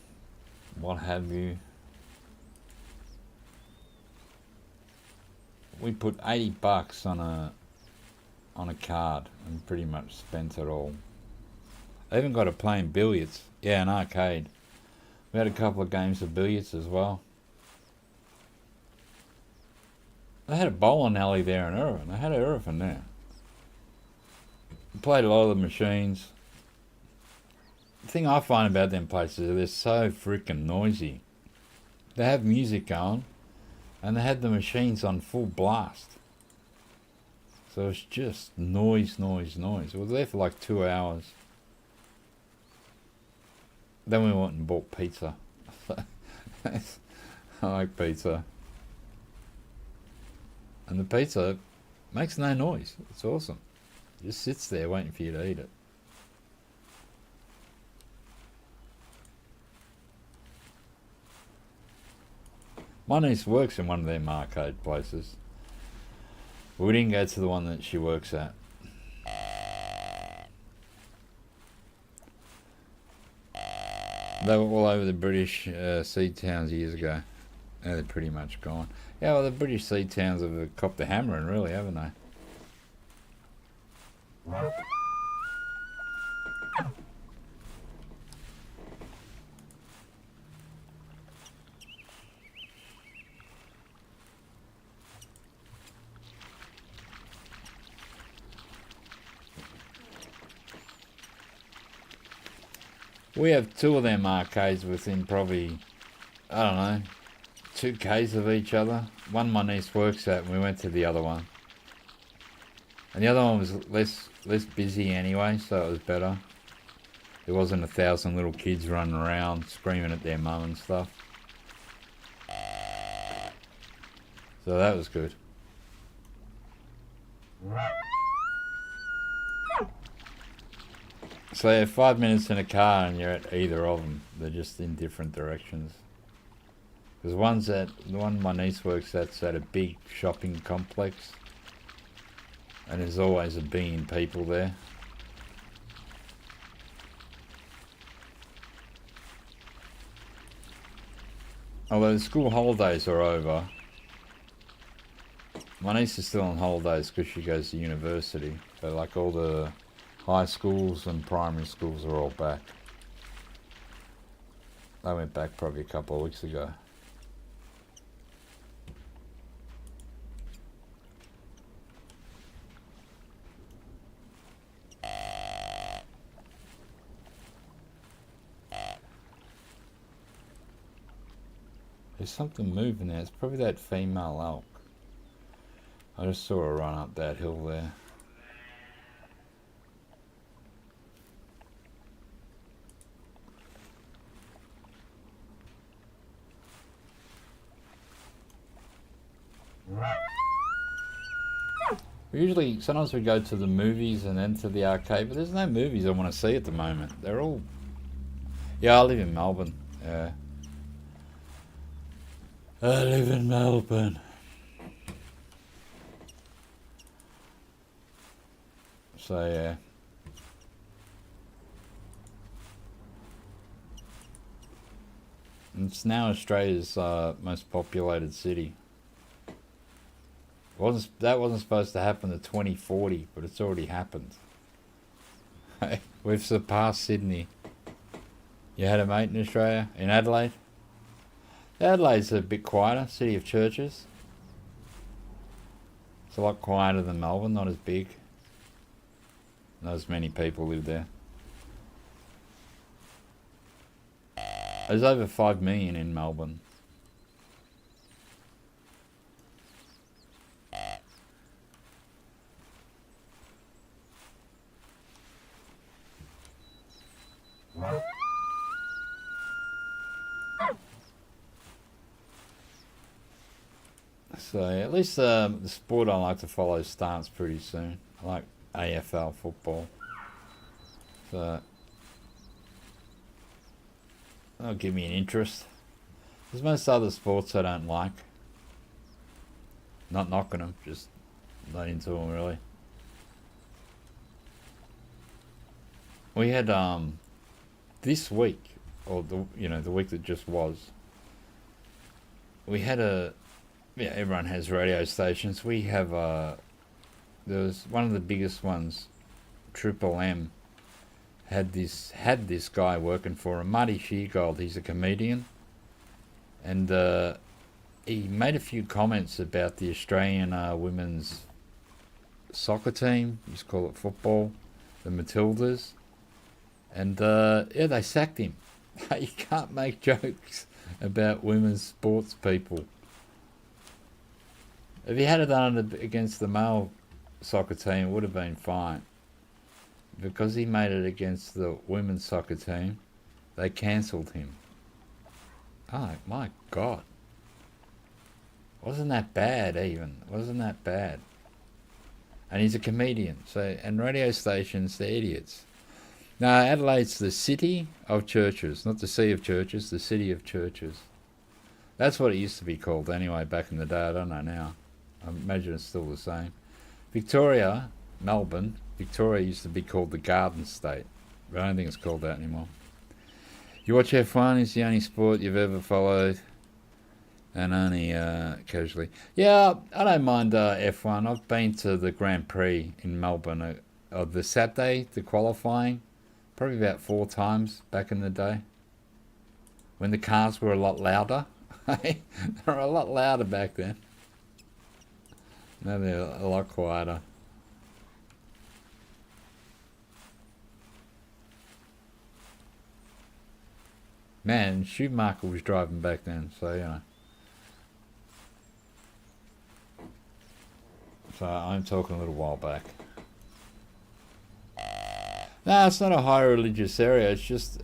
what have you. We put $80 on a card and pretty much spent it all. I even got a playing billiards. Yeah, an arcade. We had a couple of games of billiards as well. They had a bowling alley there in Irvine. They had an Irvine there. We played a lot of the machines. The thing I find about them places is they're so freaking noisy. They have music going, and they had the machines on full blast. So it's just noise, noise, noise. We were there for like 2 hours. Then we went and bought pizza. I like pizza. And the pizza makes no noise. It's awesome. It just sits there waiting for you to eat it. My niece works in one of them arcade places. We didn't go to the one that she works at. They were all over the British sea towns years ago. Now they're pretty much gone. Yeah, well, the British sea towns have copped the hammering, really, haven't they? We have two of them arcades within probably, I don't know, 2 k's of each other. One my niece works at, and we went to the other one. And the other one was less busy anyway, so it was better. There wasn't 1,000 little kids running around screaming at their mum and stuff. So that was good. So yeah, 5 minutes in a car and you're at either of them. They're just in different directions. Because the one my niece works at's at a big shopping complex. And there's always a billion people there. Although the school holidays are over. My niece is still on holidays because she goes to university. But like all the high schools and primary schools are all back. I went back probably a couple of weeks ago. There's something moving there. It's probably that female elk. I just saw her run up that hill there. Sometimes we go to the movies and then to the arcade, but there's no movies I want to see at the moment. They're all... Yeah, I live in Melbourne. Yeah. I live in Melbourne. So, yeah. It's now Australia's most populated city. That wasn't supposed to happen to 2040, but it's already happened. We've surpassed Sydney. You had a mate in Australia? In Adelaide? Adelaide's a bit quieter, city of churches. It's a lot quieter than Melbourne, not as big. Not as many people live there. There's over 5 million in Melbourne. So at least the sport I like to follow starts pretty soon. I like AFL football. So that'll give me an interest. There's most other sports I don't like. Not knocking them, just not into them really. We had this week or the week that just was, we had everyone has radio stations. We have there was one of the biggest ones, Triple M, had this guy working for him, Marty Sheargold. He's a comedian, and he made a few comments about the Australian women's soccer team. You used to call it football, the Matildas, and they sacked him. You can't make jokes about women's sports people. If he had done it against the male soccer team, it would have been fine. Because he made it against the women's soccer team, they cancelled him. Oh my God. Wasn't that bad even? Wasn't that bad? And he's a comedian, and radio stations, they're idiots. Now, Adelaide's the city of churches, not the sea of churches, the city of churches. That's what it used to be called anyway back in the day. I don't know now. I imagine it's still the same. Victoria, Melbourne, Victoria used to be called the Garden State, but I don't think it's called that anymore. You watch F1, it's the only sport you've ever followed, and only casually. Yeah, I don't mind F1. I've been to the Grand Prix in Melbourne, the Saturday, the qualifying, probably about 4 times back in the day, when the cars were a lot louder. They were a lot louder back then. Now they're a lot quieter. Man, Schumacher was driving back then, so you know. So I'm talking a little while back. No, it's not a high religious area. It's just